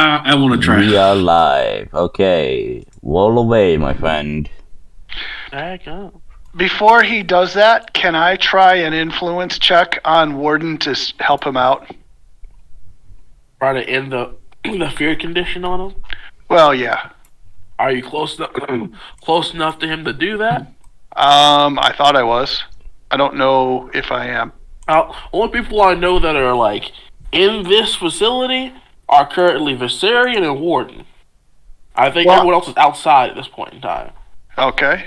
I want to try. We are live. Okay. Roll away, my friend. Back up. Before he does that, can I try an influence check on Warden to help him out? Try to end the fear condition on him. Well, yeah. Are you close enough to him to do that? I thought I was. I don't know if I am. Only people I know that are like in this facility are currently Viserion and Warden. I think everyone else is outside at this point in time. Okay.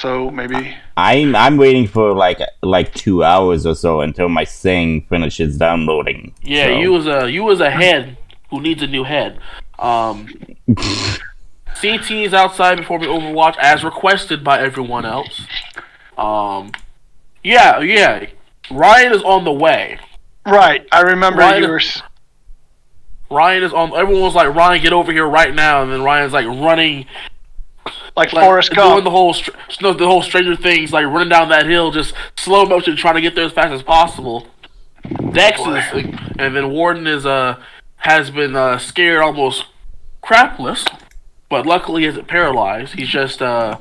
So maybe I'm waiting for like 2 hours or so until my thing finishes downloading. Yeah, so. you was a head who needs a new head. CT is outside before we Overwatch as requested by everyone else. Yeah. Ryan is on the way. Right. I remember you were. Ryan is on. Everyone was like, "Ryan, get over here right now!" And then Ryan's like running. Like Forrest Gump. Doing the whole Stranger Things, like running down that hill, just slow motion, trying to get there as fast as possible. Dex is, and then Warden has been scared almost crapless, but luckily he isn't paralyzed. He's just let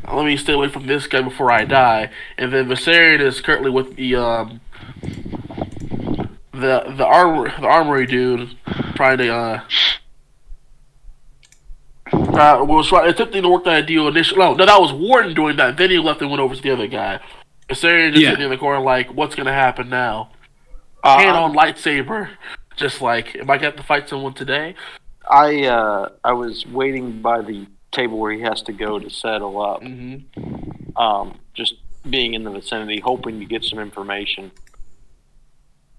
me stay away from this guy before I die. And then Viserion is currently with the armory dude, trying to was attempting to work that deal initially. No, that was Warden doing that. Then he left and went over to the other guy. Viserion just sitting in the corner, like, what's gonna happen now? Hand on lightsaber, just like, am I gonna have to fight someone today? I was waiting by the table where he has to go to settle up. Mm-hmm. Just being in the vicinity, hoping to get some information.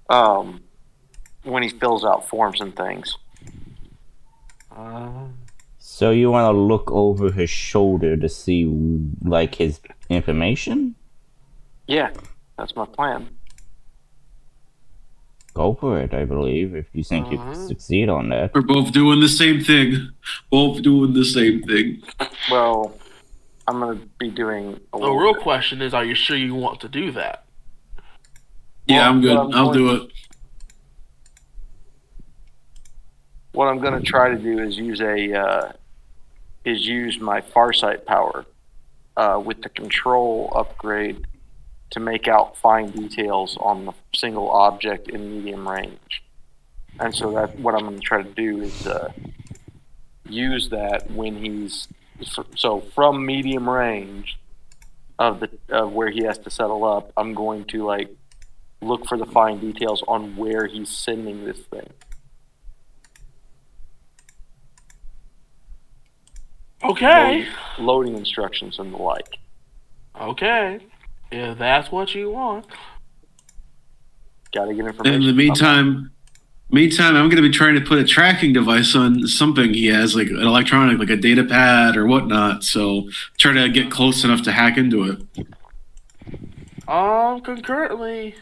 When he fills out forms and things. So you want to look over his shoulder to see, like, his information? Yeah, that's my plan. Go for it, I believe, if you think you can succeed on that. We're both doing the same thing. Well, I'm going to be doing The real question is, are you sure you want to do that? Yeah, I'm good. I'll do it. What I'm going to try to do is use my Farsight power with the control upgrade to make out fine details on the single object in medium range. And so that's what I'm going to try to do is use that when he's from medium range of where he has to settle up. I'm going to like look for the fine details on where he's sending this thing. Okay. Loading instructions and the like. Okay. If that's what you want. Gotta get information. In the meantime, I'm going to be trying to put a tracking device on something he has, like an electronic, like a data pad or whatnot. So try to get close enough to hack into it. Concurrently,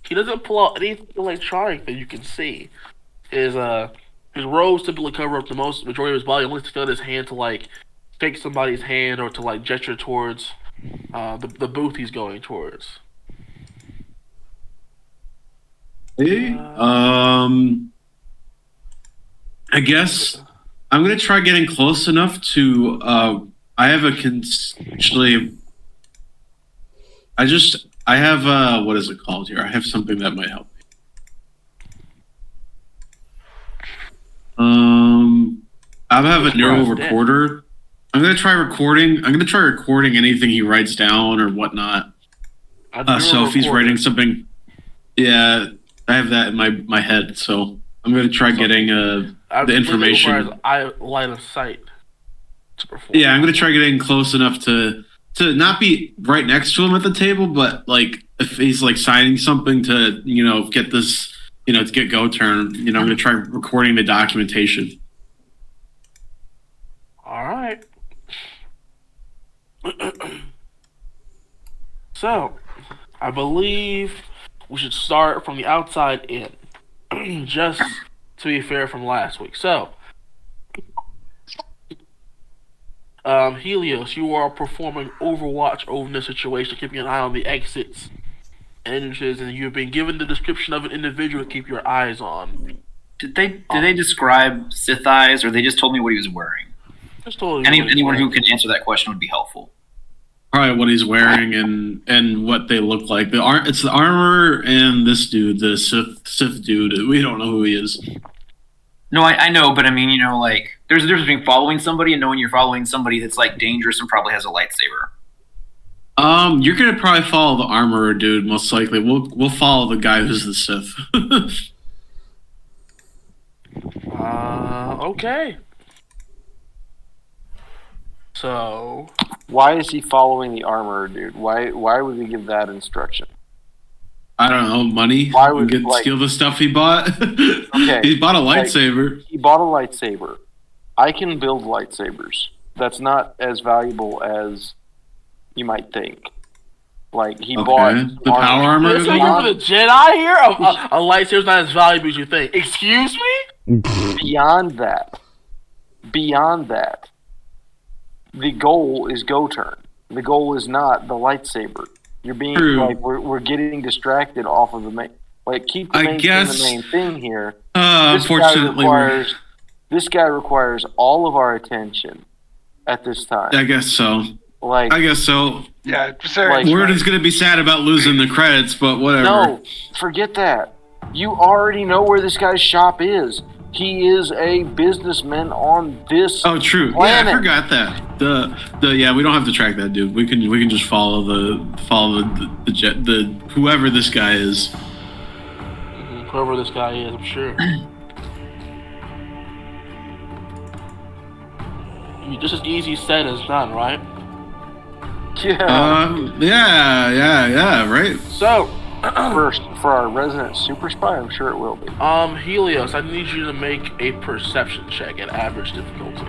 he doesn't pull out anything electronic that you can see. His robes typically cover up the majority of his body, unless he his hand to like take somebody's hand or to like gesture towards the booth he's going towards. Hey, I guess I'm gonna try getting close enough to. I have I have what is it called here? I have something that might help me. I have a neural recorder. I'm gonna try recording anything he writes down or whatnot. So if he's writing something, yeah, I have that in my head. So I'm gonna try getting the information. I line of sight to perform. Yeah, I'm gonna try getting close enough to not be right next to him at the table, but like if he's like signing something to get this to get go turn. I'm gonna try recording the documentation. All right. So, I believe we should start from the outside in, just to be fair from last week. So, Helios, you are performing Overwatch over this situation, keeping an eye on the exits and entrances, and you've been given the description of an individual to keep your eyes on. Did they describe Sith eyes, or they just told me what he was wearing? Just told Anyone who can answer that question would be helpful. Probably what he's wearing and what they look like. It's the armor and this dude, the Sith dude. We don't know who he is. No, I know, but I mean, like, there's a difference between following somebody and knowing you're following somebody that's, like, dangerous and probably has a lightsaber. You're gonna probably follow the armorer dude, most likely. We'll follow the guy who's the Sith. Okay. So, Why is he following the armorer dude? Why would we give that instruction? I don't know, money. Why would steal the stuff he bought? Okay, He bought a lightsaber. He bought a lightsaber. I can build lightsabers. That's not as valuable as you might think. Like he bought the power armor. It's like for the Jedi here. A lightsaber's not as valuable as you think. Excuse me. Beyond that, the goal is go turn. The goal is not the lightsaber. You're being like we're getting distracted off of the main. Like keep the main thing the main thing here. Unfortunately, this guy requires all of our attention at this time. I guess so. Like I guess so. Yeah, Word is going to be sad about losing the credits, but whatever. No, forget that. You already know where this guy's shop is. He is a businessman on this. Oh, true. planet. Yeah, I forgot that. Yeah, we don't have to track that dude. We can just follow the whoever this guy is. Whoever this guy is, I'm sure. I mean, just as easy said as done, right? Yeah. Right. So, for our resident super spy, I'm sure it will be. Helios, I need you to make a perception check at average difficulty.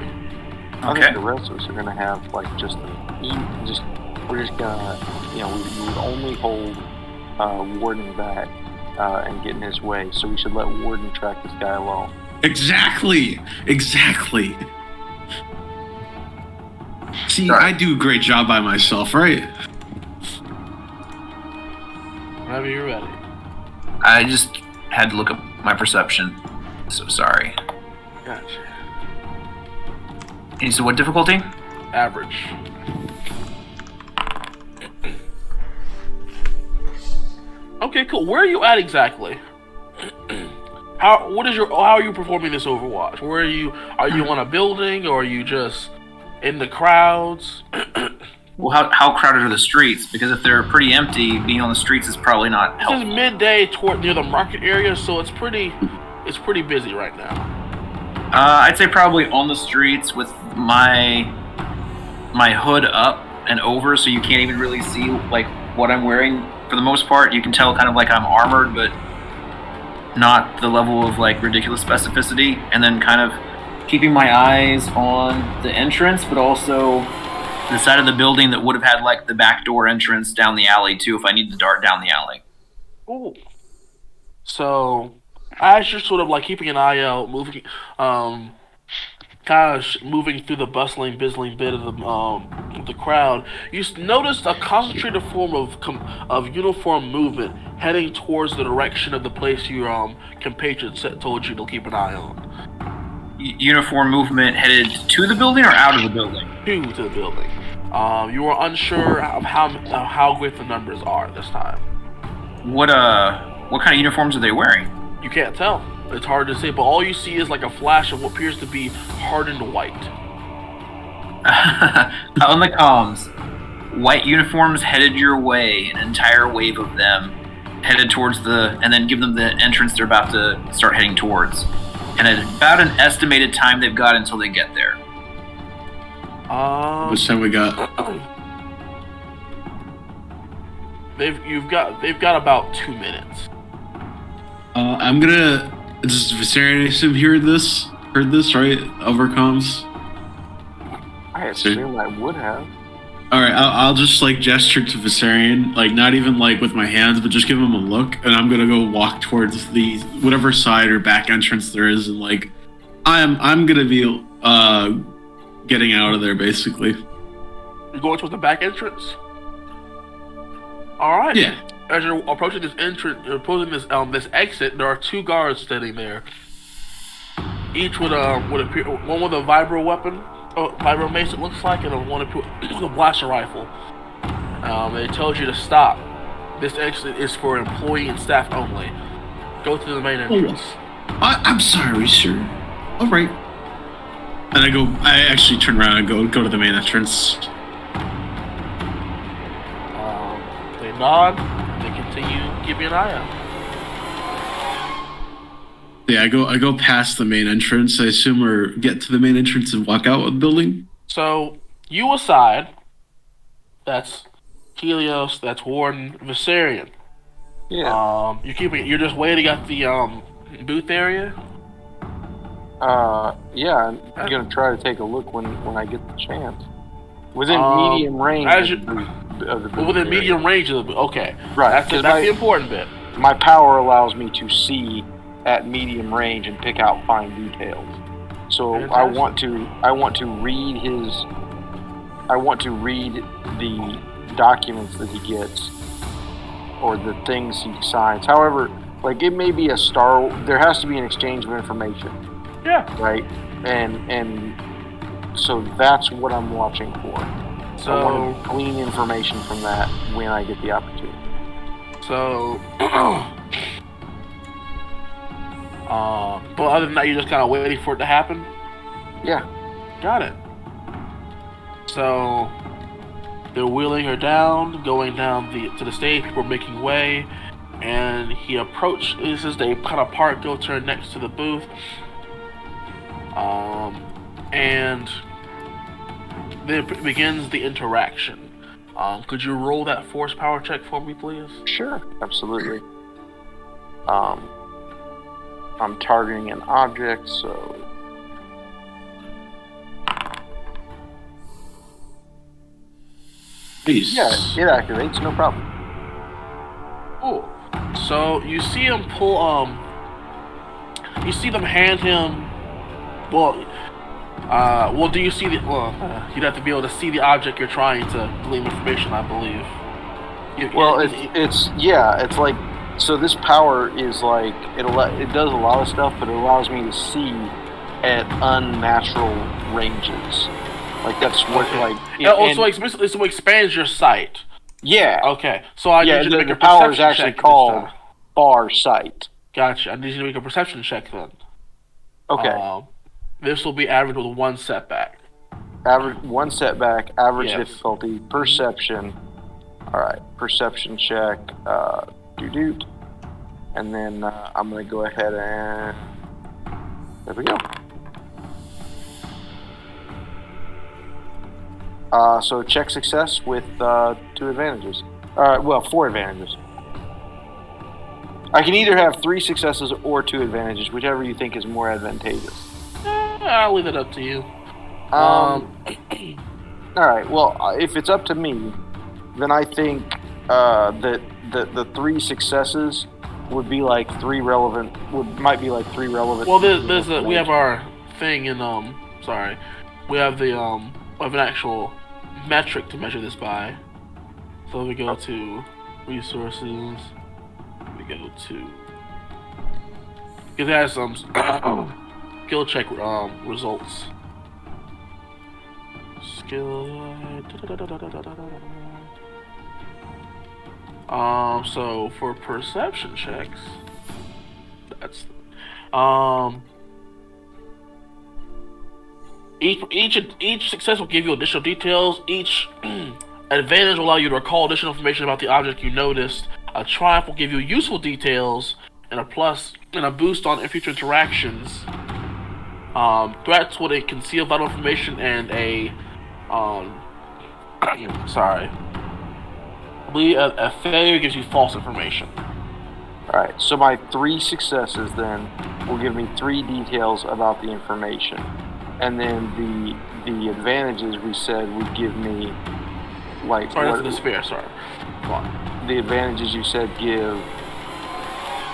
I think the rest of us are gonna have like we're just gonna, we would only hold Warden back and get in his way, so we should let Warden track this guy alone. Exactly. See, I do a great job by myself, right? Whenever you're ready. I just had to look up my perception. So sorry. Gotcha. And so what difficulty? Average. Okay, cool. Where are you at exactly? How are you performing this Overwatch? Where are you? Are you on a building, or are you just in the crowds? Well, how crowded are the streets? Because if they're pretty empty, being on the streets is probably not helpful. This is midday near the market area, so it's pretty busy right now. I'd say probably on the streets with my hood up and over, so you can't even really see like what I'm wearing. For the most part, you can tell kind of like I'm armored, but not the level of like ridiculous specificity. And then kind of keeping my eyes on the entrance, but also the side of the building that would have had like the back door entrance down the alley too, if I needed to dart down the alley. Ooh. So, as you're sort of like keeping an eye out, moving, moving through the bustling, bizzling bit of the crowd, you noticed a concentrated form of uniform movement heading towards the direction of the place your compatriots told you to keep an eye on. Uniform movement headed to the building or out of the building? To the building. You were unsure of how great the numbers are this time. What kind of uniforms are they wearing? You can't tell. It's hard to say, but all you see is like a flash of what appears to be hardened white. On the comms, white uniforms headed your way, an entire wave of them headed towards and then give them the entrance they're about to start heading towards. And at about an estimated time they've got until they get there. Which time we got? They've got about 2 minutes. I'm gonna. Does Viserion heard this, right? Over comms? I assume I would have. Alright, I'll just like gesture to Viserion, like not even like with my hands, but just give him a look, and I'm gonna go walk towards the whatever side or back entrance there is, and like I'm gonna be getting out of there basically. You're going towards the back entrance? Alright. Yeah. As you're approaching this entrance, this exit, there are 2 guards standing there. each would appear, one with a vibro weapon, vibro mace it looks like, and one with a blaster rifle. It tells you to stop. This exit is for employee and staff only. Go to the main entrance. I'm sorry, sir. All right. And I actually turn around and go to the main entrance. They nod. They continue keeping an eye out. Yeah, I go past the main entrance. I assume or get to the main entrance and walk out of the building. So you aside, that's Helios, that's Warden, Viserion. Yeah. You're just waiting at the booth area. Yeah, I'm gonna try to take a look when I get the chance. Within medium range of the booth within area. medium range of the booth. Okay, Right. That's the important bit. My power allows me to see at medium range and pick out fine details. So Fantastic. I want to read the documents that he gets or the things he signs. However, like it may be there has to be an exchange of information. Yeah. Right? And so that's what I'm watching for. So I want to glean information from that when I get the opportunity. So, but other than that, you're just kind of waiting for it to happen? Yeah. Got it. So, they're wheeling her down, going down to the stage, people are making way, and he approaches as they kind of park, go turn next to the booth. And then begins the interaction. Could you roll that force power check for me, please? Sure, absolutely. I'm targeting an object, so... Please. Yeah, it activates, no problem. Cool. So you see him pull. You see them hand him. Well, do you see the? You'd have to be able to see the object you're trying to glean information, I believe. It's like, so this power is like it does a lot of stuff, but it allows me to see at unnatural ranges. Like that's what so it expands your sight. Yeah. Okay. So I need you to make a power is perception actually check called far sight. Gotcha. I need you to make a perception check then. Okay. This will be average with one setback. One setback, average Yes. difficulty, perception. All right, perception check. And then I'm gonna go ahead and there we go. So check success with 2 advantages. Well, 4 advantages. I can either have 3 successes or 2 advantages, whichever you think is more advantageous. I'll leave it up to you. All right. Well, if it's up to me, then I think that the 3 successes would be like 3 relevant. Might be like 3 relevant. Well, we have our thing in Sorry, we have the we have an actual metric to measure this by. So we go to resources. We go to because it has some skill check results. Skill. So for perception checks, that's each success will give you additional details. Each advantage will allow you to recall additional information about the object you noticed. A triumph will give you useful details and a plus and a boost on future interactions. Threats will conceal vital information and a a failure gives you false information. Alright, so my 3 successes then will give me 3 details about the information. And then the advantages we said would give me like that's the despair, sorry. Come on. The advantages you said give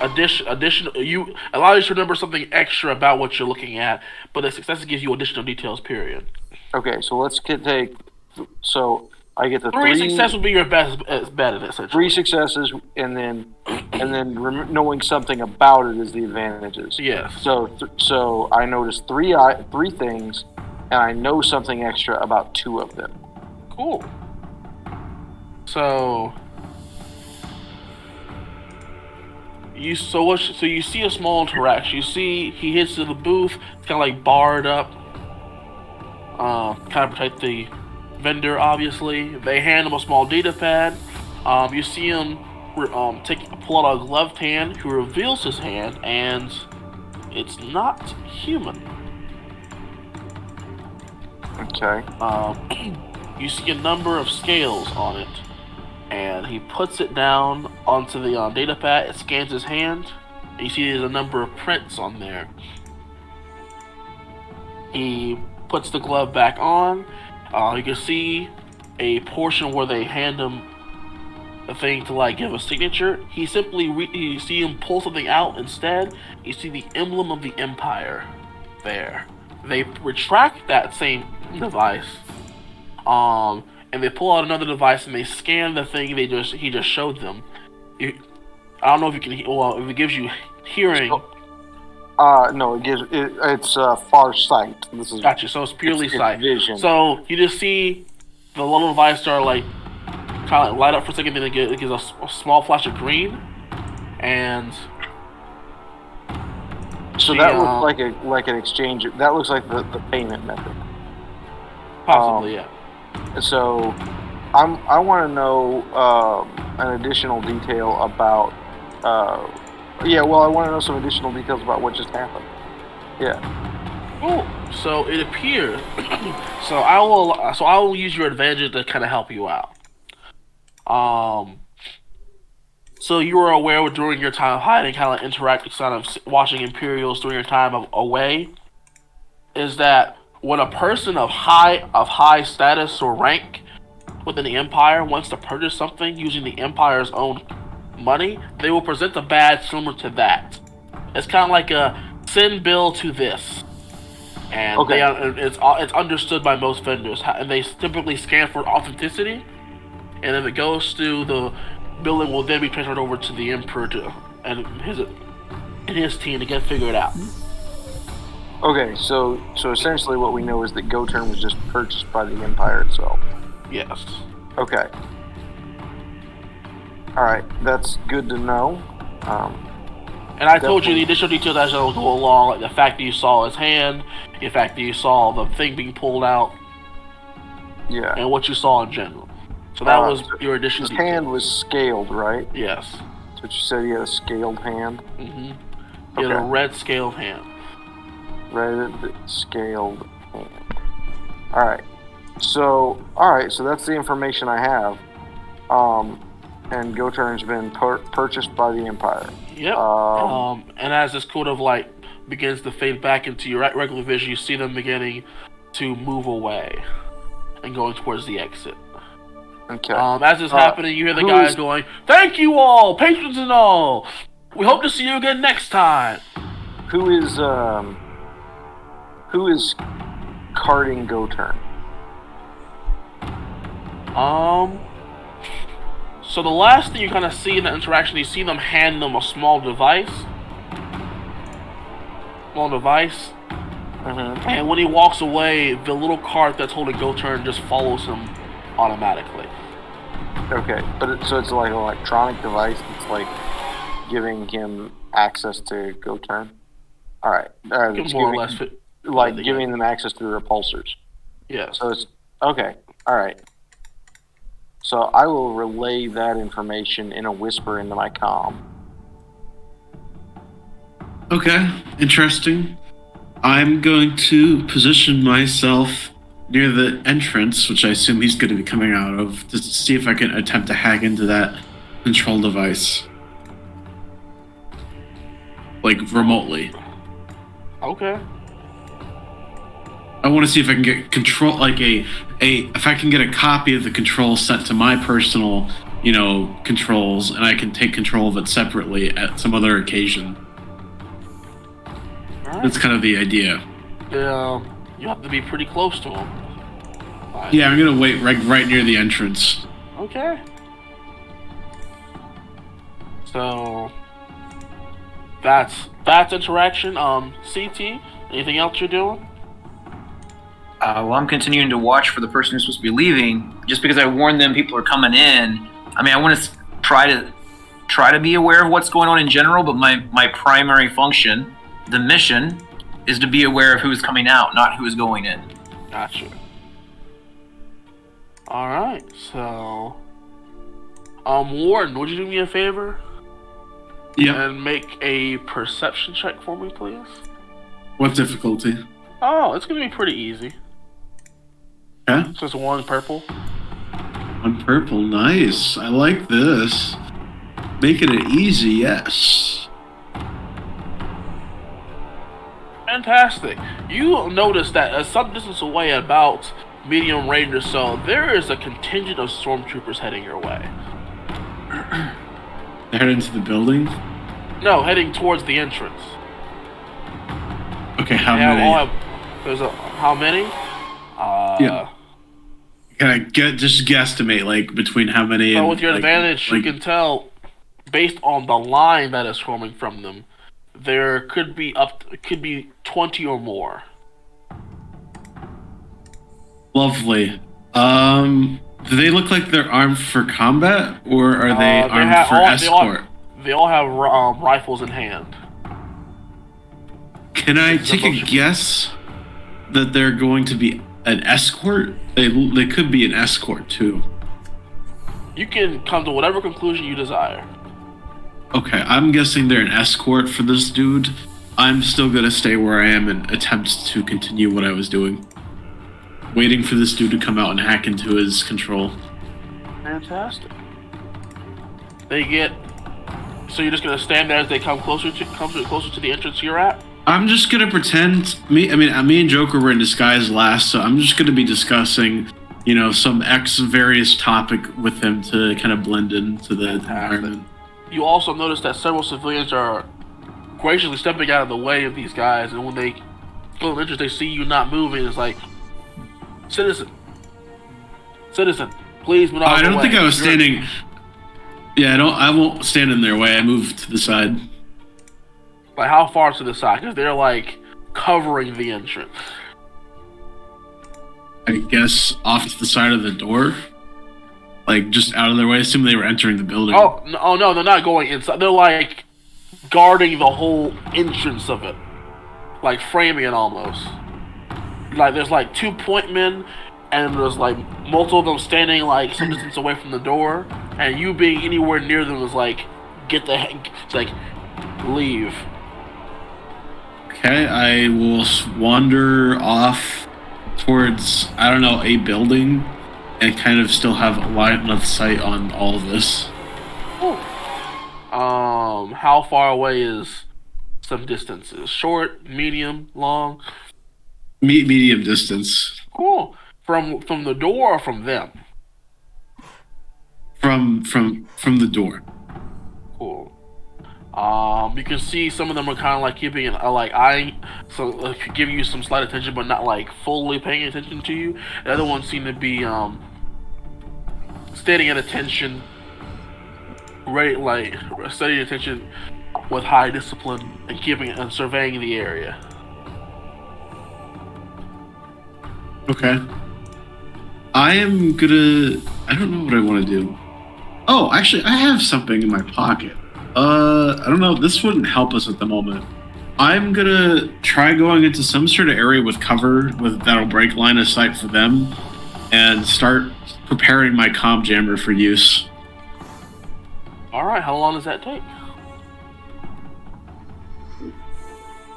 additional you allow you to remember something extra about what you're looking at, but the successes gives you additional details, period. Okay, so so I get the 3 success would be your best bet at it, essentially. 3 successes, and then and then knowing something about it is the advantages. Yes. So I noticed three things, and I know something extra about 2 of them. Cool. So you see a small interaction. You see he hits to the booth. It's kind of like barred up. Kind of protect the vendor. Obviously, they hand him a small data pad. You see him pull out a gloved hand. Who reveals his hand, and it's not human. Okay. You see a number of scales on it, and he puts it down onto the data pad. It scans his hand, and you see there's a number of prints on there. He puts the glove back on. You can see a portion where they hand him a thing to like give a signature. He simply you see him pull something out instead. You see the emblem of the Empire there. They retract that same device, and they pull out another device and they scan the thing he just showed them. I don't know if you can. Well, if it gives you hearing. No, it's far sight. This is Gotcha. So it's purely sight. Vision. So you just see the little device start like kind of light up for a second, then it gives a small flash of green, and so that looks like an exchange. That looks like the payment method. Possibly, yeah. So I want to know an additional detail about. I want to know some additional details about what just happened. Yeah. Cool. So it appears. So I will use your advantage to kind of help you out. So you were aware during your time of hiding, kind of interacting, kind of watching Imperials during your time away, is that when a person of high status or rank within the Empire wants to purchase something using the Empire's own money, they will present a badge similar to that. It's kind of like a send bill to this, and okay. It's understood by most vendors, and they typically scan for authenticity, and if it goes through, the billing will then be transferred over to the Emperor and his team to get figured out. Okay, so essentially what we know is that GoTurn was just purchased by the Empire itself. Yes. Okay. Alright, that's good to know. And I told you the additional details as I will go along, like the fact that you saw his hand, the fact that you saw the thing being pulled out, yeah, and what you saw in general. So that was your additional His details. hand was scaled, right? Yes. So you said he had a scaled hand? Mm-hmm. He had a red scaled hand. Red scaled hand. Alright. So that's the information I have. And GoTurn's been purchased by the Empire. Yep. And as this code of light begins to fade back into your regular vision, you see them beginning to move away and going towards the exit. Okay. As this is happening, you hear the guys going, "Thank you all, patrons and all. We hope to see you again next time." Who is carting GoTurn? So the last thing you kind of see in the interaction, you see them hand them a small device. Mm-hmm. And when he walks away, the little cart that's holding GoTurn just follows him automatically. Okay, but so it's like an electronic device. It's like giving him access to GoTurn. All right, More or less, giving them access to the repulsors. Yes. So it's okay. All right. So I will relay that information in a whisper into my comm. Okay, interesting. I'm going to position myself near the entrance, which I assume he's going to be coming out of, to see if I can attempt to hack into that control device. Like, remotely. Okay. I want to see if I can get control, like if I can get a copy of the control set to my personal, controls, and I can take control of it separately at some other occasion. Right. That's kind of the idea. Yeah, you have to be pretty close to him. Fine. Yeah, I'm gonna wait right near the entrance. Okay. So that's interaction. CT, anything else you're doing? Well, I'm continuing to watch for the person who's supposed to be leaving. Just because I warned them people are coming in. I mean, I want to try to be aware of what's going on in general, but my primary function, the mission, is to be aware of who's coming out, not who's going in. Gotcha. Alright, so Warden, would you do me a favor? Yeah. And make a perception check for me, please? What difficulty? Oh, it's gonna be pretty easy. Okay. Just one purple. One purple, nice. I like this. Making it easy, yes. Fantastic. You notice that some distance away, about medium range or so, there is a contingent of stormtroopers heading your way. They head into the building? No, heading towards the entrance. Okay, how many? How many? Yeah. Can I just guesstimate, like, between how many? So and, with your advantage, you can tell, based on the line that is forming from them, there could be 20 or more. Lovely. Do they look like they're armed for combat, or are they armed for escort? They all have rifles in hand. Can I take a guess that they're going to be an escort? They could be an escort too. You can come to whatever conclusion you desire. Okay, I'm guessing they're an escort for this dude. I'm still gonna stay where I am and attempt to continue what I was doing. Waiting for this dude to come out and hack into his control. Fantastic. So you're just gonna stand there as they come closer to the entrance you're at? I'm just gonna pretend me and Joker were in disguise last, so I'm just gonna be discussing, some various topic with him to kind of blend into the environment. You also notice that several civilians are graciously stepping out of the way of these guys, and when they feel an interest, they see you not moving. It's like, citizen, please move out of the way. I don't think I was standing. Yeah, I won't stand in their way. I moved to the side. Like, how far to the side? Because they're, like, covering the entrance. I guess off to the side of the door? Like, just out of their way? I assume they were entering the building. Oh, no, they're not going inside. They're, like, guarding the whole entrance of it. Like, framing it almost. Like, there's, like, 2 point men, and there's, like, multiple of them standing, like, some distance away from the door, and you being anywhere near them is, like, leave. Okay, I will wander off towards, a building and kind of still have a line of sight on all of this. Ooh. How far away is some distances? Short, medium, long? Medium distance. Cool. From the door or from them? From the door. Cool. You can see some of them are kind of like keeping an eye, so give you some slight attention, but not like fully paying attention to you. The other ones seem to be standing at attention, studying attention with high discipline and surveying the area. Okay. I don't know what I want to do. Oh, actually, I have something in my pocket. I don't know. This wouldn't help us at the moment. I'm gonna try going into some sort of area with cover that'll break line of sight for them, and start preparing my comm jammer for use. All right. How long does that take?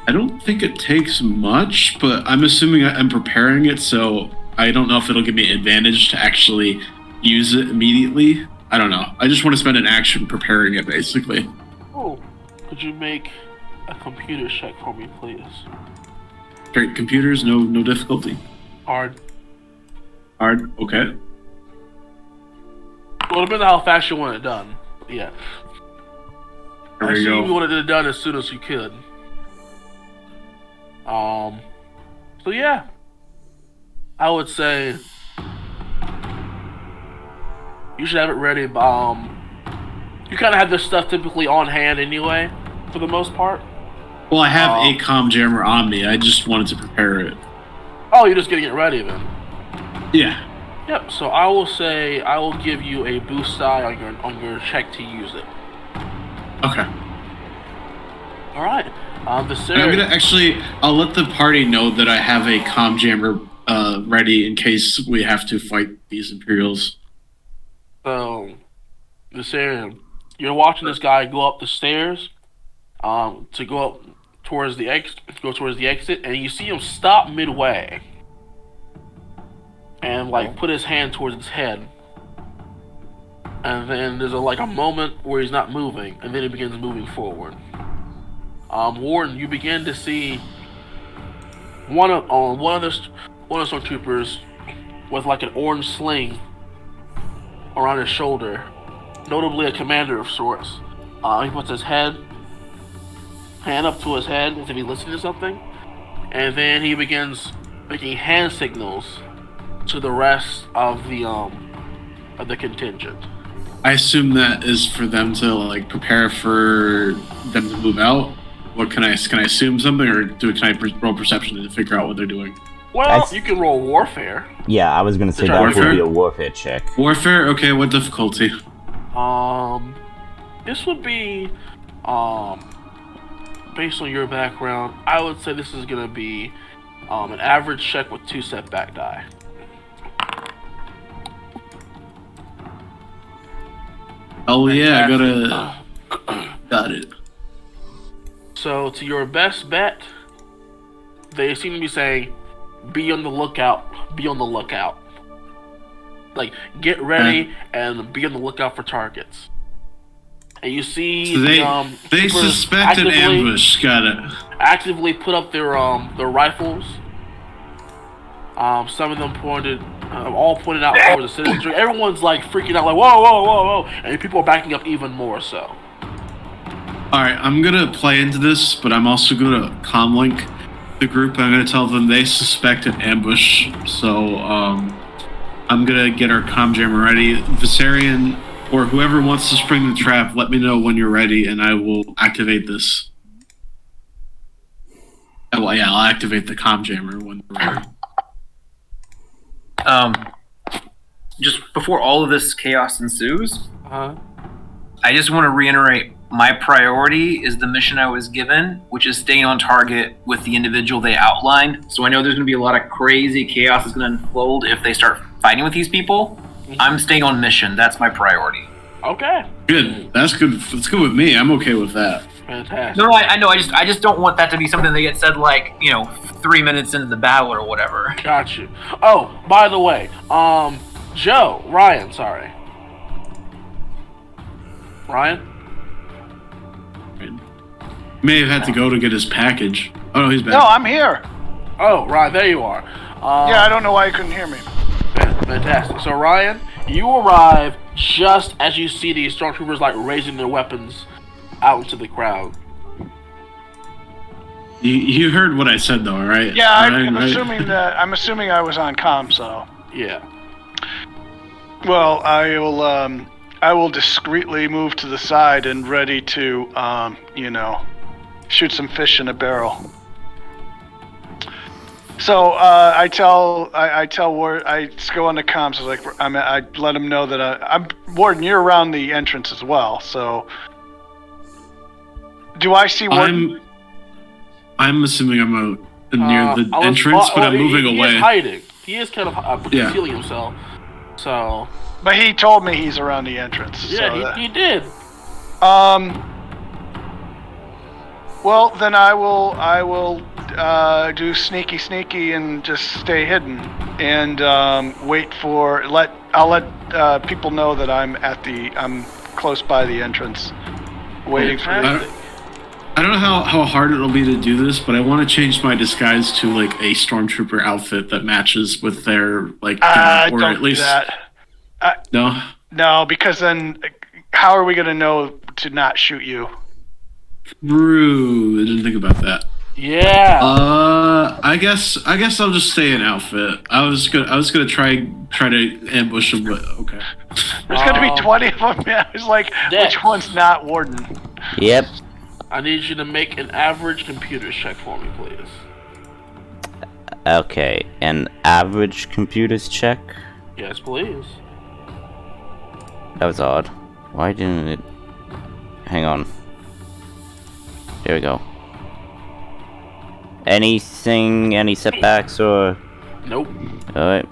I don't think it takes much, but I'm assuming I'm preparing it, so I don't know if it'll give me an advantage to actually use it immediately. I don't know. I just want to spend an action preparing it, basically. Oh, could you make a computer check for me, please? Great. Computers, no difficulty. Hard. Okay. Well, it depends on how fast you want it done. Yeah. There I we assume go. you wanted it done as soon as you could. So yeah, I would say you should have it ready. You you kind of have this stuff typically on hand anyway, for the most part. Well, I have a comm jammer on me. I just wanted to prepare it. Oh, you're just getting it ready then. Yeah. Yep. So I will say I will give you a boost die on your check to use it. Okay. All right. I'm gonna I'll let the party know that I have a comm jammer ready in case we have to fight these Imperials. So, Viserion, you're watching this guy go up the stairs, to go up towards the exit, and you see him stop midway, and put his hand towards his head, and then there's a moment where he's not moving, and then he begins moving forward. Warden, you begin to see one of the stormtroopers with an orange sling around his shoulder, notably a commander of sorts. He puts his hand up to his head as if he's listening to something, and then he begins making hand signals to the rest of the contingent. I assume that is for them to prepare for them to move out. What can I assume something, or can I roll perception to figure out what they're doing? Well, you can roll warfare. Yeah, I was gonna say that would be a warfare check. Warfare? Okay, what difficulty? This would be, based on your background, I would say this is gonna be, an average check with 2 setback die. Oh yeah, got it. So, to your best bet, they seem to be saying, be on the lookout. Get ready and be on the lookout for targets. And you see so they suspect an ambush. Got it. Actively put up their rifles. Some of them all pointed out towards the citizenry. Everyone's freaking out, whoa, and people are backing up even more so. All right, I'm gonna play into this, but I'm also gonna comlink the group. I'm gonna tell them they suspect an ambush, so I'm gonna get our comm jammer ready. Viserion or whoever wants to spring the trap, let me know when you're ready, and I will activate this. Well, yeah, I'll activate the comm jammer when we're ready. Just before all of this chaos ensues, I just want to reiterate my priority is the mission I was given, which is staying on target with the individual they outlined. So I know there's going to be a lot of crazy chaos that's going to unfold if they start fighting with these people. I'm staying on mission. That's my priority. Okay. Good. That's good. That's good with me. I'm okay with that. Fantastic. No, I know. I just don't want that to be something that gets said 3 minutes into the battle or whatever. Got you. Oh, by the way, Ryan, sorry. Ryan? May have had to go to get his package. Oh no, he's back. No, I'm here. Oh, Ryan, there you are. Yeah, I don't know why you couldn't hear me. Fantastic. So, Ryan, you arrive just as you see these stormtroopers raising their weapons out into the crowd. You heard what I said though, right? Yeah, I'm assuming I was on comm, so. Yeah. Well, I will discreetly move to the side and ready to, shoot some fish in a barrel. So I tell Ward, I go on the comms. I let him know that I'm Warden. You're around the entrance as well. So do I see Warden? I'm assuming I'm near the entrance, but I'm moving away. He is hiding. He is kind of concealing himself. So. But he told me he's around the entrance. Yeah, he did. Well, then I will do sneaky and just stay hidden and wait for I'll let people know that I'm close by the entrance, waiting for. I don't know how hard it'll be to do this, but I want to change my disguise to a stormtrooper outfit that matches with their or don't at least do that. No, because then how are we going to know to not shoot you? True. I didn't think about that. Yeah. I guess I'll just stay in outfit. I was gonna try to ambush him, but okay. There's gonna be 20 of them. Yeah, it's like, Dex. which one's not Warden? Yep. I need you to make an average computer check for me, please. Okay, an average computers check? Yes, please. That was odd. Why didn't it... Hang on. There we go. Anything, any setbacks or... Nope. Alright.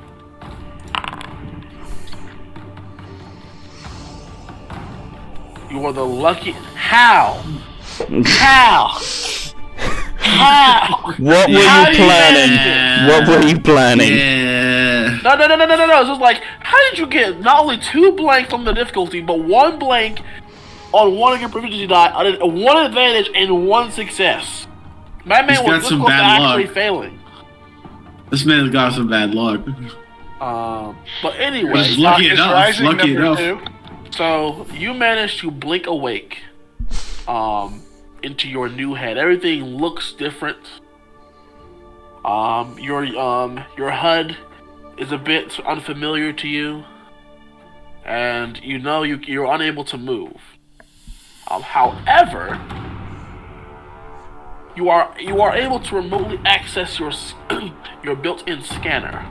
You are the lucky. How? How? How? What were How you do planning? manage What were you planning? Yeah. No. It's just like, how did you get not only 2 blanks on the difficulty, but 1 blank on one of your proficiency die, 1 advantage and 1 success? My man He's got was some difficult to bad actually luck. failing. This man's got some bad luck. But anyway, He's lucky Is enough. Rising Lucky number enough. 2? so you managed to blink awake, into your new head. Everything looks different. Your HUD is a bit unfamiliar to you, and you know you're unable to move. However, you are able to remotely access your your built-in scanner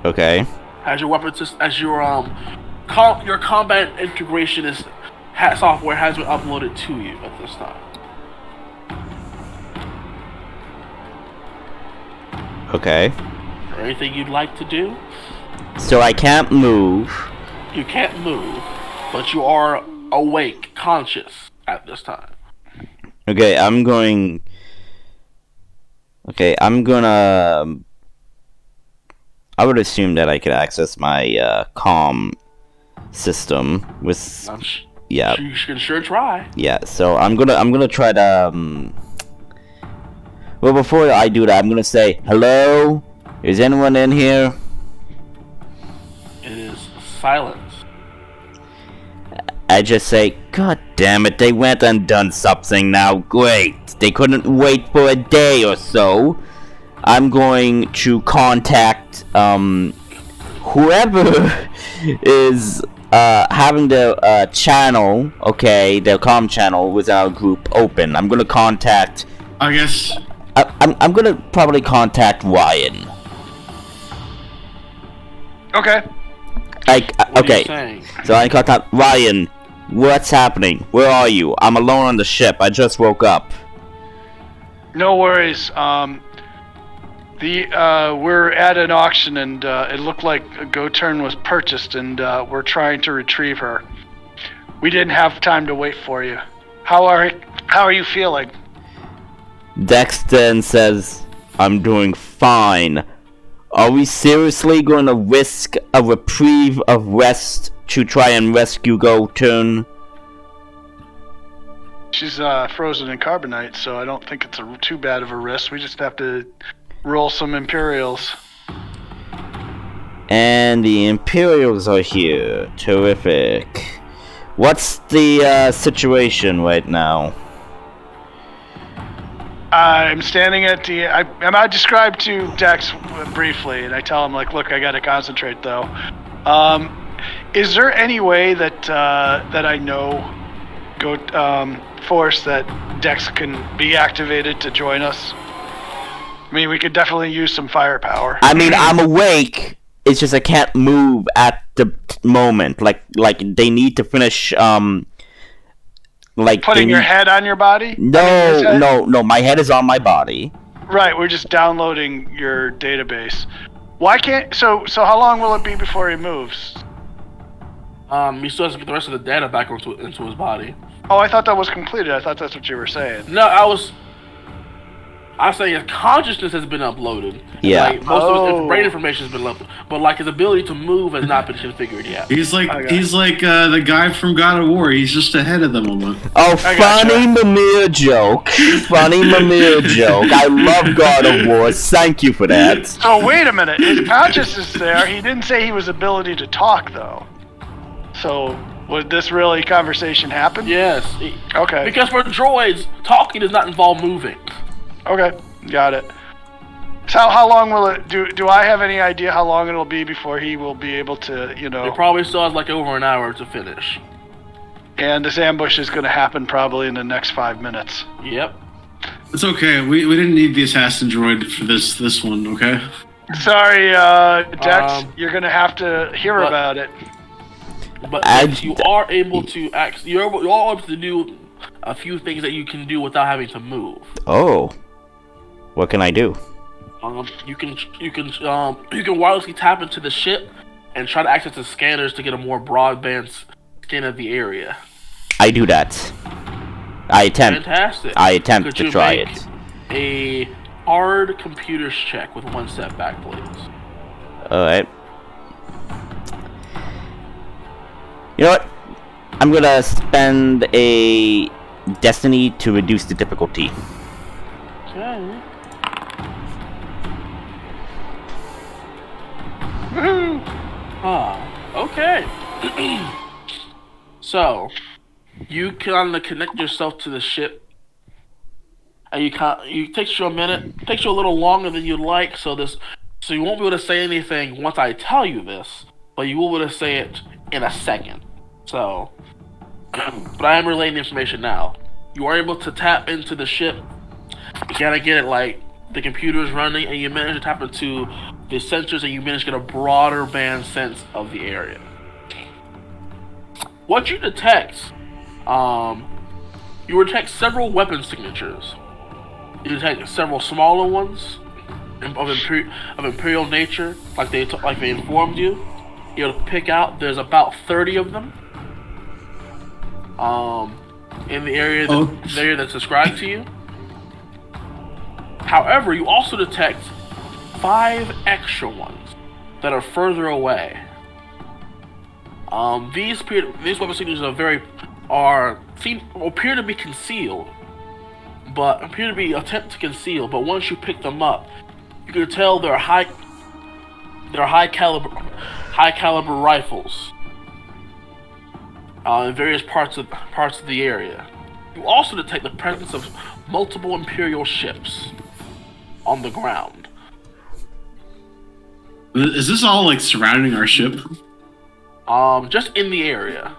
Okay. as your weapon as your combat integration software has been uploaded to you at this time. Okay. Is there anything you'd like to do? So I can't move. You can't move, but you are awake, conscious at this time. Okay, I'm going... Okay, I'm gonna... I would assume that I could access my comm system with... Yeah. You can sure try. Yeah, so I'm gonna try to well, before I do that, I'm gonna say, hello? Is anyone in here? It is silence. I just say, God damn it, they went and done something now. Great. They couldn't wait for a day or so. I'm going to contact whoever is having the channel, okay, the comm channel with our group open. I'm gonna contact... I guess. I'm gonna probably contact Ryan. Okay. What are you Okay, saying? so I contact Ryan. What's happening? Where are you? I'm alone on the ship. I just woke up. No worries. We're at an auction, and it looked like a Go-Turn was purchased, and we're trying to retrieve her. We didn't have time to wait for you. How are you feeling? Dex then says, I'm doing fine. Are we seriously going to risk a reprieve of rest to try and rescue Go-Turn? She's frozen in carbonite, so I don't think it's too bad of a risk. We just have to roll some Imperials. And the Imperials are here. Terrific. What's the situation right now? I'm standing at the... I describe to Dex briefly, and I tell him, like, look, I gotta concentrate, though. Is there any way that I know Force that Dex can be activated to join us? I mean, we could definitely use some firepower. I mean, I'm awake. It's just I can't move at the moment. Like they need to finish, like... Putting your head on your body? No, my head is on my body. Right, we're just downloading your database. Why can't... So how long will it be before he moves? He still has to get the rest of the data back into his body. Oh, I thought that was completed. I thought that's what you were saying. No, I'm saying his consciousness has been uploaded. Yeah. Like, most of his brain information has been uploaded, but like his ability to move has not been configured yet. He's like the guy from God of War. He's just ahead of them a month. Oh, funny Mimir joke. Funny Mimir joke. I love God of War. Thank you for that. So wait a minute. His consciousness there. He didn't say he was ability to talk though. So would this really conversation happen? Yes. Okay. Because for droids, talking does not involve moving. Okay, got it. So how long will it do I have any idea how long it'll be before he will be able to, It probably still has like over an hour to finish. And this ambush is going to happen probably in the next 5 minutes. Yep. It's okay. We didn't need the assassin droid for this one, okay? Sorry, Dex, you're going to have to hear about it. But yes, you are able to you're able to do a few things that you can do without having to move. Oh. What can I do? You can wirelessly tap into the ship and try to access the scanners to get a more broadband scan of the area. I do that. I attempt. Fantastic. I attempt Could to you try make it. A hard computers check with 1 step back, please. Alright. You know what? I'm gonna spend a destiny to reduce the difficulty. Okay. Woohoo! Okay. So, you kind of connect yourself to the ship, and it takes you a minute. It takes you a little longer than you'd like, so you won't be able to say anything once I tell you this, but you will be able to say it in a second. So, but I am relaying the information now. You are able to tap into the ship. You gotta get it like the computer's running, and you manage to tap into the sensors, and you manage to get a broader band sense of the area. What you detect, you detect several weapon signatures. You detect several smaller ones of imperial nature, like they informed you. You'll pick out. There's about 30 of them. In the area that's described to you. However, you also detect 5 extra ones that are further away. These weapon signatures appear to be concealed, but appear to be attempt to conceal. But once you pick them up, you can tell they're high caliber rifles in various parts of the area. You also detect the presence of multiple Imperial ships on the ground. Is this all like surrounding our ship? Just in the area.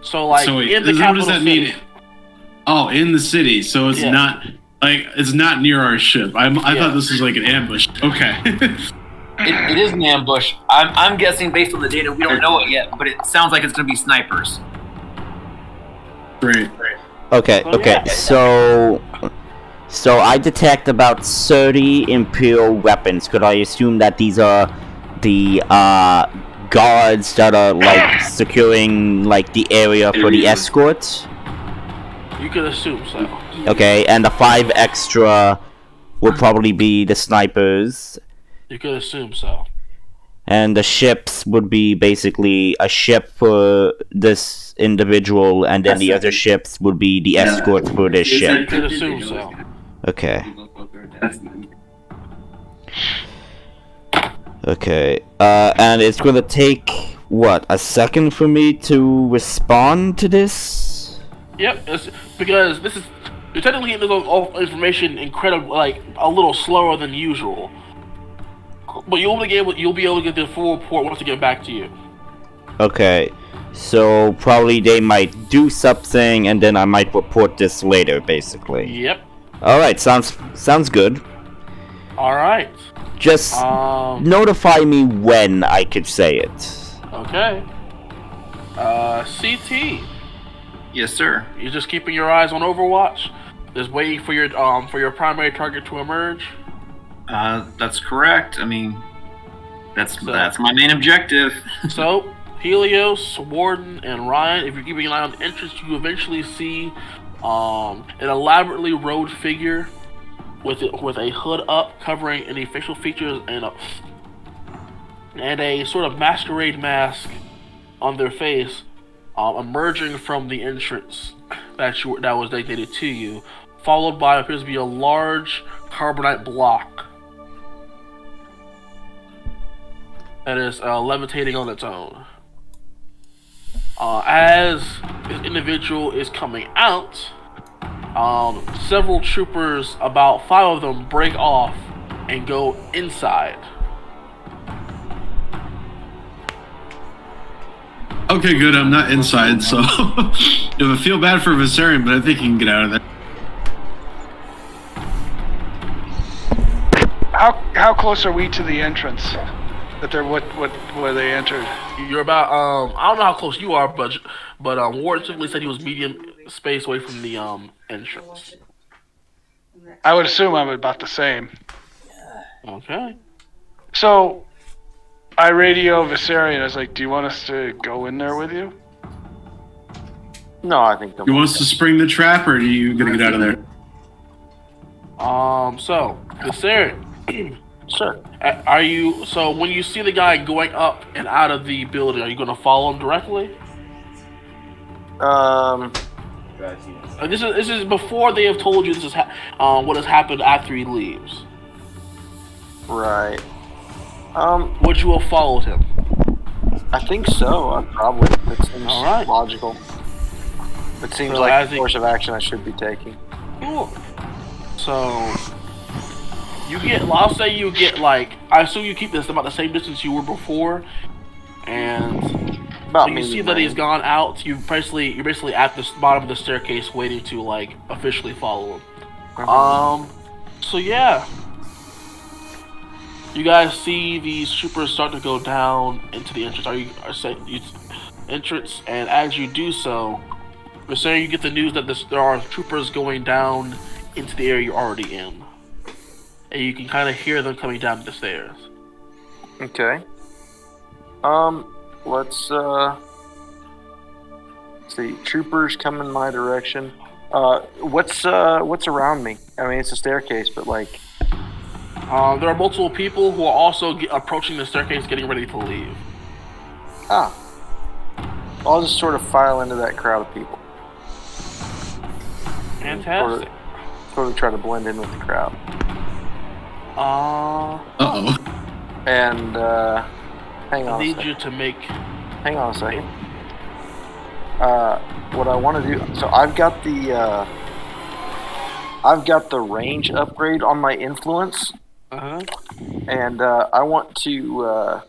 So in the capital what does that city. mean? Oh, in the city. So it's not near our ship. I thought this was like an ambush. Okay. It is an ambush. I'm guessing based on the data. We don't know it yet, but it sounds like it's going to be snipers. Great. Okay. So I detect about 30 Imperial weapons. Could I assume that these are the guards that are like securing like the area for the escort? You could assume so. Okay, and the 5 extra will probably be the snipers. You could assume so. And the ships would be basically a ship for this individual, and then the other ships would be the escort for this You ship. could assume so. Okay. Okay. And it's gonna take, what, a second for me to respond to this? Yep, because you're technically getting this information incredibly, like, a little slower than usual. But you'll be able to get the full report once I get back to you. Okay. So probably they might do something, and then I might report this later, basically. Yep. Alright, sounds good. Alright. Just notify me when I could say it. Okay. CT. Yes, sir. You're just keeping your eyes on Overwatch? Just waiting for your primary target to emerge? That's correct. I mean, that's my main objective. So, Helios, Warden, and Ryan, if you're keeping an eye on the entrance, you eventually see an elaborately robed figure with a hood up covering any facial features and a sort of masquerade mask on their face, emerging from the entrance that was designated to you, followed by what appears to be a large carbonite block that is levitating on its own. As this individual is coming out, Several troopers, about 5 of them, break off and go inside. Okay, good. I'm not inside, so I feel bad for Viserion, but I think he can get out of there. How close are we to the entrance? That they're where they entered? You're about I don't know how close you are, but Ward simply said he was medium space away from the entrance. I would assume I'm about the same. Okay. So I radio Viserion. I was like, "Do you want us to go in there with you?" No, I think. You want us to spring the trap, or are you gonna get out of there? So Viserion. Sure. Are you so when you see the guy going up and out of the building, are you going to follow him directly? This is before they have told you this is what has happened after he leaves. Right. Would you have followed him? I think so. I probably. That seems logical. It seems So like the course of action I should be taking. Cool. So I'll say you get I assume you keep this about the same distance you were before, and when you see that he's gone out, you're basically at the bottom of the staircase waiting to officially follow him. So yeah, you guys see these troopers start to go down into the entrance. Entrance, and as you do so, Viserion, you get the news that there are troopers going down into the area you're already in. And you can kind of hear them coming down the stairs. Okay. Let's see. Troopers coming my direction. What's around me? I mean, it's a staircase, but there are multiple people who are also approaching the staircase, getting ready to leave. I'll just sort of file into that crowd of people. Fantastic. Sort of try to blend in with the crowd. Uh-oh. And hang on. I need you to make. Hang on a second. What I want to do. So I've got the range upgrade on my influence. And I want to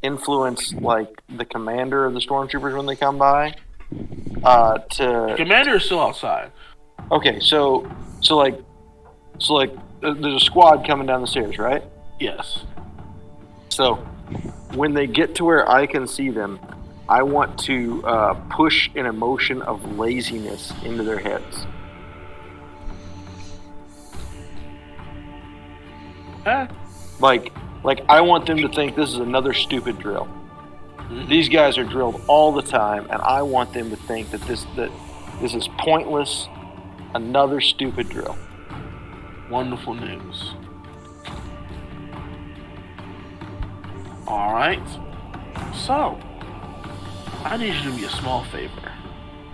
influence the commander of the stormtroopers when they come by. The commander is still outside. Okay, so there's a squad coming down the stairs, right? Yes. So when they get to where I can see them, I want to push an emotion of laziness into their heads. Like I want them to think this is another stupid drill. Mm-hmm. These guys are drilled all the time, and I want them to think that this is pointless, another stupid drill. Wonderful news. Alright. So, I need you to do me a small favor.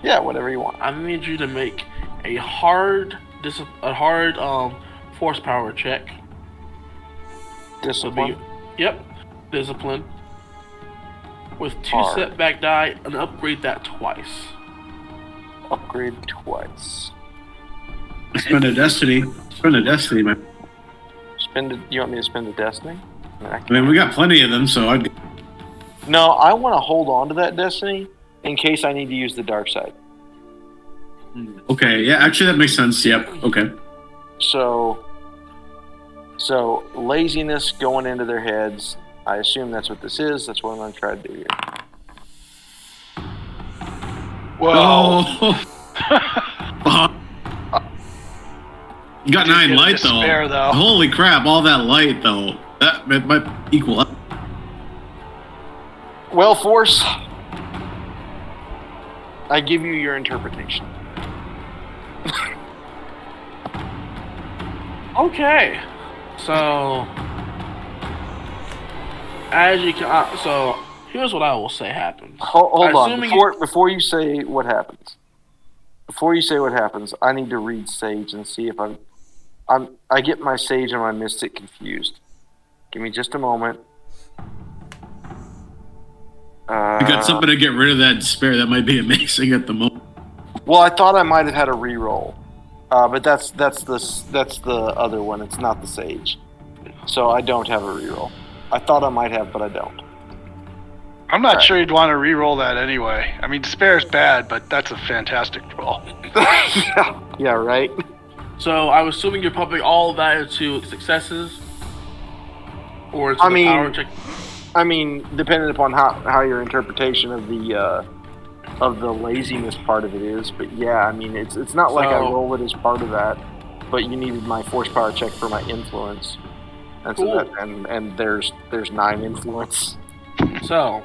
Yeah, whatever you want. I need you to make a hard force power check. Discipline? Yep. Discipline. With 2 hard. Setback die, and upgrade that twice. Upgrade twice. Spend a destiny. Man. You want me to spend a destiny? I mean, we got plenty of them, so I'd... No, I want to hold on to that destiny in case I need to use the dark side. Okay, yeah, actually that makes sense. Yep, okay. So laziness going into their heads. I assume that's what this is. That's what I'm going to try to do here. Whoa. Oh. You got 9 light, though. Holy crap, all that light, though. That might equal up. Well, Force, I give you your interpretation. Okay. So, as you can, so here's what I will say happens. Hold on. Before you say what happens. I need to read Sage and see if I get my Sage and my Mystic confused. Give me just a moment. You got something to get rid of that despair. That might be amazing at the moment. Well, I thought I might have had a reroll. But that's the other one. It's not the sage. So I don't have a reroll. I thought I might have, but I don't. I'm not sure you'd want to re-roll that anyway. I mean, despair is bad, but that's a fantastic roll. Yeah, right? So I'm assuming you're pumping all of that into successes? Or into the power check? I mean, depending upon how your interpretation of the laziness part of it is, but yeah, I mean, it's not like I roll it as part of that, but you needed my force power check for my influence, and cool. so and there's 9 influence. So,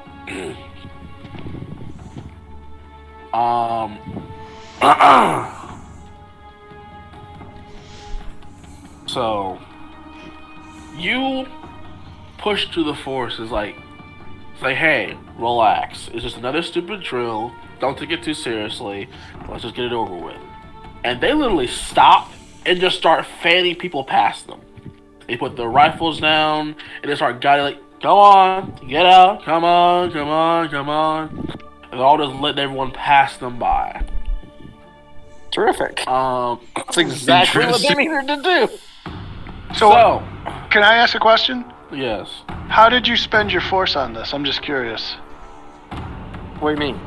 so you push through the force is like, say, hey, relax. It's just another stupid drill. Don't take it too seriously. Let's just get it over with. And they literally stop and just start fanning people past them. They put their rifles down and they start guiding, like, come on, get out, come on, come on, come on. And they're all just letting everyone pass them by. Terrific. That's exactly what they needed to do. So, can I ask a question? Yes. How did you spend your force on this? I'm just curious. What do you mean?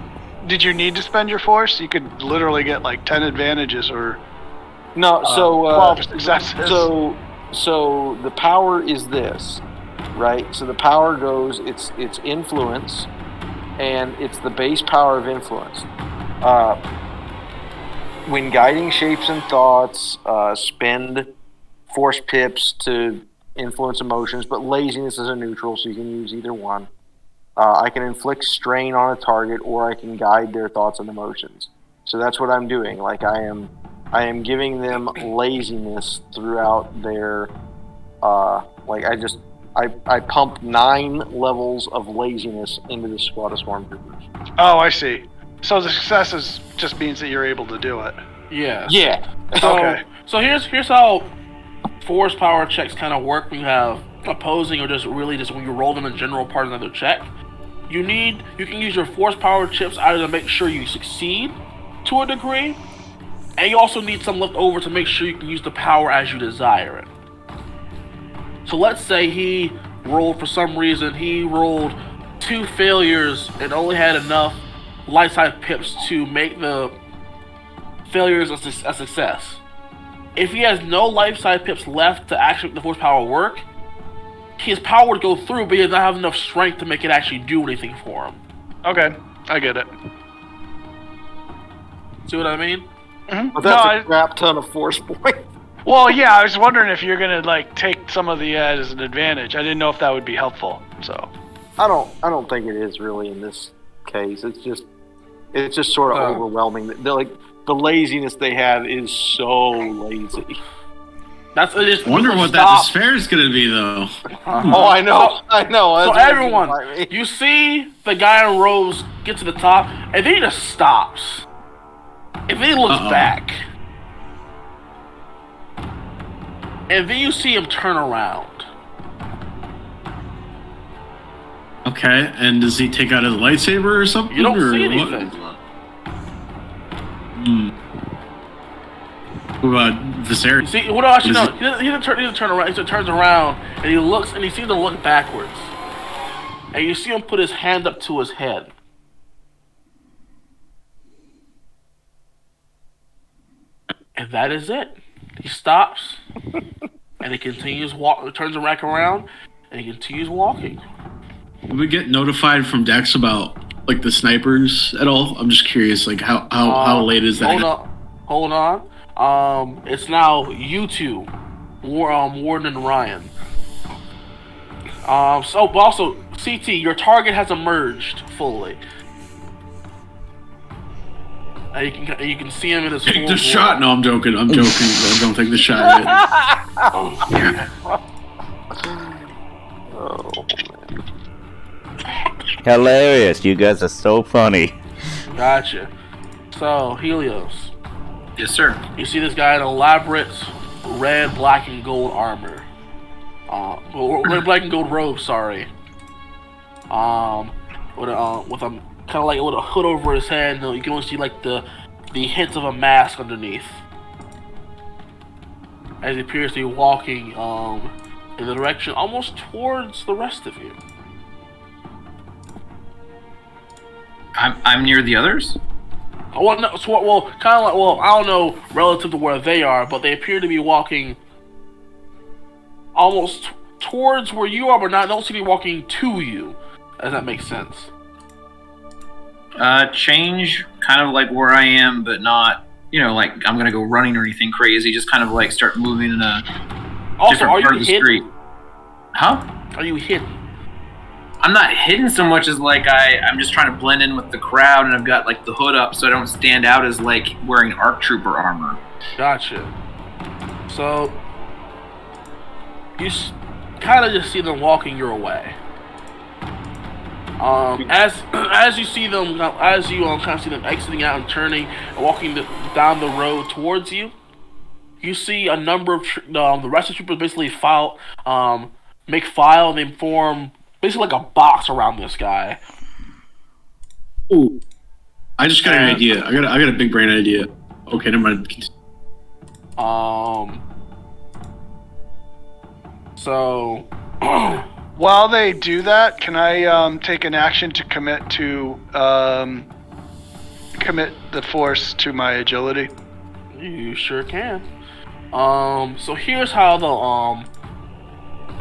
Did you need to spend your force? You could literally get like 10 advantages or... No, 12 successes. So the power is this, right? So the power goes, it's influence, and it's the base power of influence. When guiding shapes and thoughts, spend force pips to influence emotions, but laziness is a neutral, so you can use either one. I can inflict strain on a target, or I can guide their thoughts and emotions. So that's what I'm doing. Like I am giving them laziness throughout their. I pump 9 levels of laziness into the squad of stormtroopers. Oh, I see. So the successes just means that you're able to do it. Yeah. Yeah. So here's how force power checks kind of work when you have opposing or just when you roll them in general part of another check. You can use your force power chips either to make sure you succeed to a degree, and you also need some left over to make sure you can use the power as you desire it. So let's say he rolled 2 failures and only had enough light side pips to make the failures a success. If he has no life side pips left to actually make the force power work, his power would go through, but he does not have enough strength to make it actually do anything for him. Okay, I get it. See what I mean? Mm-hmm. But that's a crap ton of force points. Well, yeah, I was wondering if you're gonna like take some of the as an advantage. I didn't know if that would be helpful. So I don't think it is really in this case. It's just sort of overwhelming. The laziness they have is so lazy. I wonder what that despair is going to be, though. Oh, I know. So everyone, you see the guy in robes get to the top, and then he just stops. And then he looks back. And then you see him turn around. Okay, and does he take out his lightsaber or something? You don't see anything. What about Viserys? See, what else? He doesn't turn around. He just turns around and he looks, and he seems to look backwards. And you see him put his hand up to his head. And that is it. He stops, and he continues turns back around, and he continues walking. Did we get notified from Dex about like the snipers at all? I'm just curious, like how late is that? Hold on. It's now you two, Warden and Ryan. But also CT, your target has emerged fully. You can see him in his take the shot. No, I'm joking. Don't take the shot yet. Oh, man. Hilarious. You guys are so funny. Gotcha. So, Helios. Yes, sir. You see this guy in elaborate red, black, and gold armor. Red, black, and gold robe, sorry. With a kind of like with a hood over his head. You can only see like the hints of a mask underneath. as he appears to be walking in the direction almost towards the rest of you. I'm near the others? Well, no, kind of like, I don't know relative to where they are, but they appear to be walking almost towards where you are, but don't seem to be walking to you, as that makes sense. Change kind of like where I am, but not, like I'm gonna go running or anything crazy. Just kind of like start moving in a different part of the street. Huh? Are you hidden? I'm not hidden so much as like I'm just trying to blend in with the crowd, and I've got like the hood up so I don't stand out as like wearing ARC Trooper armor. Gotcha. So you kind of just see them walking your way. As you see them, as you kind of see them exiting out and turning and walking down the road towards you, you see a number of the rest of the troopers basically make file, and they form basically like a box around this guy. Ooh, I just got an idea. I got a big brain idea. Okay, never mind. So. While they do that, can I take an action to commit the force to my agility? You sure can. So here's how the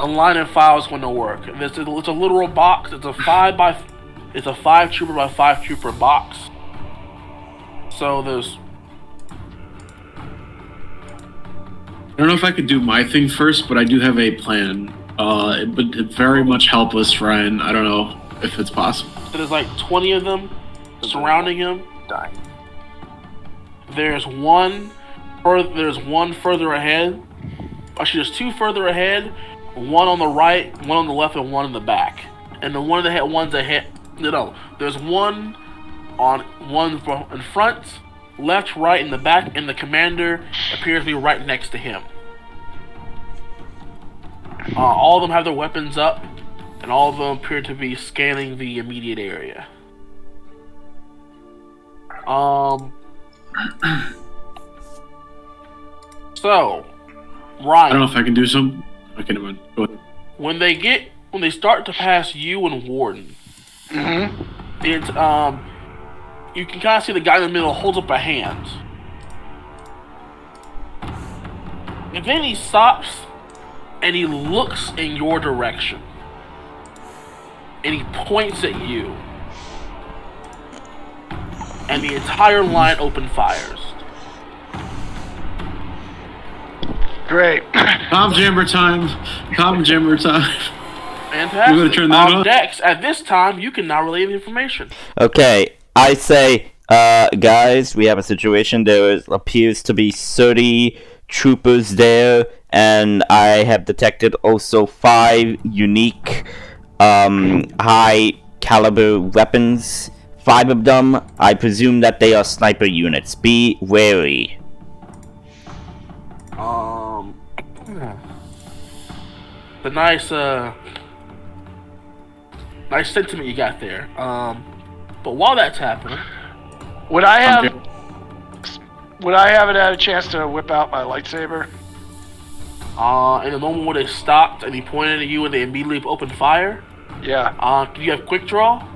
line and file is going to work. It's a literal box. It's a 5 trooper by 5 trooper box. So there's. I don't know if I could do my thing first, but I do have a plan. It would very much help us, Ryan. I don't know if it's possible. So there's like 20 of them surrounding him. Dying. There's one further ahead. Actually, there's 2 further ahead. One on the right, one on the left, and one in the back. And the one's ahead. No, there's one in front, left, right, in the back, and the commander appears to be right next to him. All of them have their weapons up, and all of them appear to be scanning the immediate area. So, Ryan. I don't know if I can do something. Okay, never mind. Go ahead. When they start to pass you and Warden, you can kind of see the guy in the middle holds up a hand, and then he stops. And he looks in your direction. And he points at you. And the entire line open fires. Great. Tom Jammer time. Fantastic. You want to turn that on? Dex, at this time, you can now relay the information. Okay, I say, guys, we have a situation. There appears to be 30 troopers there, and I have detected also 5 unique high caliber weapons. 5 of them, I presume that they are sniper units. Be wary. The nice sentiment you got there. But while that's happening, would I have had a chance to whip out my lightsaber? In the moment where they stopped and he pointed at you and they immediately opened fire? Yeah. Do you have quick draw?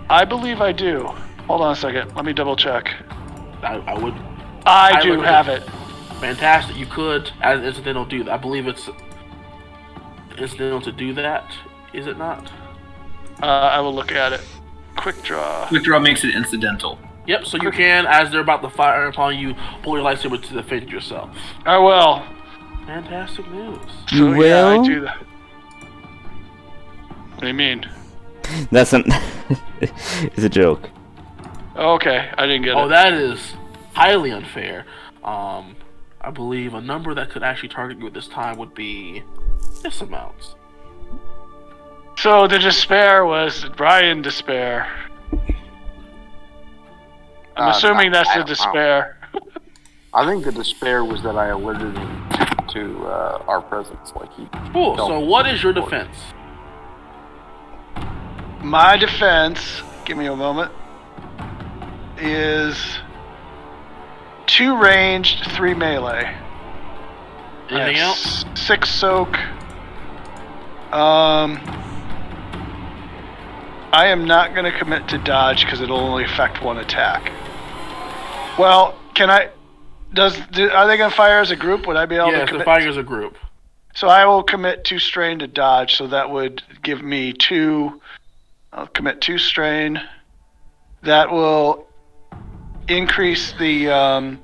I believe I do. Hold on a second. Let me double check. I would. I do have it. Fantastic. You could, as incidental, do that. I believe it's incidental to do that. Is it not? I will look at it. Quick draw. Quick draw makes it incidental. Yep. So you can, as they're about to fire upon you, pull your lightsaber to defend yourself. I will. Fantastic news. You will? Yeah, I do that. What do you mean? That's it's a joke. Okay, I didn't get it. Oh, that is highly unfair. I believe a number that could actually target you at this time would be this amount. So the despair was Brian Despair. I'm assuming that's the despair. I think the despair was that I alerted him to our presence. Cool. So what is your defense? My defense, give me a moment, is 2 ranged, 3 melee. Anything else? 6 soak. I am not going to commit to dodge because it'll only affect one attack. Well, can I? Are they going to fire as a group? Would I be able to commit? Yes, they're firing as a group. So I will commit 2 strain to dodge. So that would give me 2. I'll commit 2 strain. That will increase the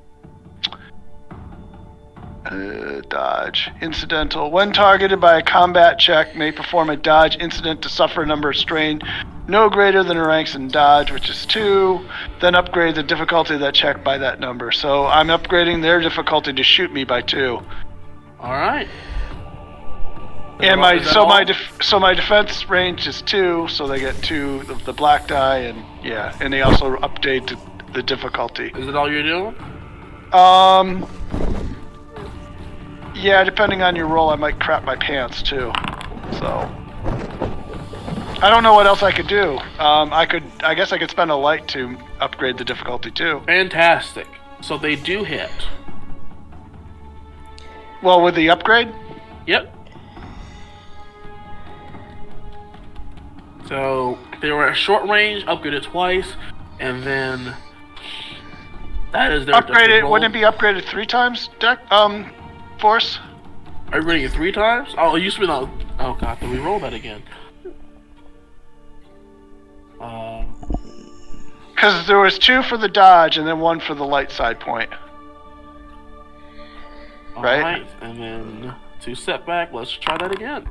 dodge incidental. When targeted by a combat check, may perform a dodge incident to suffer a number of strain no greater than the ranks in dodge, which is 2. Then upgrade the difficulty of that check by that number. So I'm upgrading their difficulty to shoot me by 2. All right. And my defense range is 2, so they get 2 of the black die, and they also update the difficulty. Is it all you're doing? Yeah, depending on your roll, I might crap my pants too. So I don't know what else I could do. I guess I could spend a light to upgrade the difficulty too. Fantastic. So they do hit. Well, with the upgrade? Yep. So they were at short range, upgraded twice, and then that is their upgraded. Wouldn't it be upgraded 3 times? Force. Are you running it 3 times? Oh, it used to be not. Oh god, then we roll that again. Because there was 2 for the dodge and then 1 for the light side point. Right? And then 2 setback. Let's try that again.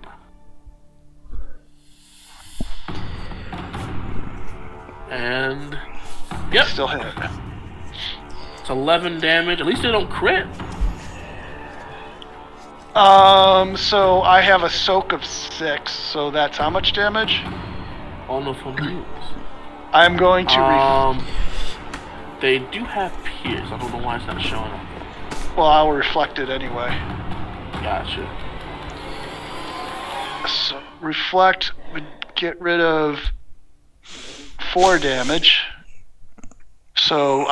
And yep, still hit. It's 11 damage. At least they don't crit. So I have a soak of 6. So that's how much damage? On the moves. I'm going to. They do have pierce. I don't know why it's not showing up. Well, I'll reflect it anyway. Gotcha. So reflect would get rid of 4 damage. So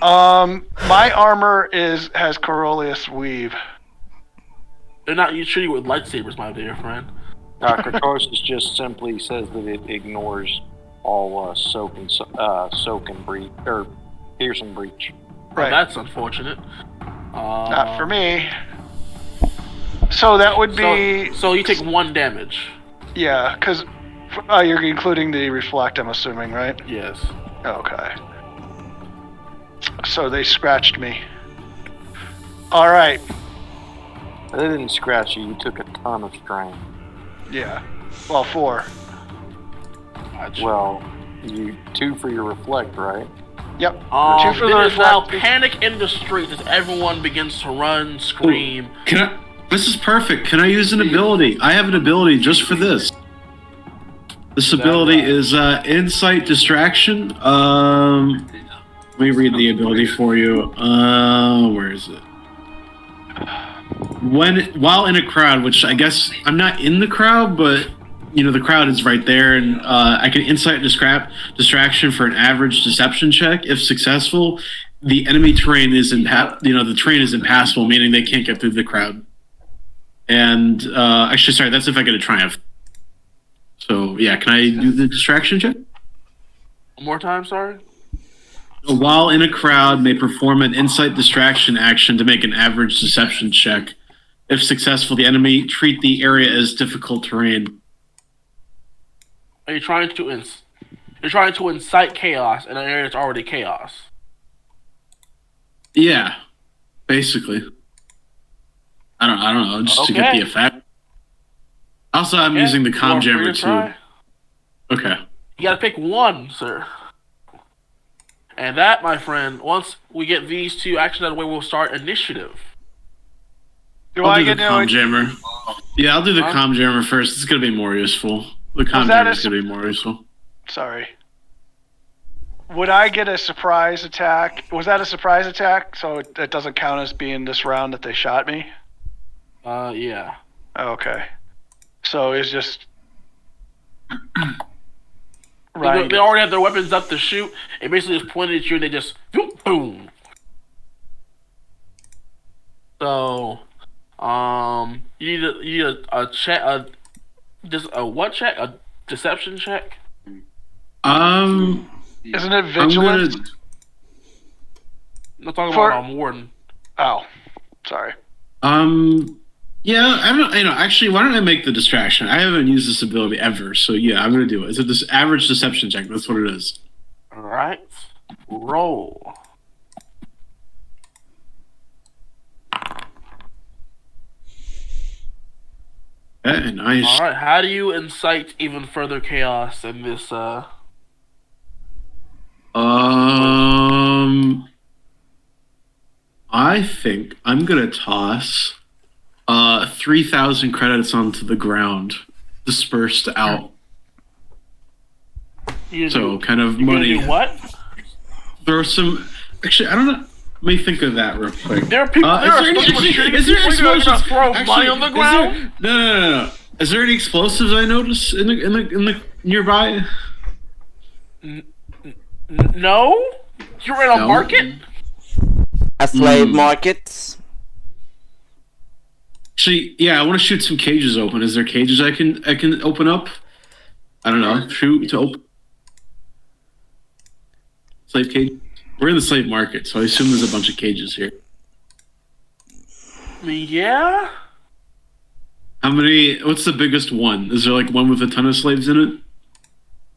my armor has Corolius Weave. They're not treating you with lightsabers, my dear friend. Krakosis just simply says that it ignores all soak and breach or pierce and breach. Right. Oh, that's unfortunate. Not for me. So that would be. So you take 1 damage. Yeah, because you're including the reflect, I'm assuming, right? Yes. Okay. So they scratched me. All right. They didn't scratch you. You took a ton of strain. Yeah. Well, 4. Gotcha. Well, 2 for your reflect, right? Yep. 2 for the there is now reflect. panic in the streets as everyone begins to run, scream. This is perfect. Can I use an ability? I have an ability just for this. This ability is Insight Distraction. Let me read the ability for you. Where is it? While in a crowd, which I guess I'm not in the crowd, but the crowd is right there, and I can Insight Distraction for an average deception check. If successful, the enemy terrain is the terrain is impassable, meaning they can't get through the crowd. And actually, sorry, that's if I get a triumph. So yeah, can I do the distraction check? One more time, sorry. While in a crowd, may perform an Insight Distraction action to make an average deception check. If successful, the enemy treat the area as difficult terrain. Are you trying to incite chaos in an area that's already chaos? Yeah, basically. I don't know, just to get the effect. Also, I'm using the comm jammer too. Okay. You gotta pick 1, sir. And that, my friend, once we get these 2 actions out of the way, we'll start initiative. I'll do the comm jammer. Yeah, I'll do the comm jammer first. It's gonna be more useful. The comm jammer is gonna be more useful. Sorry. Would I get a surprise attack? Was that a surprise attack? So it doesn't count as being this round that they shot me? Yeah. Okay. So it's just. Right. They already have their weapons up to shoot. It basically just pointed at you and they just boom. So You need a check. Just a what check? A deception check? Isn't it vigilance? I'm talking about Warden. Oh, sorry. Yeah, I don't. Actually, why don't I make the distraction? I haven't used this ability ever, so yeah, I'm gonna do it. It's this average deception check. That's what it is. All right, roll. Nice. All right, how do you incite even further chaos in this? I think I'm gonna toss 3,000 credits onto the ground, dispersed out. Kind of money. Do what? Throw some. Actually, I don't know. Let me think of that real quick. There are people. Is there explosives? Throw money on the ground? No. Is there any explosives I notice in the nearby? No. You're in a market. A slave market. Actually, yeah, I want to shoot some cages open. Is there cages I can open up? I don't know. Shoot to open. Slave cage. We're in the slave market, so I assume there's a bunch of cages here. Yeah. How many? What's the biggest one? Is there like one with a ton of slaves in it?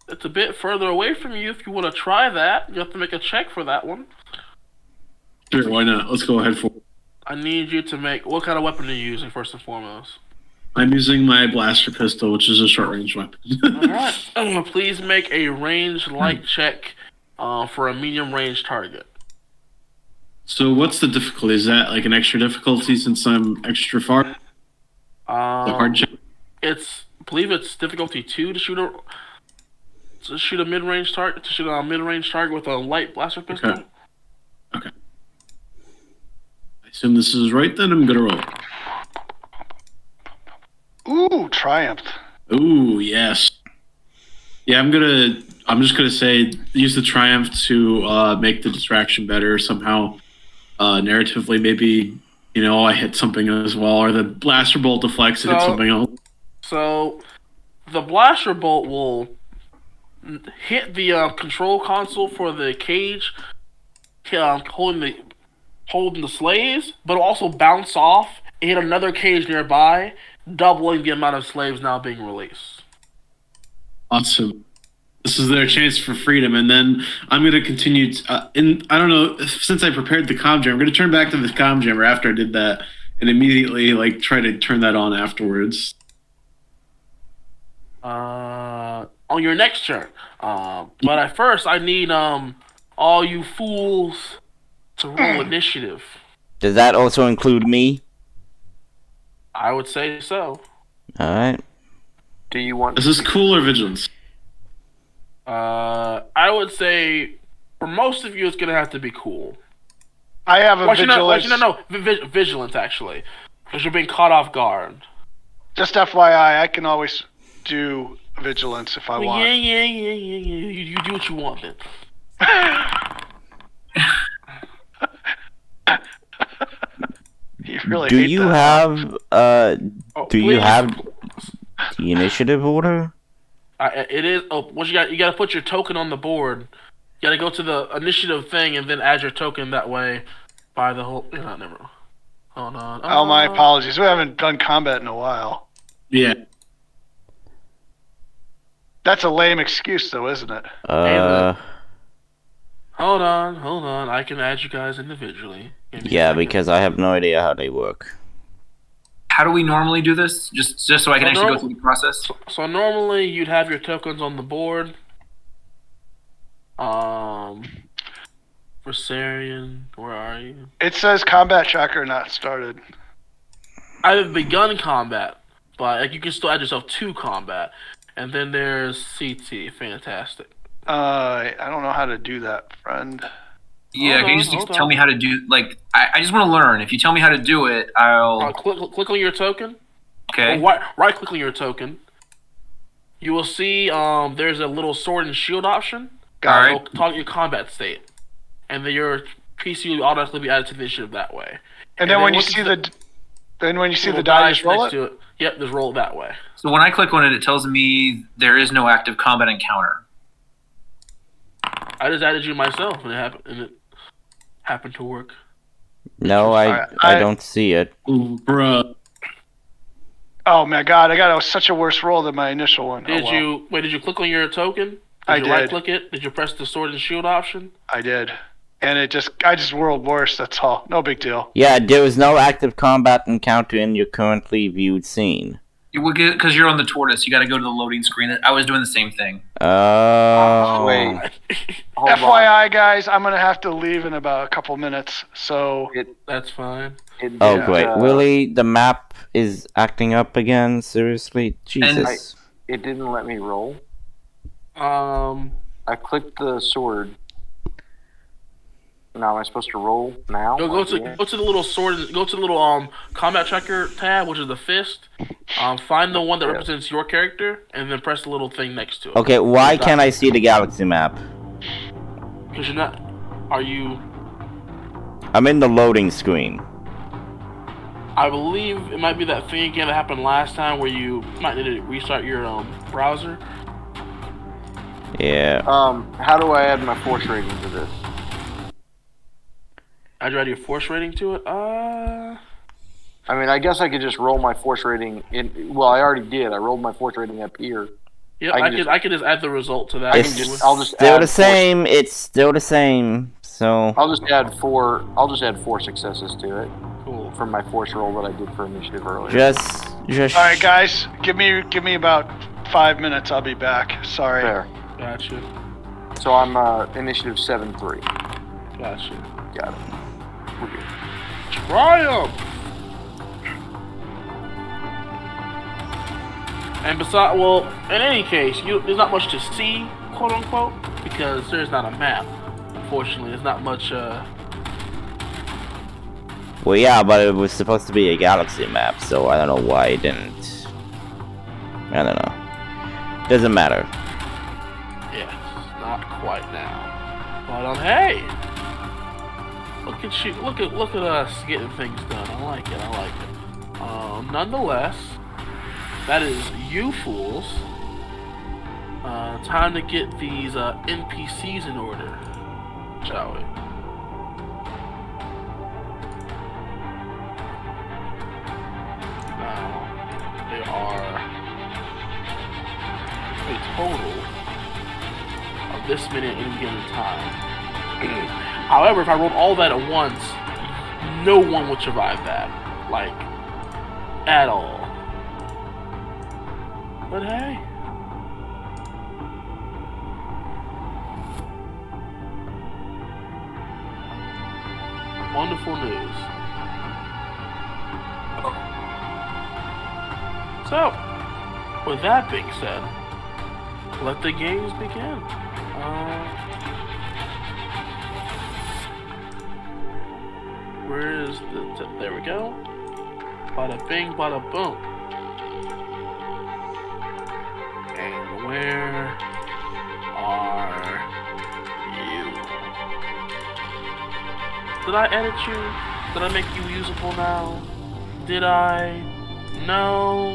It's a bit further away from you. If you want to try that, you have to make a check for that one. Sure, why not? Let's go ahead for it. I need you to make. What kind of weapon are you using first and foremost? I'm using my blaster pistol, which is a short range weapon. All right. Please make a range light check for a medium range target. So what's the difficulty? Is that like an extra difficulty since I'm extra far? The hard check. I believe it's difficulty 2 to shoot a mid range target. To shoot a mid range target with a light blaster pistol. Okay. I assume this is right. Then I'm gonna roll. Ooh, triumphed. Ooh, yes. Yeah, I'm just gonna say use the triumph to make the distraction better somehow. Narratively, maybe I hit something as well, or the blaster bolt deflects and hits something else. So, the blaster bolt will hit the control console for the cage, holding the slaves, but it'll also bounce off and hit another cage nearby, doubling the amount of slaves now being released. Awesome. This is their chance for freedom, and then I'm going to continue. I don't know, since I prepared the comm jammer, I'm going to turn back to the comm jammer after I did that, and immediately try to turn that on afterwards. On your next turn. But at first, I need all you fools to roll initiative. Does that also include me? I would say so. Alright. Do you want? Is this cool or vigilance? I would say for most of you, it's gonna have to be cool. I have a vigilance. Vigilance actually, because you're being caught off guard. Just FYI, I can always do vigilance if I want. Yeah. You do what you want, then. You really do hate you that. have you have the initiative order? It is. What you got? You got to put your token on the board. You got to go to the initiative thing and then add your token that way. By the whole. Never. Hold on. Oh, my apologies. We haven't done combat in a while. Yeah. That's a lame excuse, though, isn't it? Hold on. I can add you guys individually. Yeah, because I have no idea how they work. How do we normally do this? Just so I can actually go through the process? So normally you'd have your tokens on the board. Versarian, where are you? It says combat tracker not started. I have begun combat, but you can still add yourself to combat. And then there's CT, fantastic. I don't know how to do that, friend. Yeah, can you just tell me how to do, I just want to learn. If you tell me how to do it, I'll... Click on your token. Okay. Right-click on your token. You will see there's a little sword and shield option. Alright. It'll talk your combat state. And then your PC will automatically be added to the initiative that way. And then when you see the Then when you see the Little die, dice just roll next it? to it. Yep, just roll it that way. So when I click on it, it tells me there is no active combat encounter. I just added you myself, and it happened to work. No, I don't see it. Ooh, bruh. Oh my god, I got such a worse roll than my initial one. Did you click on your token? I you did. Right click it? Did you press the sword and shield option? I did. And I just rolled worse, that's all. No big deal. Yeah, there is no active combat encounter in your currently viewed scene. Because you're on the tortoise, you got to go to the loading screen. I was doing the same thing. Oh. Wait. Hold FYI, on. guys, I'm going to have to leave in about a couple minutes, so... That's fine. Oh, great. Really? The map is acting up again? Seriously? Jesus. It didn't let me roll. I clicked the sword. Now am I supposed to roll now? Go to the little sword. Go to the little combat tracker tab, which is the fist. Find the one that represents your character, and then press the little thing next to it. Okay, why can't I see the galaxy map? Because you're not. Are you? I'm in the loading screen. I believe it might be that thing again that happened last time, where you might need to restart your browser. Yeah. How do I add my force rating to this? I'd add your force rating to it. I mean, I guess I could just roll my force rating in. Well, I already did. I rolled my force rating up here. Yeah, I could just add the result to that. I'll just still add the same. It's still the same. So I'll just add 4. I'll just add 4 successes to it. Cool. From my force roll that I did for initiative earlier. Just. All right, guys, give me about 5 minutes. I'll be back. Sorry. Fair. Gotcha. So I'm initiative 7-3. Gotcha. Got it. We're good. Triumph! And besides, well, in any case, there's not much to see, quote unquote, because there's not a map. Unfortunately, there's not much. Well, yeah, but it was supposed to be a galaxy map, so I don't know why it didn't. I don't know. Doesn't matter. Yes, not quite now. But hey, look at you! Look at us getting things done. I like it. Nonetheless, that is you fools. Time to get these NPCs in order, shall we? Now, they are a total of this many at any given time. However, if I rolled all that at once, no one would survive that. Like, at all. But hey. Wonderful news. So, with that being said, let the games begin. Where is the... there we go. Bada bing, bada boom. And where are you? Did I edit you? Did I make you usable now? Did I? No.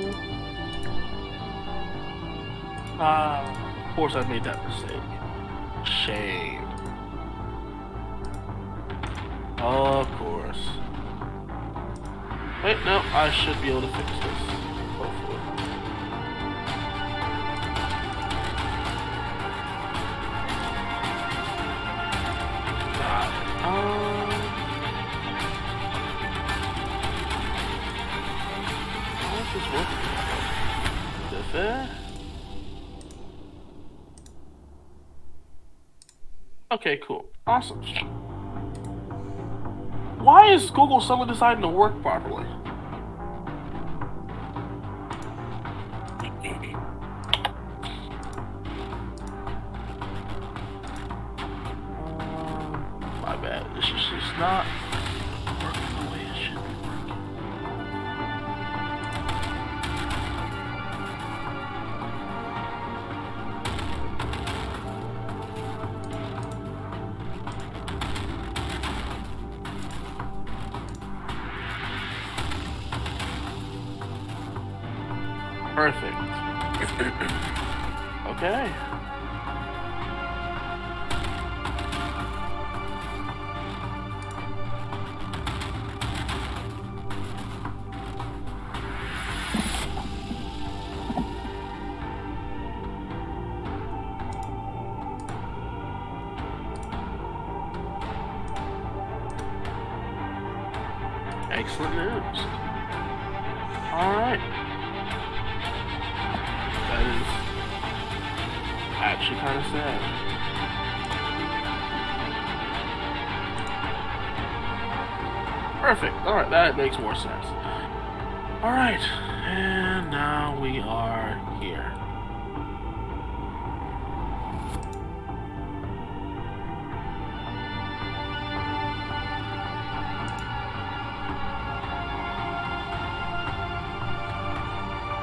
Of course I made that mistake. Shame. Of course. Wait, no, I should be able to fix this. Hopefully. How's this working? Is it fair? Okay, cool. Awesome. Why is Google suddenly deciding to work properly? My bad. It's just not working the way it should be working. Perfect. Okay. Excellent news. Alright. That is actually kind of sad. Perfect. Alright, that makes more sense. Alright, and now we are here.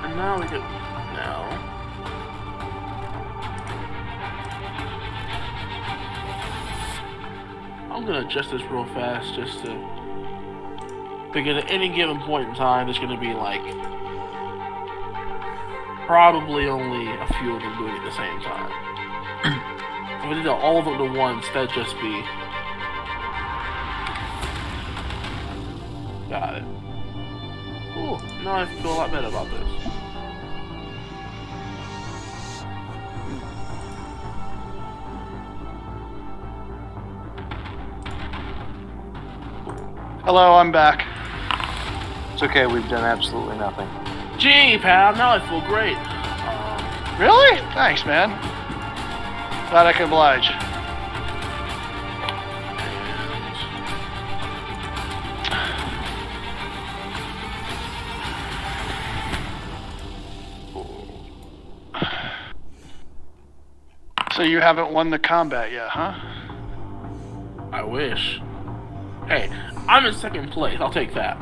And now we get now. I'm gonna adjust this real fast just to, because at any given point in time there's gonna be like probably only a few of them doing it at the same time. If we did all of them to once, that'd just be got it. Cool. Now I feel a lot better about this. Hello, I'm back. It's okay, we've done absolutely nothing. Gee, pal, now I feel great. Really? Thanks, man. Glad I can oblige. So you haven't won the combat yet, huh? I wish. Hey, I'm in second place. I'll take that.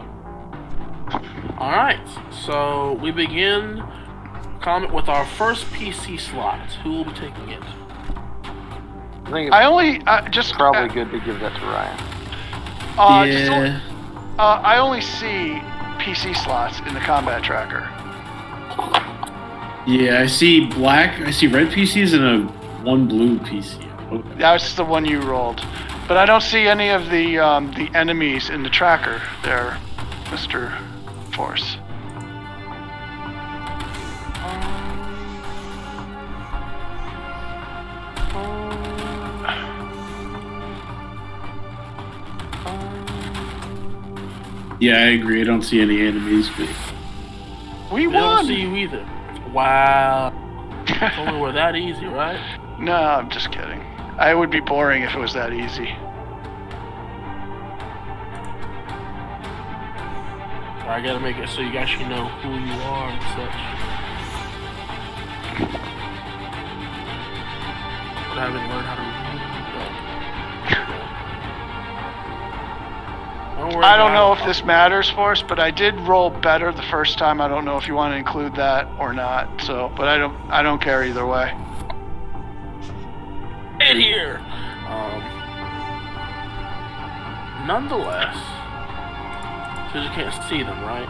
Alright, so we begin combat with our first PC slot. Who will be taking it? I think I only just probably good to give that to Ryan. I only see PC slots in the combat tracker. Yeah, I see black. I see red PCs and one blue PC. Okay. That's the one you rolled, but I don't see any of the enemies in the tracker there, Mr. Force. Yeah, I agree. I don't see any enemies, but We I don't won! see you either. Wow. It's only we're that easy, right? No, I'm just kidding. I would be boring if it was that easy. I gotta make it so you actually know who you are and such. But I haven't learned how to read. I don't know if this matters for us, but I did roll better the first time. I don't know if you want to include that or not. So, but I don't care either way. Get here. Nonetheless, because you can't see them, right?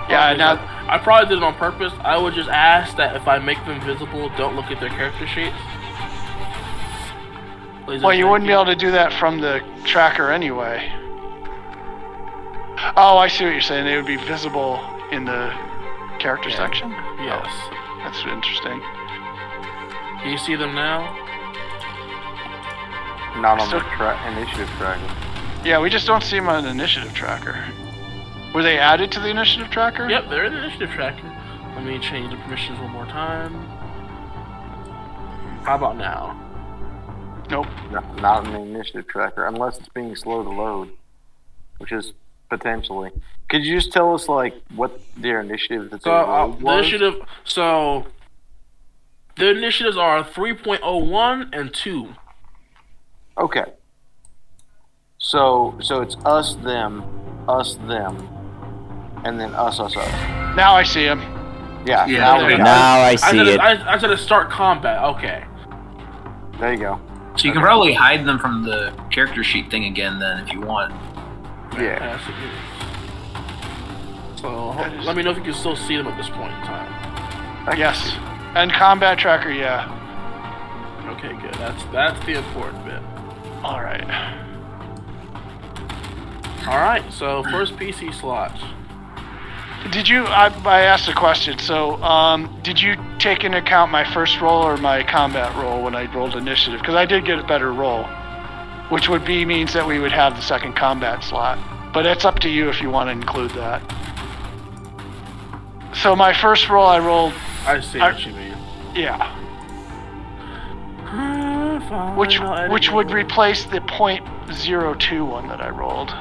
Yeah, now I probably did it on purpose. I would just ask that if I make them visible, don't look at their character sheets. Please. well, you wouldn't be able to do that from the tracker anyway. Oh, I see what you're saying. They would be visible in the character section? Yes. Oh, that's interesting. Can you see them now? Not on the initiative tracker. Yeah, we just don't see them on the initiative tracker. Were they added to the initiative tracker? Yep, they're in the initiative tracker. Let me change the permissions one more time. How about now? Nope. Not in the initiative tracker, unless it's being slow to load, which is potentially. Could you just tell us like what their initiative that they rolled the was? initiative. So the initiatives are 3.01 and 2. Okay. So it's us, them, and then us. Now I see them. Yeah. Yeah, Now we got Now I see it. I said to start combat. Okay. it. There you go. So you can probably hide them from the character sheet thing again then if you want. Yeah. Fantastic. So let me know if you can still see them at this point in time. Yes. And combat tracker, yeah. Okay, good. That's the important bit. All right. All right. So first PC slot. Did you? I asked a question. So, did you take into account my first roll or my combat roll when I rolled initiative? Because I did get a better roll, which means that we would have the second combat slot. But it's up to you if you want to include that. So my first roll, I rolled. I see what you mean. Yeah. Which would replace the .02 one that I rolled.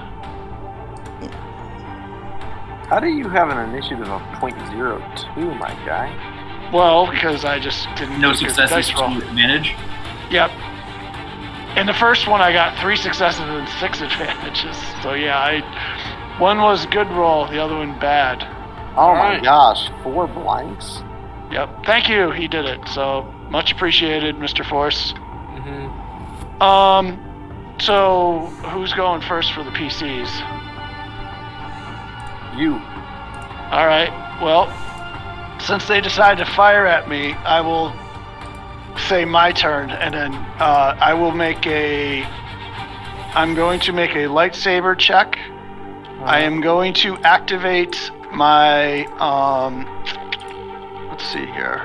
How do you have an initiative of .02, my guy? Well, because I just didn't. No successes to advantage. Yep. In the first one, I got 3 successes and 6 advantages. So yeah, one was good roll, the other one bad. Oh my gosh, 4 blanks? Yep. Thank you. He did it. So much appreciated, Mr. Force. So who's going first for the PCs? You. All right. Well, since they decided to fire at me, I will say my turn, and then I'm going to make a lightsaber check. I am going to activate my let's see here.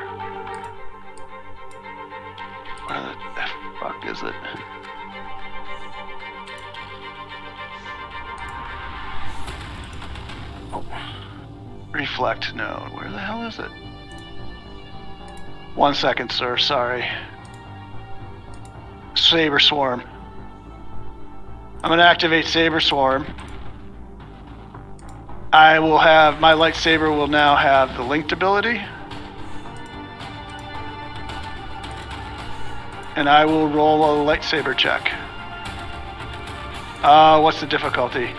Where the fuck is it? Reflect, no. Where the hell is it? 1 second, sir. Sorry. Saber Swarm. I'm going to activate Saber Swarm. I will have... My lightsaber will now have the linked ability. And I will roll a lightsaber check. What's the difficulty?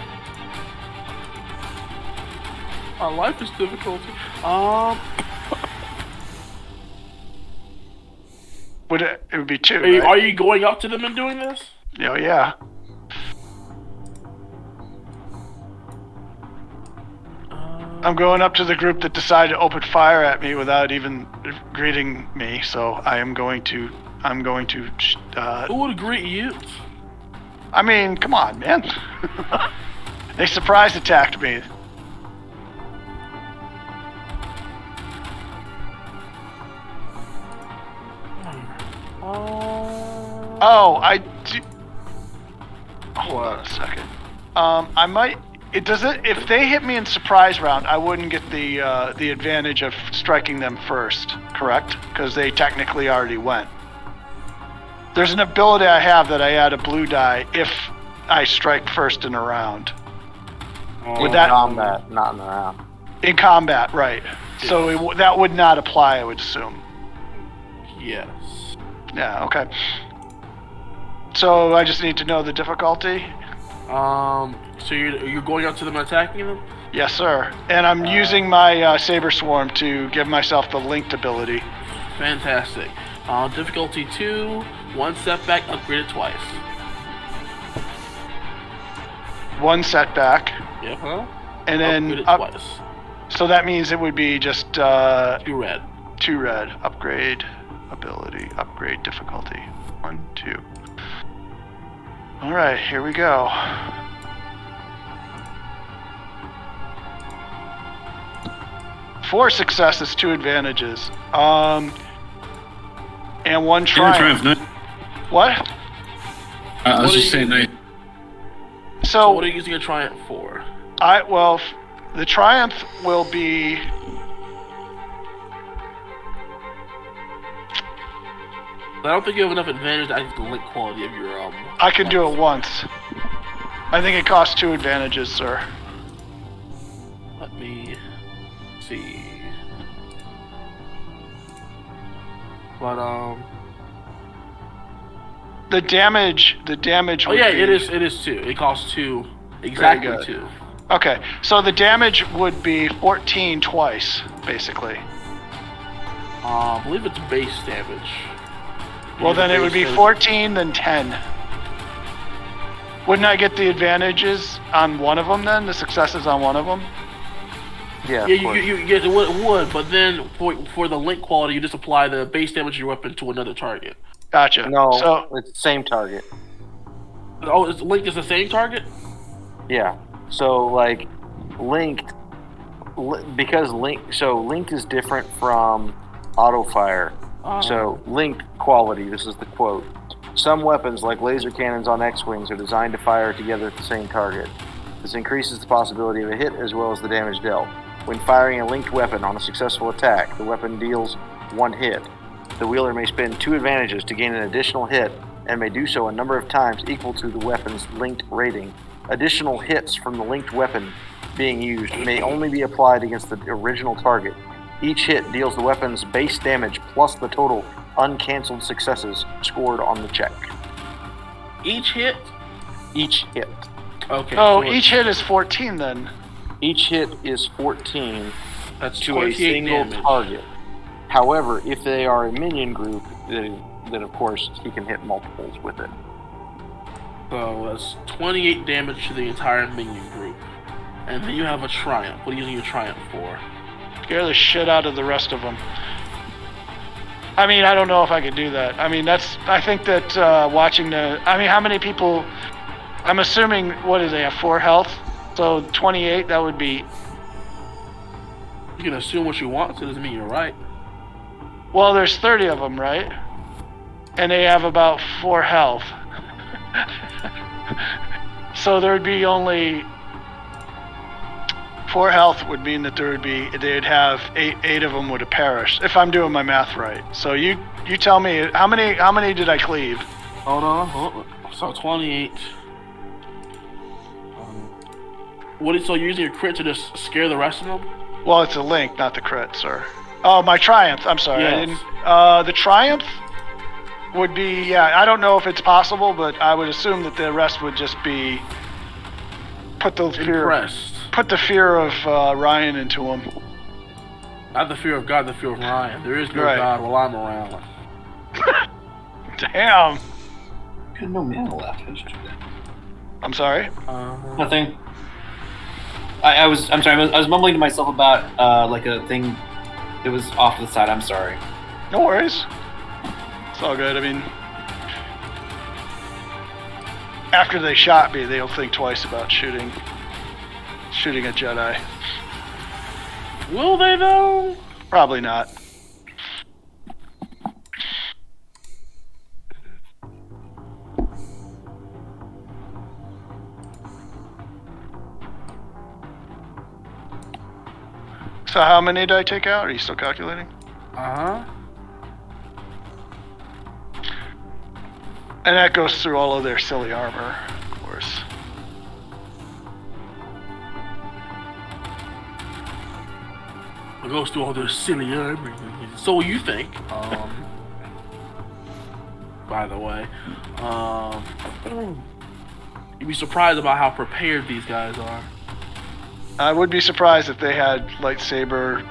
Life is difficulty. It would be 2, right? Right? Are you going up to them and doing this? Oh, yeah. I'm going up to the group that decided to open fire at me without even greeting me, so I'm going to Who would greet you? I mean, come on, man. They surprise attacked me. Hold on a second. I might. It doesn't. If they hit me in surprise round, I wouldn't get the advantage of striking them first. Correct? Because they technically already went. There's an ability I have that I add a blue die if I strike first in a round. In combat, not in a round. In combat, right? Yeah. So that would not apply, I would assume. Yes. Yeah. Okay. So I just need to know the difficulty. So you're going up to them and attacking them? Yes, sir. And I'm using my Saber Swarm to give myself the linked ability. Fantastic. Difficulty 2, 1 setback, upgraded twice. 1 setback. Yep. Huh? And then upgraded twice. So that means it would be just 2 red. 2 red. Upgrade ability. Upgrade difficulty. 1, 2. All right, here we go. Four successes, 2 advantages. And 1 triumph. What? I was just saying that. So what are you using your triumph for? The triumph will be. I don't think you have enough advantage to actually the link quality of your I can do it once. I think it costs 2 advantages, sir. Let me see. But the damage. Oh yeah, it is 2. It costs 2. Exactly 2. Okay, so the damage would be 14 twice, basically. I believe it's base damage. Well, then it would be 14, then 10. Wouldn't I get the advantages on one of them then? The successes on one of them? Yeah, yes, it would, but then for the link quality, you just apply the base damage of your weapon to another target. Gotcha. No, So it's the same target. Oh, link is the same target? Yeah. So like, linked, because link is different from auto fire. So linked quality. This is the quote. Some weapons, like laser cannons on X-wings, are designed to fire together at the same target. This increases the possibility of a hit as well as the damage dealt. When firing a linked weapon on a successful attack, the weapon deals 1 hit. The wielder may spend 2 advantages to gain an additional hit, and may do so a number of times equal to the weapon's linked rating. Additional hits from the linked weapon being used may only be applied against the original target. Each hit deals the weapon's base damage plus the total uncancelled successes scored on the check. Each hit? Each hit. Okay. so each hit is 14 then. Each hit is 14 That's to a 28 single damage. target. However, if they are a minion group, then of course he can hit multiples with it. So that's 28 damage to the entire minion group. And then you have a triumph. What are you using your triumph for? Scare the shit out of the rest of them. I mean, I don't know if I could do that. I mean, I think that watching how many people, I'm assuming, what do they have, 4 health? So 28, that would be, You can assume what you want, so it doesn't mean you're right. well, there's 30 of them, right? And they have about 4 health. So there would be only 4 health would mean that they'd have eight of them would have perished, if I'm doing my math right. So you tell me, how many did I cleave? Hold on. So 28. So you're using your crit to just scare the rest of them? Well, it's a link, not the crit, sir. Oh, my triumph. I'm sorry. Yes. I didn't. The triumph would be, yeah, I don't know if it's possible, but I would assume that the rest would just be put the fear of Ryan into him. Not the fear of God, the fear of Ryan. There is no Right. God while I'm around. Damn. I had no mana left. I just do that. I'm sorry. Nothing. I'm sorry. I was mumbling to myself about like a thing that was off to the side. I'm sorry. No worries. It's all good. I mean, after they shot me, they'll think twice about shooting a Jedi. Will they though? Probably not. So how many did I take out? Are you still calculating? Uh-huh. And that goes through all of their silly armor, of course. It goes through all their silly armor. So you think. By the way. You'd be surprised about how prepared these guys are. I would be surprised if they had lightsaber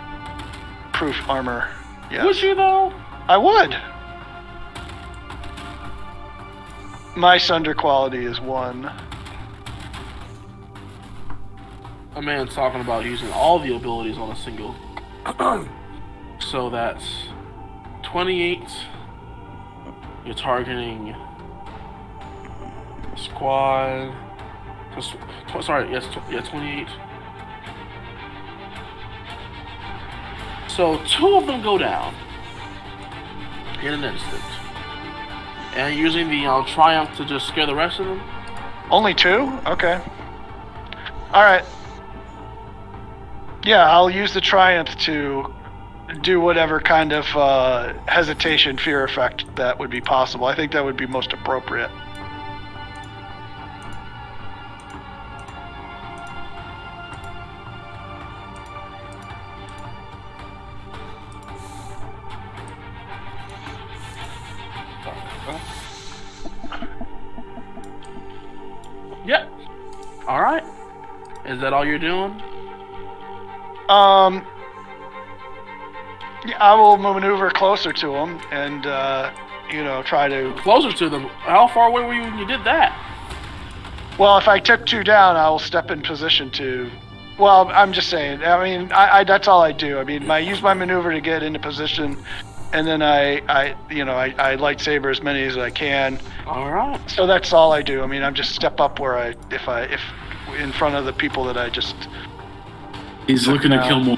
proof armor. Yes. Would you though? I would. My Sunder quality is 1. A man's talking about using all the abilities on a single. So that's 28. You're targeting squad. Sorry, yes, 28. So 2 of them go down in an instant. And using the triumph to just scare the rest of them. Only 2? Okay. Alright. Yeah, I'll use the triumph to do whatever kind of hesitation, fear effect that would be possible. I think that would be most appropriate. Yep. Alright. Is that all you're doing? Yeah, I will maneuver closer to him and, try to... Closer to them. How far away were you when you did that? Well, if I tip 2 down, I will step in position to Well, I'm just saying. I mean, I that's all I do. I mean, I use my maneuver to get into position, and then I lightsaber as many as I can. All right. So that's all I do. I mean, I'm just step up where if in front of the people that I just. He's looking to kill more.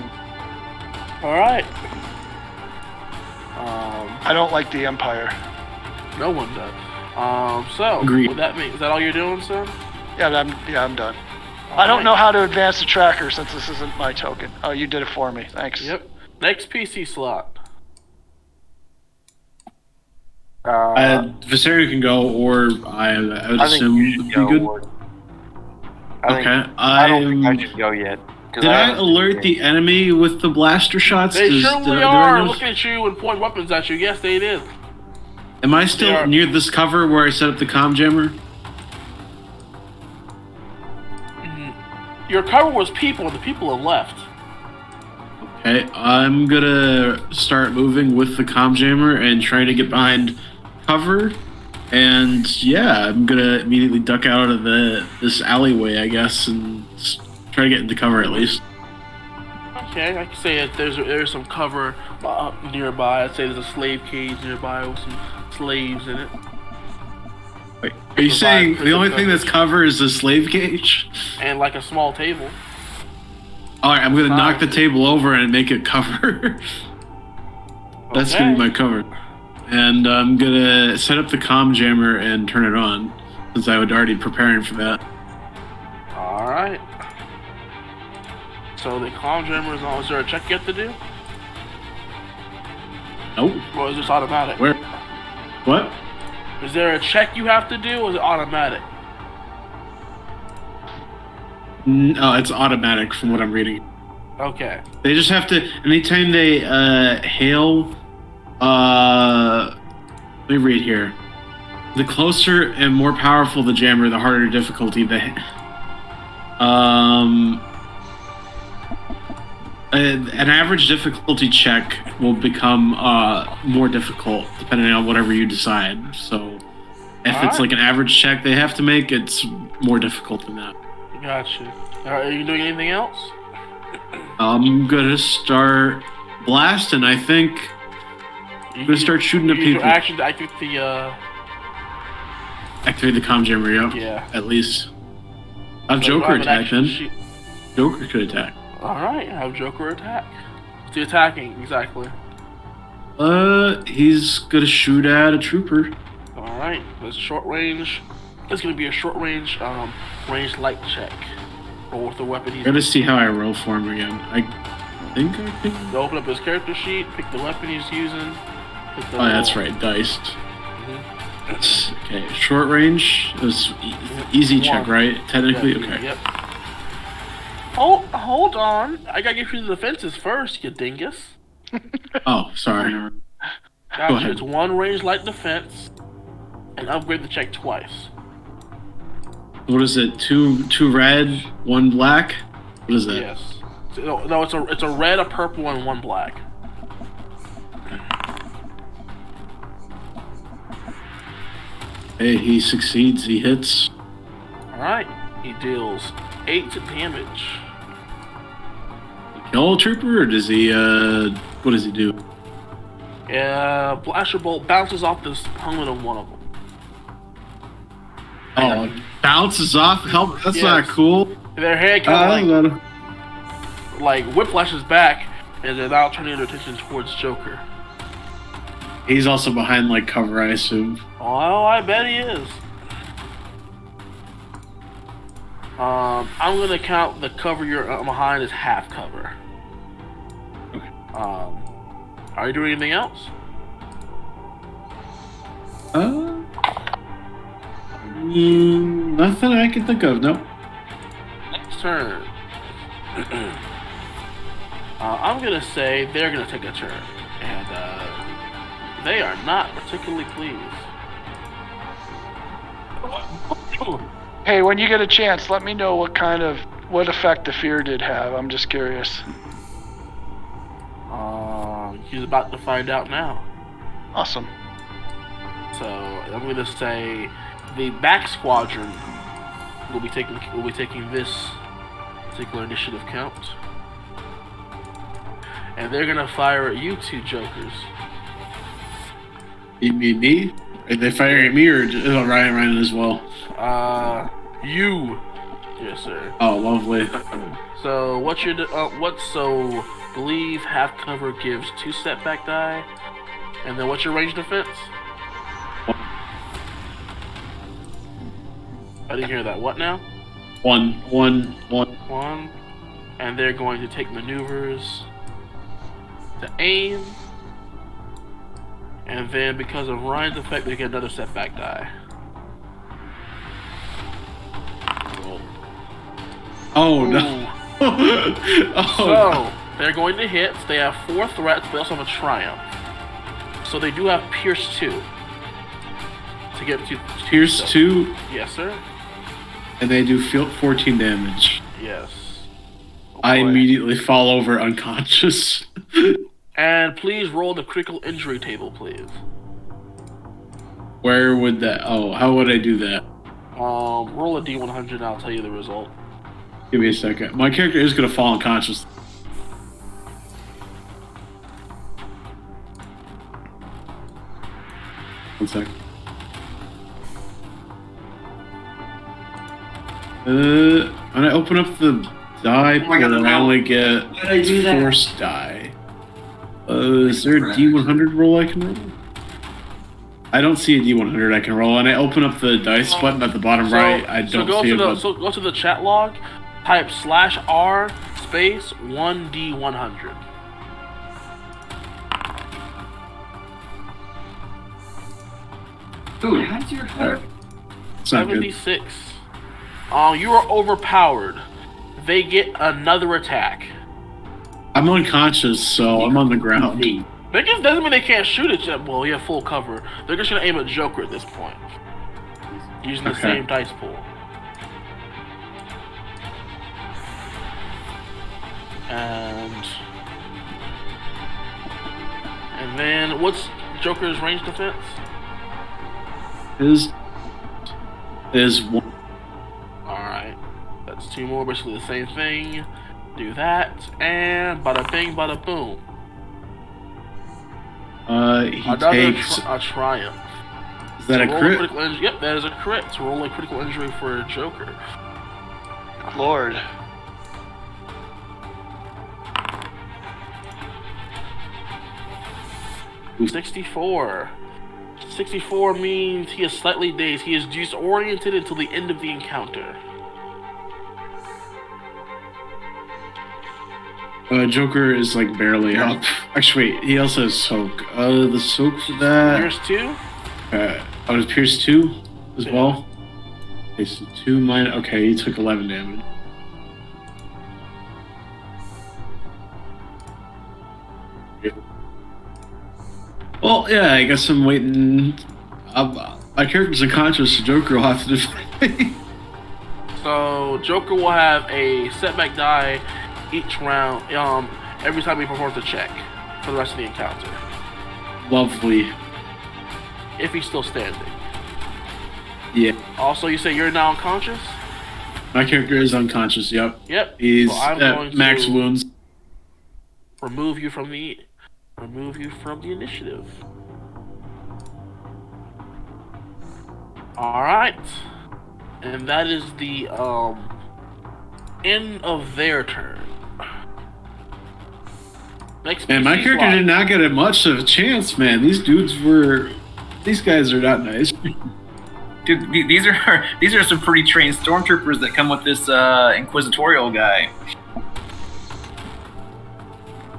All right. I don't like the Empire. No one does. So Agreed. what that mean? Is that all you're doing, son? Yeah, I'm done. I don't know how to advance the tracker since this isn't my token. Oh, you did it for me. Thanks. Yep. Next PC slot. Viserion can go, or I would assume you would should be good. Ward. I don't think I should go yet. Did I alert the enemy with the blaster shots? They surely are looking at you and point weapons at you. Yes, they did. Am I still near this cover where I set up the comm jammer? Your cover was people, and the people have left. Okay, I'm gonna start moving with the comm jammer and trying to get behind cover. And yeah, I'm gonna immediately duck out of this alleyway, I guess, and try to get into cover at least. Okay, I can say that there's some cover nearby. I'd say there's a slave cage nearby with some slaves in it. Wait, are you saying the only thing that's cover is the slave cage? And like a small table. Alright, I'm gonna knock the table over and make it cover. That's gonna be my cover. And I'm gonna set up the comm jammer and turn it on, since I was already preparing for that. Alright. So the comm jammer is on. Is there a check you have to do? Nope. Or is this automatic? Where? What? Is there a check you have to do, or is it automatic? No, it's automatic from what I'm reading. Okay. They just have to, anytime they hail, let me read here. The closer and more powerful the jammer, the harder difficulty. An average difficulty check will become more difficult depending on whatever you decide. So if it's like an average check they have to make, it's more difficult than that. Gotcha. Are you doing anything else? I'm gonna start blasting, I think. I'm gonna start shooting at people. Action to activate the Activate the comm jammer, yeah. At least. Have Joker attack then. Joker could attack. Alright, have Joker attack. What's he attacking exactly? He's gonna shoot at a trooper. Alright, that's short range. It's gonna be a short range, range light check. Or with the weapon he's. I gotta see how I roll for him again. I think I can. Open up his character sheet, pick the weapon he's using. Oh, that's right, diced. Okay, short range. It was easy check, right? Technically, okay. Yep. Hold on. I gotta get you the defenses first, you dingus. Oh, sorry. Gotcha. Go ahead. It's one range light defense, and upgrade the check twice. What is it? Two red, one black. What is that? Yes. No, it's a red, a purple, and one black. Hey, he succeeds. He hits. All right. He deals 8 damage. Kill a trooper, or does he? What does he do? Blaster bolt bounces off the helmet of one of them. Oh, bounces off helmet. That's not cool. Their head kind of like whiplashes back, and they're now turning their attention towards Joker. He's also behind like cover, I assume. Oh, I bet he is. I'm gonna count the cover you're behind as half cover. Okay. Are you doing anything else? Nothing I can think of. Nope. Next turn. I'm gonna say they're gonna take a turn, and they are not particularly pleased. Hey, when you get a chance, let me know what effect the fear did have. I'm just curious. He's about to find out now. Awesome. So I'm gonna say the back squadron will be taking this particular initiative count. And they're gonna fire at you two jokers. You mean me? Are they firing at me or Ryan as well? You. Yes, sir. Oh, lovely. So believe half cover gives 2 setback die, and then what's your range defense? I didn't hear that. What now? One. 1, and they're going to take maneuvers to aim, and then because of Ryan's effect, they get another setback die. Roll. Oh no! So they're going to hit. They have 4 threats, but they also have a triumph. So they do have Pierce 2 to get to Pierce 2, Yes, sir. and they do 14 damage. Yes. I Boy. immediately fall over unconscious. And please roll the critical injury table, please. Where would that? Oh, how would I do that? Roll a D100 and I'll tell you the result. Give me a second. My character is gonna fall unconscious. One second. When I open up the die pool, I only get force die. Is there a D100 roll I can roll? I don't see a D100 I can roll, and I open up the dice button at the bottom right. I don't see it. So go to the chat log, type /R space 1D100. Dude, how's your heart? It's not good. 76. You are overpowered. They get another attack. I'm unconscious, so I'm on the ground. That just doesn't mean they can't shoot at you. Well, you have full cover. They're just gonna aim at Joker at this point, using the same dice pool. And then what's Joker's range defense? Is one. Alright. That's 2 more, basically the same thing. Do that, and bada bing, bada boom. He takes. A triumph. Is that a crit? Yep, that is a crit. So roll a critical injury for Joker. Lord. Ooh. 64. 64 means he is slightly dazed. He is disoriented until the end of the encounter. Joker is like barely up. Actually, wait, he also has soak. The soak for that. Pierce 2? Does Pierce 2 as well? Okay, so 2 minus. Okay, he took 11 damage. Well, yeah, I guess I'm waiting. My character's unconscious, so Joker will have to defend me. So Joker will have a setback die each round, every time he performs a check for the rest of the encounter. Lovely. If he's still standing. Yeah. Also, you say you're now unconscious? My character is unconscious, yep. Yep. He's So I'm at going max to wounds. remove you from the initiative. Alright. And that is the end of their turn. Next Man, my PC character slot. did not get much of a chance, man. These guys are not nice. Dude, these are some pretty trained stormtroopers that come with this inquisitorial guy.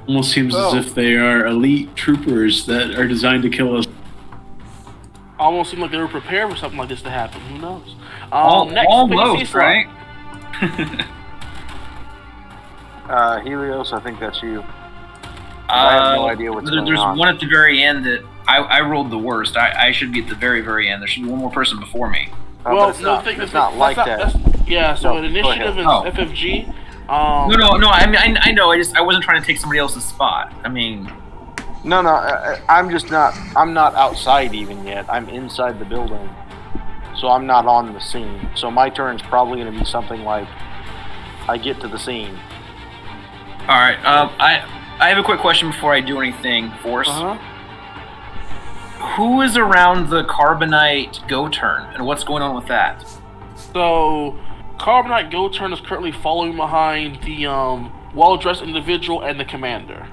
Almost seems as if they are elite troopers that are designed to kill us. Almost seemed like they were prepared for something like this to happen. Who knows? Next Almost, PC slot. right? Helios, I think that's you. I have no idea what's going There's on. one at the very end that I rolled the worst. I should be at the very, very end. There should be one more person before me. Oh, Well, but it's no, not, think it's not like that. Yeah, so No, an go initiative is ahead. FFG. No. I mean, I know. I wasn't trying to take somebody else's spot. I mean, No, I'm just not. I'm not outside even yet. I'm inside the building, so I'm not on the scene. So my turn's probably going to be something like I get to the scene. All right. I have a quick question before I do anything, Force. Who is around the Carbonite Go Turn, and what's going on with that? So, Carbonite Go Turn is currently following behind the well-dressed individual and the commander.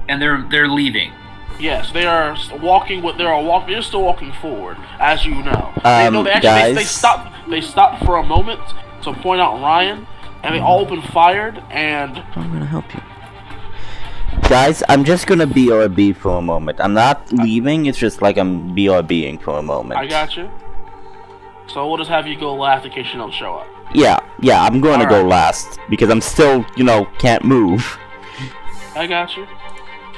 And they're leaving. Yes, they are walking. They're still walking forward, as you know. Guys. They stopped for a moment to point out Ryan, and they all opened fired. And I'm gonna help you, guys. I'm just gonna BRB for a moment. I'm not leaving. It's just like I'm BRBing for a moment. I got you. So we'll just have you go last in case you don't show up. Yeah. I'm going to go last because I'm still, can't move. I got you.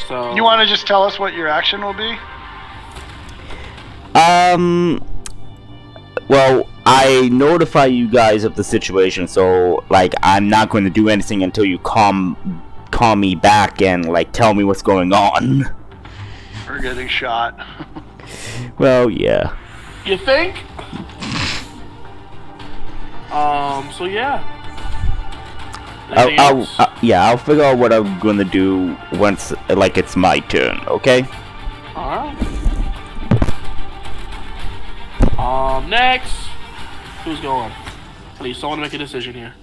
So You want to just tell us what your action will be? Well, I notify you guys of the situation, so I'm not going to do anything until you calm me back and tell me what's going on. We're getting shot. Well, yeah. You think? So yeah. I'll figure out what I'm gonna do once it's my turn, okay? Alright. Next. Who's going? Please, someone make a decision here.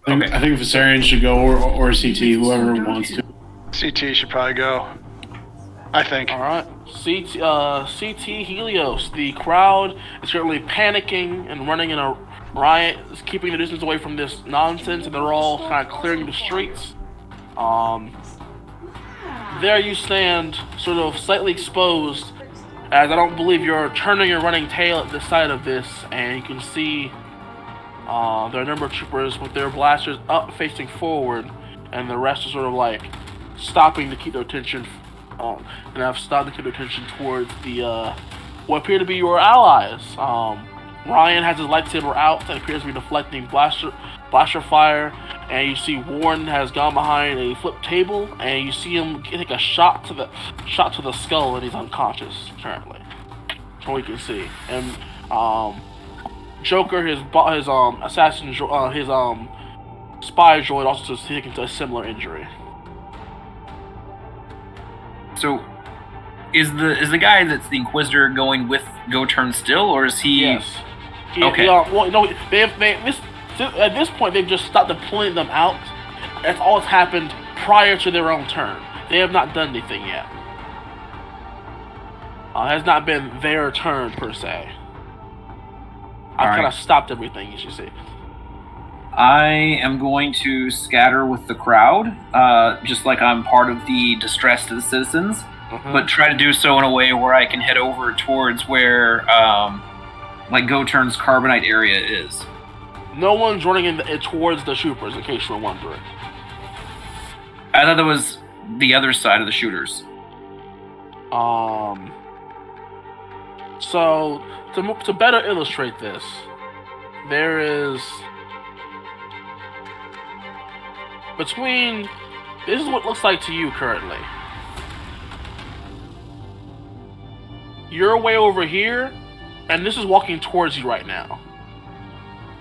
I think Viserion should go, or CT, whoever wants to. CT should probably go. I think. Alright. CT Helios. The crowd is currently panicking and running in a riot, is keeping the distance away from this nonsense, and they're all kind of clearing the streets. There you stand, sort of slightly exposed, as I don't believe you're turning your running tail at the side of this, and you can see there are a number of troopers with their blasters up facing forward, and the rest are sort of stopping to keep their attention, and have stopped to keep their attention towards the what appear to be your allies. Ryan has his lightsaber out and appears to be deflecting blaster fire, and you see Warren has gone behind a flipped table, and you see him take a shot to the skull, and he's unconscious currently, from what you can see. And Joker, his assassin, his spy droid, also taken a similar injury. So, is the guy that's the Inquisitor going with Go Turn still, or is he? Yes. Okay. At this point, they've just stopped deploying them out. That's all that's happened prior to their own turn. They have not done anything yet. It has not been their turn, per se. I've kind of stopped everything, you should see. I am going to scatter with the crowd, just like I'm part of the distressed citizens, but try to do so in a way where I can head over towards where, Go Turn's Carbonite area is. No one's running towards the troopers, in case you were wondering. I thought that was the other side of the shooters. So, to better illustrate this, there is... This is what it looks like to you currently. You're way over here, and this is walking towards you right now.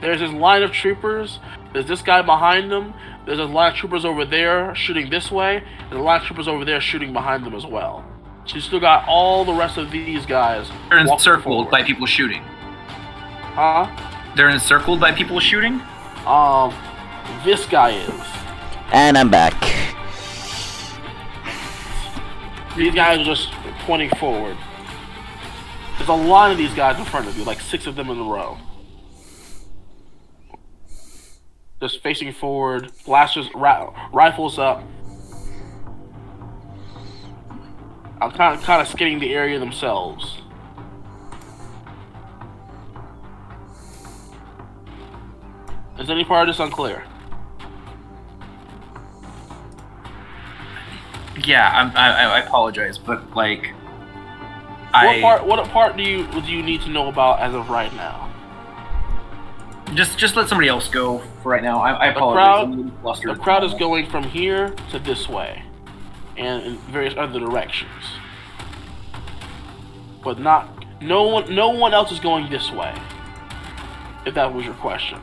There's this line of troopers, there's this guy behind them, there's a line of troopers over there shooting this way, and a line of troopers over there shooting behind them as well. So you still got all the rest of these guys. They're encircled by people shooting. Huh? They're encircled by people shooting? This guy is. And I'm back. These guys are just pointing forward. There's a line of these guys in front of you, like 6 of them in a row. Just facing forward, blasters, rifles up. I'm kind of scanning the area themselves. Is any part of this unclear? Yeah, I apologize, but What part do you need to know about as of right now? Just let somebody else go for right now. I apologize. The crowd is going from here to this way, and in various other directions. But no one else is going this way. If that was your question.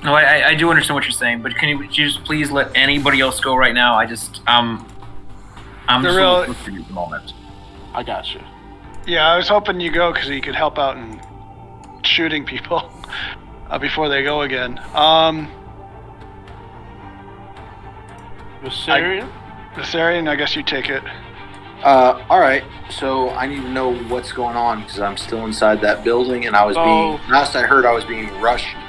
No, I do understand what you're saying, but can you just please let anybody else go right now? I'm just really for you at the moment. I got you. Yeah, I was hoping you go because you could help out in shooting people before they go again. Viserion, I guess you take it. Alright, so I need to know what's going on because I'm still inside that building and last I heard I was being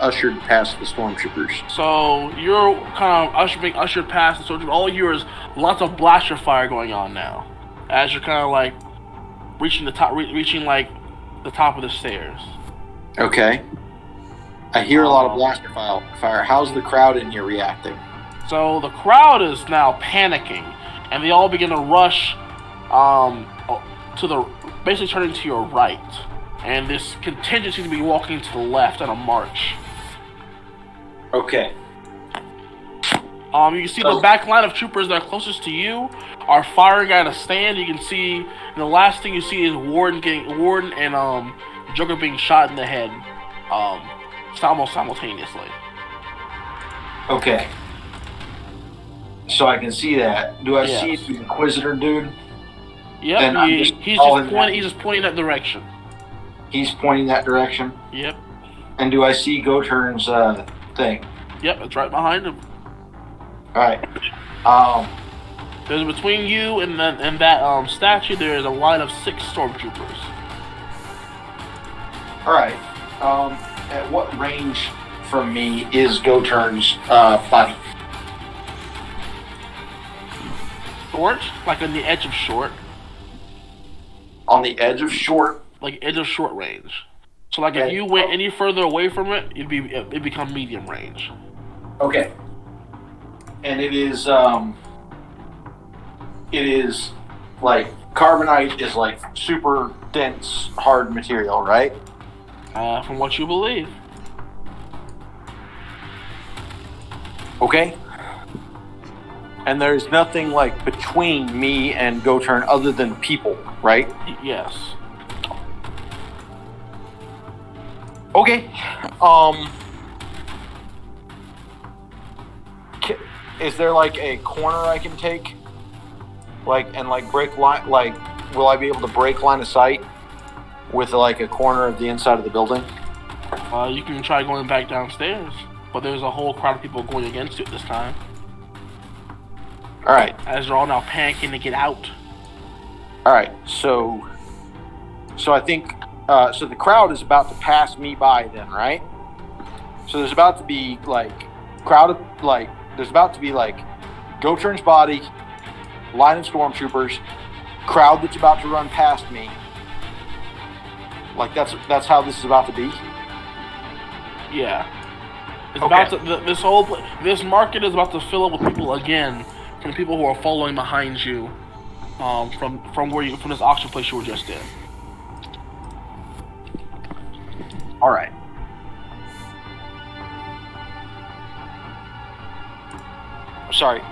ushered past the stormtroopers. So you're kind of being ushered past the stormtroopers. All you hear is lots of blaster fire going on now. As you're kind of like reaching the top of the stairs. Okay. I hear a lot of blaster fire. How's the crowd in here reacting? So the crowd is now panicking, and they all begin to rush basically turning to your right, and this contingent seems to be walking to the left on a march. Okay. You can see the back line of troopers that are closest to you are firing at a stand. You can see the last thing you see is Warden and Joker being shot in the head, almost simultaneously. Okay. So I can see that. Do I see the Inquisitor dude? Yep, he's just pointing that direction. He's pointing that direction? Yep. And do I see Goturn's thing? Yep, it's right behind him. Alright. There's between you and that statue, there's a line of 6 stormtroopers. Alright. At what range from me is Goturn's body? Short? Like on the edge of short. On the edge of short? Like edge of short range. So like if you went any further away from it, it'd become medium range. Okay. And it is like carbonite is like super dense, hard material, right? From what you believe. Okay. And there's nothing like between me and Goturn other than people, right? Yes. Okay. Is there like a corner I can take? Break line? Will I be able to break line of sight with like a corner of the inside of the building? You can try going back downstairs, but there's a whole crowd of people going against you at this time. All right. As they're all now panicking to get out. All right. So I think so the crowd is about to pass me by then, right? So there's about to be there's about to be Goturn's body, line of stormtroopers, crowd that's about to run past me. Like that's how this is about to be. Yeah. It's about to, this market is about to fill up with people again, from people who are following behind you, from this auction place you were just in. All right. Sorry.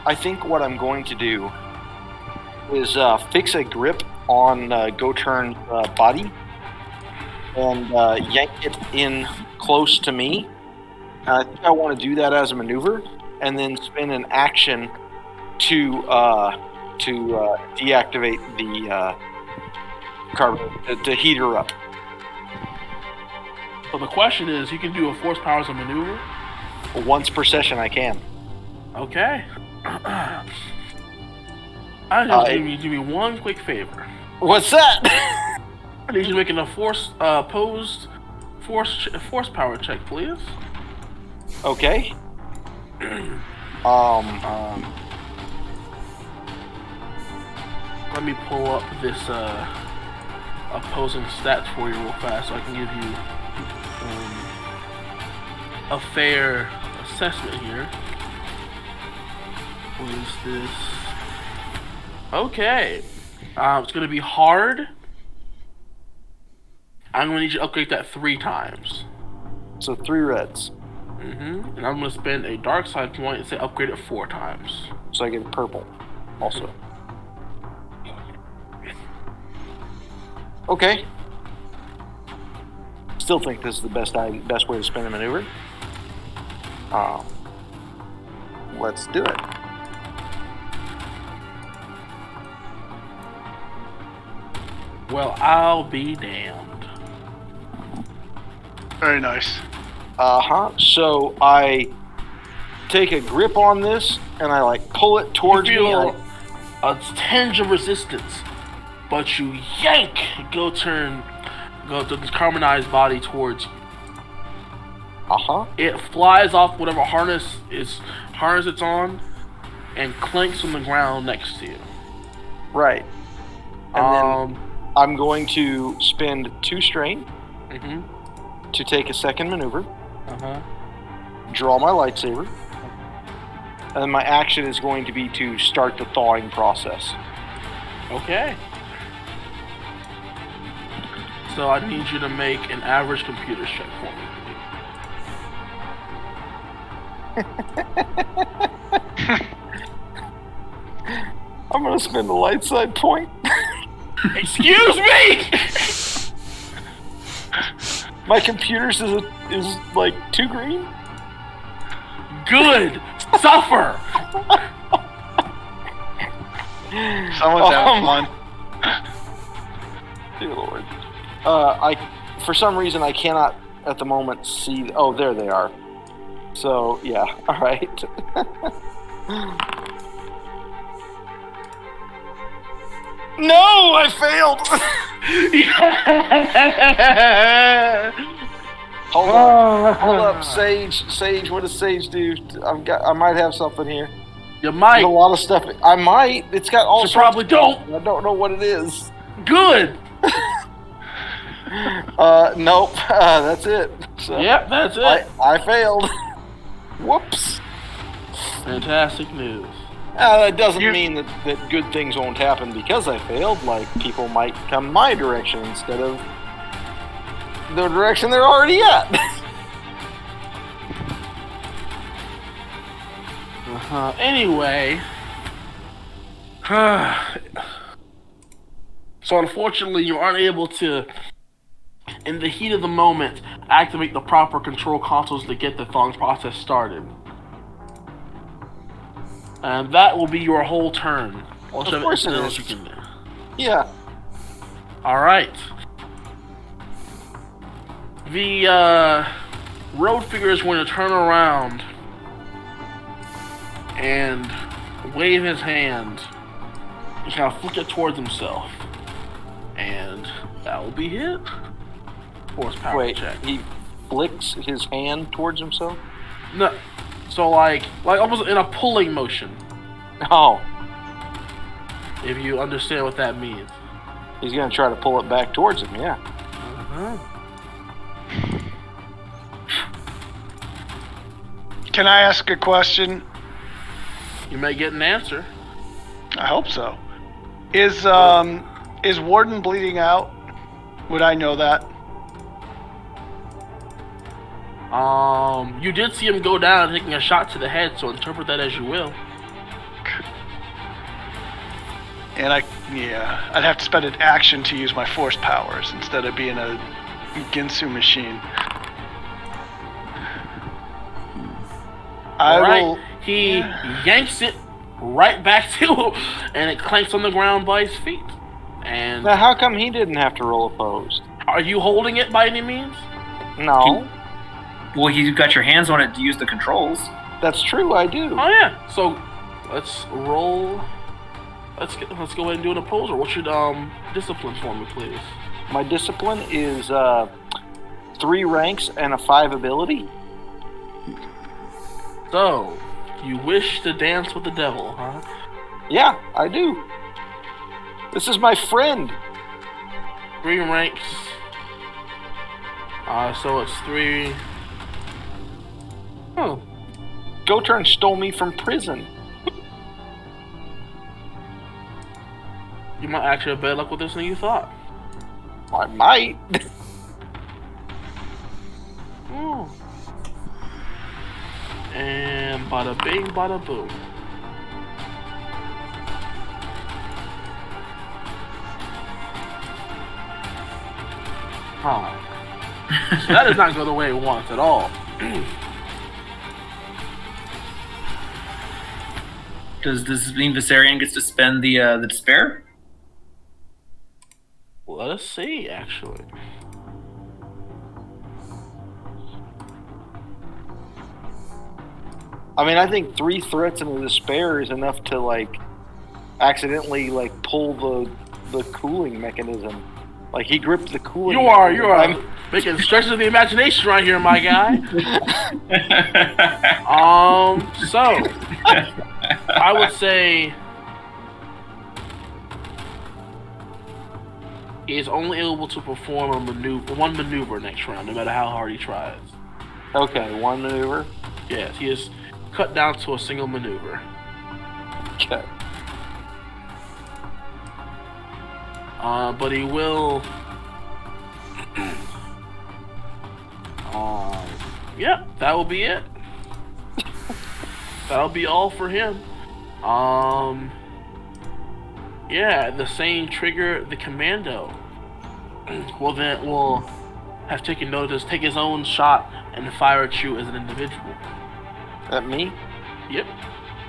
I think what I'm going to do is fix a grip on Goturn's body and yank it in close to me. I think I want to do that as a maneuver, and then spend an action to deactivate the carbon to heat her up. So the question is, you can do a force power as a maneuver? Once per session, I can. Okay. I just need you to do me one quick favor. What's that? I need you to make a force power check, please. Okay. Let me pull up this opposing stats for you real fast so I can give you a fair assessment here. What is this? Okay. It's going to be hard. I'm going to need you to upgrade that 3 times. So 3 reds. Mm-hmm. And I'm going to spend a dark side point and say upgrade it 4 times. So I get purple also. Okay. Still think this is the best way to spend a maneuver. Let's do it. Well, I'll be damned. Very nice. So I take a grip on this and I like pull it towards me. You feel a tinge of resistance, but you yank go to this carbonized body towards you. It flies off whatever harness it's on and clanks on the ground next to you. Right. And then I'm going to spend 2 strain to take a second maneuver. Draw my lightsaber. And then my action is going to be to start the thawing process. Okay. So I need you to make an average computer check for me. I'm going to spend a light side point. Excuse me! My computer's is like 2 green? Good! Suffer! Someone's having fun. Dear Lord. For some reason, I cannot at the moment see. Oh, there they are. So, yeah. All right. No, I failed. Hold up, Sage. What does Sage do? I might have something here. You might. There's a lot of stuff. I might. It's got all. You probably don't. I don't know what it is. Good. Nope. That's it. So Yep, that's it. I failed. Whoops. Fantastic news. That doesn't mean that good things won't happen because I failed. Like, people might come my direction instead of the direction they're already at. Anyway. So unfortunately, you aren't able to, in the heat of the moment, activate the proper control consoles to get the thawing process started. And that will be your whole turn. Of course it is. You can do. Yeah. Alright. The road figure is going to turn around and wave his hand and kind of flick it towards himself. And that will be it. Horsepower Wait, check. he flicks his hand towards himself? No. So like almost in a pulling motion. Oh. If you understand what that means. He's going to try to pull it back towards him, yeah. Can I ask a question? You may get an answer. I hope so. Is Warden bleeding out? Would I know that? You did see him go down taking a shot to the head, so interpret that as you will. And I'd have to spend an action to use my force powers instead of being a Ginsu machine. He yanks it right back to him, and it clanks on the ground by his feet. And now, how come he didn't have to roll opposed? Are you holding it by any means? No. Well, you got your hands on it to use the controls. That's true, I do. Oh yeah. So let's roll. Let's go ahead and do an opposer. What's your discipline for me, please? My discipline is 3 ranks and a 5 ability. So, you wish to dance with the devil, huh? Yeah, I do. This is my friend. 3 ranks. So it's 3. Oh. Goturn stole me from prison. You might actually have better luck with this than you thought. I might. Oh. And bada bing, bada boom. So that does not go the way it wants at all. Does this mean Viserion gets to spend the despair? Let us see, actually. I mean, I think 3 threats and a despair is enough to like accidentally like pull the cooling mechanism. Like he gripped the cooling. You are making stretches of the imagination right here, my guy. So I would say he is only able to perform one maneuver next round, no matter how hard he tries. Okay, 1 maneuver. Yes, he is cut down to a single maneuver. Okay. But he will. Yeah, that will be it. That'll be all for him. Yeah, the same trigger, the commando will have taken notice, take his own shot, and fire at you as an individual. That me? Yep.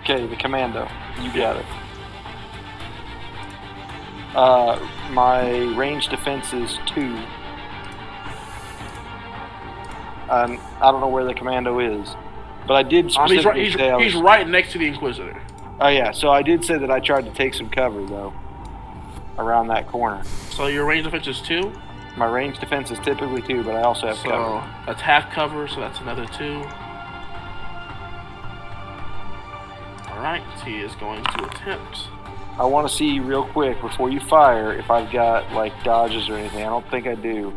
Okay, the commando. You got it. My range defense is 2. I don't know where the commando is, but I did specifically say he's right next to the Inquisitor. Oh yeah, so I did say that I tried to take some cover though, around that corner. So your range defense is 2? My range defense is typically 2, but I also have cover. So attack cover, so that's another 2. Alright, he is going to attempt. I want to see real quick before you fire if I've got like dodges or anything. I don't think I do.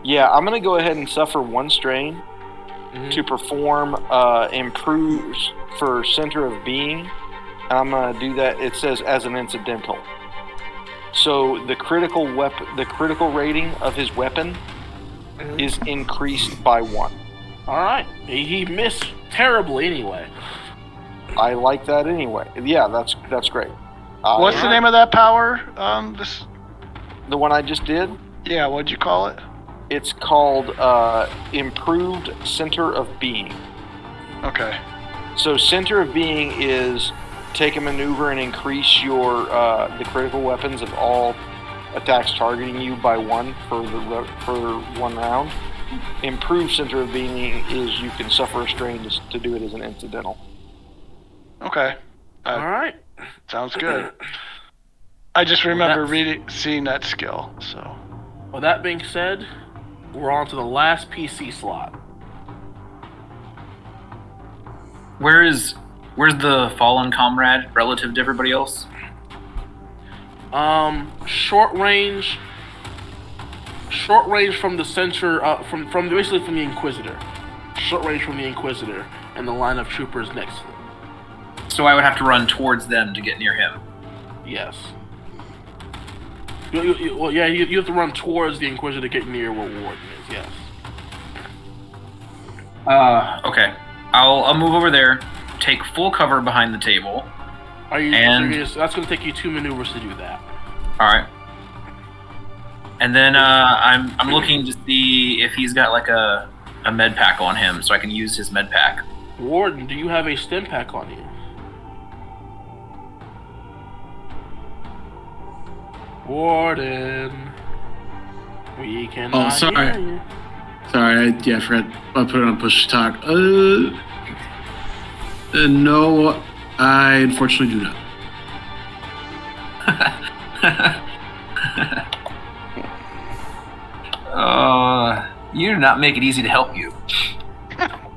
Yeah, I'm gonna go ahead and suffer 1 strain to perform improves for center of being, and I'm gonna do that. It says as an incidental. So the critical rating of his weapon is increased by 1. All right, he missed terribly anyway. I like that anyway. Yeah, that's great. What's the name of that power? The one I just did? Yeah, what'd you call it? It's called Improved Center of Being. Okay. So Center of Being is take a maneuver and increase your the critical weapons of all attacks targeting you by 1 for 1 round. Improved Center of Being is you can suffer a strain to do it as an incidental. Okay. All right. Sounds good. I just remember seeing that skill. So. With that being said, we're on to the last PC slot. Where's the fallen comrade relative to everybody else? Short range from the center, from basically from the Inquisitor. Short range from the Inquisitor and the line of troopers next to them. So I would have to run towards them to get near him. Yes. You have to run towards the Inquisitor to get near where Warden is. Yes. Okay. I'll move over there, take full cover behind the table. Are you serious? That's going to take you 2 maneuvers to do that. All right. And then I'm looking to see if he's got like a med pack on him, so I can use his med pack. Warden, do you have a stim pack on you? Warden, we cannot hear you. Sorry, I forgot. I put it on push to talk. No, I unfortunately do not. You do not make it easy to help you.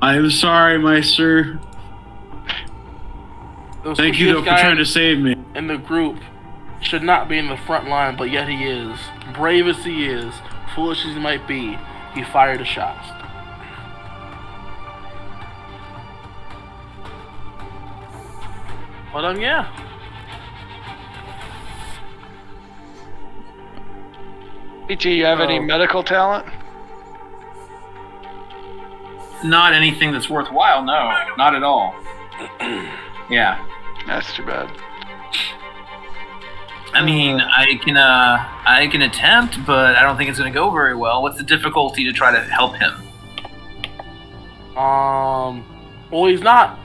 I'm sorry, Meister. Thank you, though, for trying to save me. And the group should not be in the front line, but yet he is. Brave as he is, foolish as he might be, he fired a shot. But yeah. PT, you have any medical talent? Not anything that's worthwhile, no. Not at all. Yeah. That's too bad. I mean, I can attempt, but I don't think it's going to go very well. What's the difficulty to try to help him? Well, he's not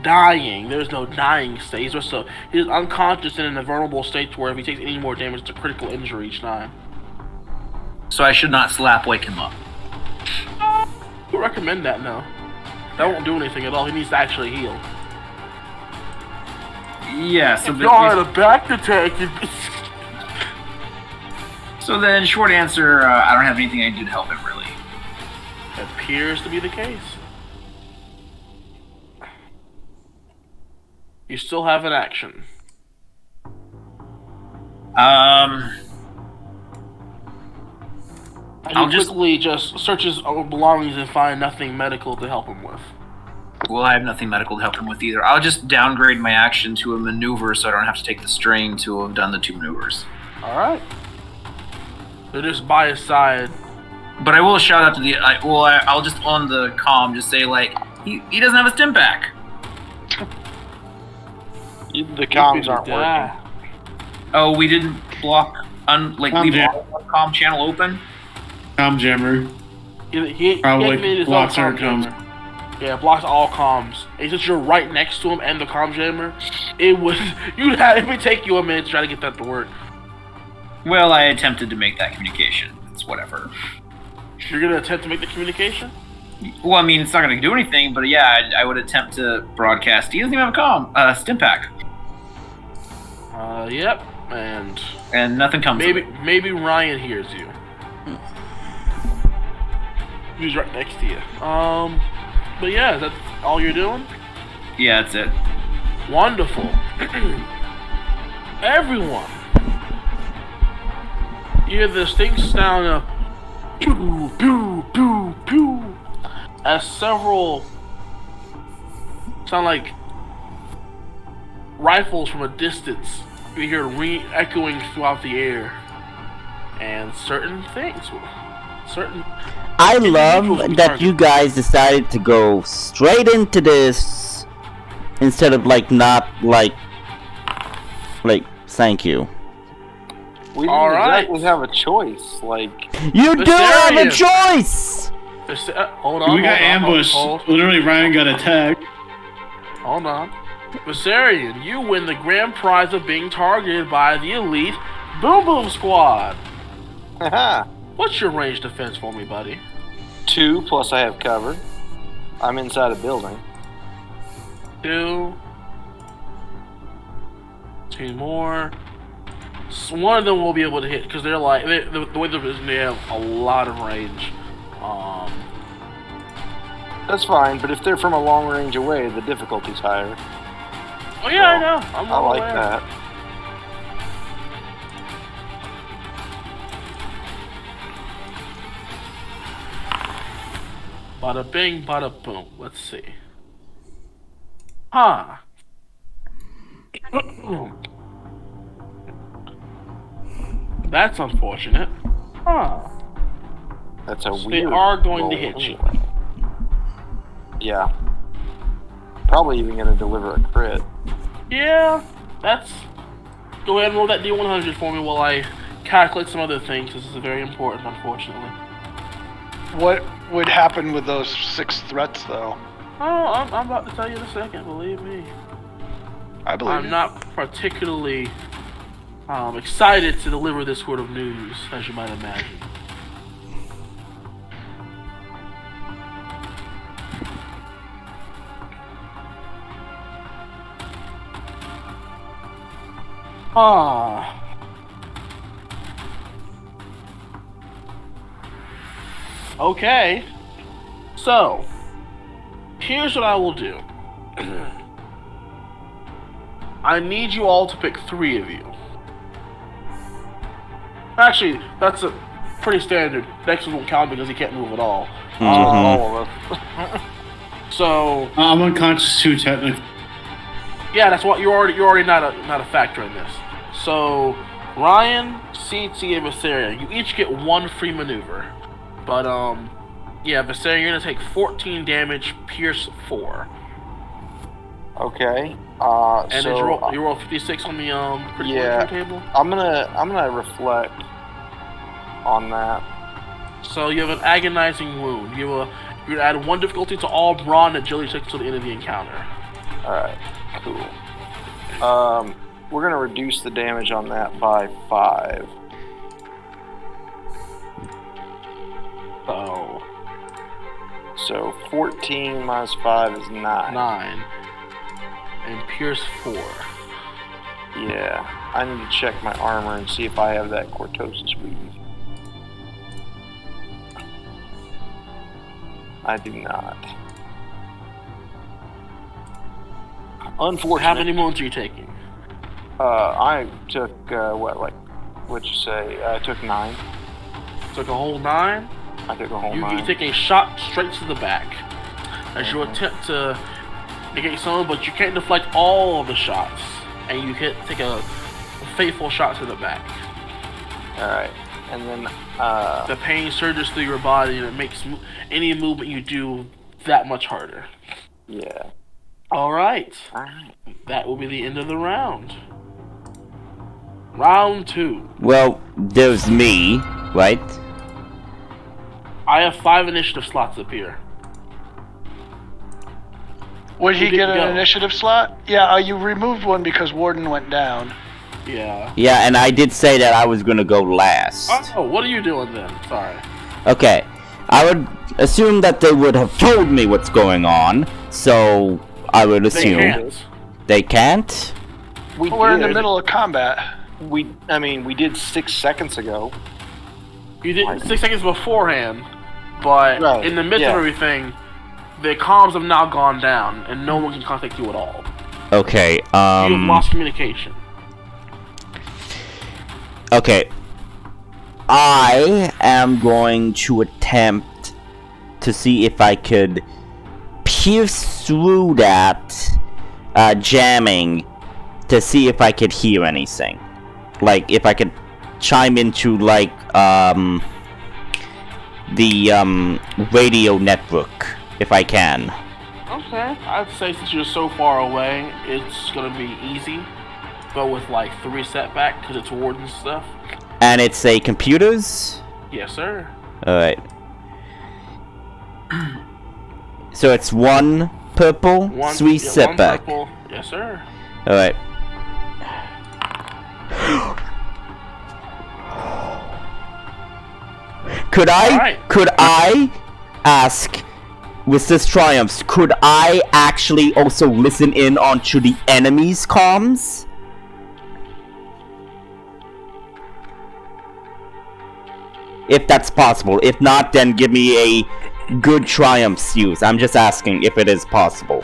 dying. There's no dying state. He's just he's unconscious and in a vulnerable state to where if he takes any more damage, it's a critical injury each time. So I should not slap wake him up. I would recommend that, no. That won't do anything at all. He needs to actually heal. Yeah, so If y'all had a back attack. So then, short answer, I don't have anything I can do to help him, really. Appears to be the case. You still have an action. I'll quickly just search his own belongings and find nothing medical to help him with. Well, I have nothing medical to help him with either. I'll just downgrade my action to a maneuver so I don't have to take the strain to have done the 2 maneuvers. Alright. They're just by his side. But I will shout out to the... I'll just on the comm just say, like, he doesn't have a stim pack. The comms aren't working. Oh, we didn't block... leave our comm channel open? Comm jammer. He Probably blocks our comms. Yeah, blocks all comms. And since you're right next to him and the comm jammer, it would take you a minute to try to get that to work. Well, I attempted to make that communication. It's whatever. You're gonna attempt to make the communication? Well, I mean, it's not gonna do anything, but yeah, I would attempt to broadcast. He doesn't even have a stim pack. Yep, and nothing comes. Maybe Ryan hears you. He's right next to you. But yeah, is that all you're doing? Yeah, that's it. Wonderful. Everyone, you hear the distinct sound of pew, pew, pew, pew, as several sound like rifles from a distance. You hear re-echoing throughout the air, and certain things, I love that you guys decided to go straight into this instead of not thank you. We didn't exactly have a choice. You do have a choice. Hold on. We got ambushed. Literally, Ryan got attacked. Hold on. Viserion, you win the grand prize of being targeted by the elite Boom Boom Squad. Haha. What's your range defense for me, buddy? 2 plus I have cover. I'm inside a building. 2. 2 more. So one of them will be able to hit because they're the way they're positioned, they have a lot of range. That's fine, but if they're from a long range away, the difficulty's higher. Oh yeah, I know. I'm I like aware. that. Bada bing, bada boom. Let's see. Huh. That's unfortunate. Huh. That's a So weird. they are going roll to hit you. anyway. Yeah. Probably even going to deliver a crit. Yeah, that's... Go ahead and roll that D100 for me while I calculate some other things. This is very important, unfortunately. What would happen with those 6 threats, though? Oh, I'm about to tell you in a second, believe me. I believe I'm you. not particularly excited to deliver this sort of news, as you might imagine. Okay. So, here's what I will do. I need you all to pick 3 of you. Actually, that's a pretty standard. Dex won't count because he can't move at all. All of us. So I'm unconscious too, technically. yeah, that's what you're already not a factor in this. So Ryan, CT, and Viserion, you each get 1 free maneuver. But yeah, Viserion, you're gonna take 14 damage, pierce 4. Okay. And so then you roll 56 on the critical yeah. injury table. I'm gonna reflect on that. So you have an agonizing wound. You're gonna add 1 difficulty to all brawn and agility checks until the end of the encounter. Alright, cool. We're gonna reduce the damage on that by 5. Oh. So 14 minus 5 is 9. 9. And Pierce 4. Yeah, I need to check my armor and see if I have that cortosis weave. I do not. Unfortunately. How many wounds are you taking? I took, what'd you say? I took 9. Took a whole 9? I took a whole You 9. take a shot straight to the back as you attempt to negate some, but you can't deflect all of the shots, and you take a fateful shot to the back. Alright, and then, the pain surges through your body, and it makes any movement you do that much harder. yeah. Alright. Alright. That will be the end of the round. Round 2. Well, there's me, right? I have 5 initiative slots up here. Would he Who did get you an go? initiative slot? Yeah, you removed one because Warden went down. Yeah. Yeah, and I did say that I was gonna go last. Oh, what are you doing then? Sorry. Okay, I would assume that they would have told me what's going on, so I would They assume can't. they can't. We're in the middle of combat. We did 6 seconds ago. You did 6 seconds beforehand, but Right, in the midst yeah. of everything, the comms have now gone down, and no one can contact you at all. Okay, You have lost communication. Okay. I am going to attempt to see if I could pierce through that jamming to see if I could hear anything. Like, if I could chime into, like, the radio network, if I can. Okay. I'd say since you're so far away, it's gonna be easy, but with like 3 setback, because it's Warden stuff. And it's a computers? Yes, sir. Alright. So it's 1 purple, 3 1 setback. purple. Yes, sir. Alright. Could I ask, with this triumphs, could I actually also listen in onto the enemy's comms? If that's possible. If not, then give me a good triumphs use. I'm just asking if it is possible.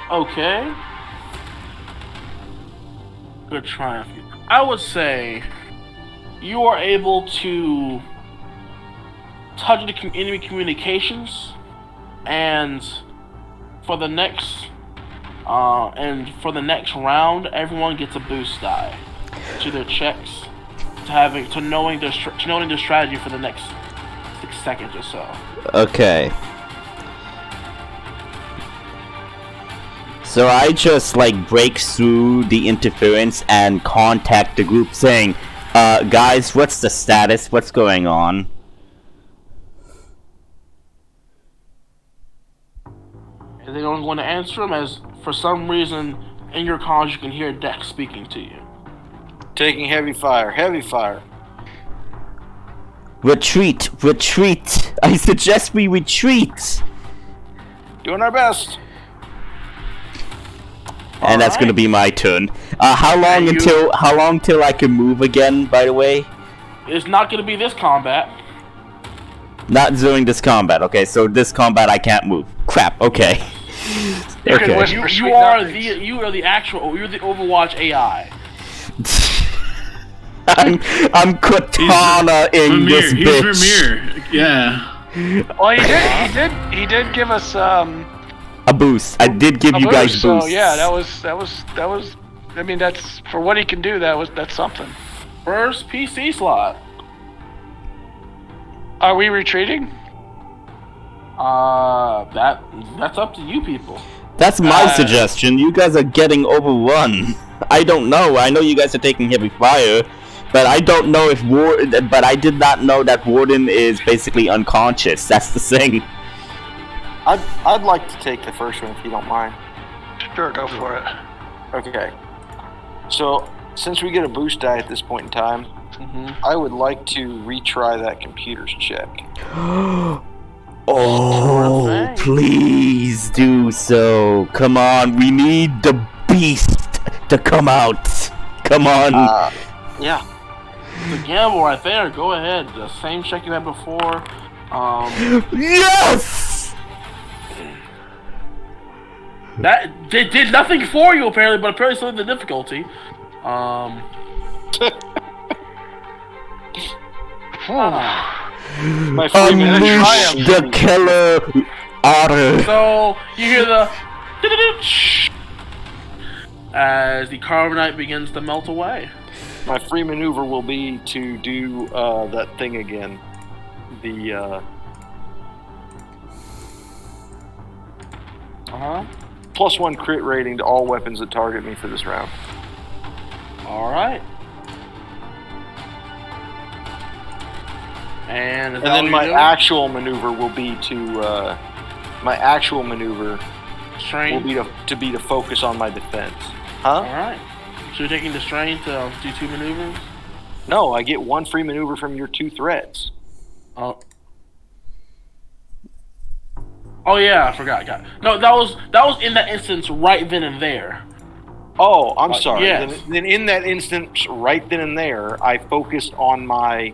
Okay. Good triumph. I would say you are able to touch the enemy communications, and for the next round, everyone gets a boost die to their checks, to knowing their strategy for the next 6 seconds or so. Okay. So I just like break through the interference and contact the group saying, guys, what's the status? What's going on? And they don't want to answer them, as for some reason in your comms you can hear Dex speaking to you. Taking heavy fire. Heavy fire. Retreat! Retreat! I suggest we retreat! Doing our best. And that's gonna be my turn. How long till I can move again, by the way? It's not going to be this combat. Not during this combat, okay, so this combat I can't move. Crap, okay. You can Okay. whisper sweet You are nothings. you're the Overwatch AI. I'm Katana-ing this He's bitch. Vermeer. Yeah. Well, he did give us A boost. I did give a you guys boost, boosts. so yeah, that was. I mean, that's for what he can do. That's something. First PC slot. Are we retreating? That's up to you people. That's my suggestion. You guys are getting overrun. I don't know. I know you guys are taking heavy fire, but I don't know if But I did not know that Warden is basically unconscious. That's the thing. I'd like to take the first one if you don't mind. Sure, go for it. Okay. So, since we get a boost die at this point in time, I would like to retry that computer's check. Oh, please do so. Come on, we need the beast to come out. Come on. Yeah. The gamble right there. Go ahead. The same check you had before. Yes! That did nothing for you apparently, but apparently something the difficulty. My free Unleash the killer otter. So you hear the as the carbonite begins to melt away. My free maneuver will be to do that thing again. The +1 crit rating to all weapons that target me for this round. All right. And then my actual maneuver will be to strain. will be to focus on my defense. All right. So you're taking the strain to do 2 maneuvers? No, I get 1 free maneuver from your 2 threats. Oh. Oh yeah, I forgot. Got it. No, that was in that instance right then and there. Oh, I'm sorry. Yes. Then in that instance, right then and there, I focused on my.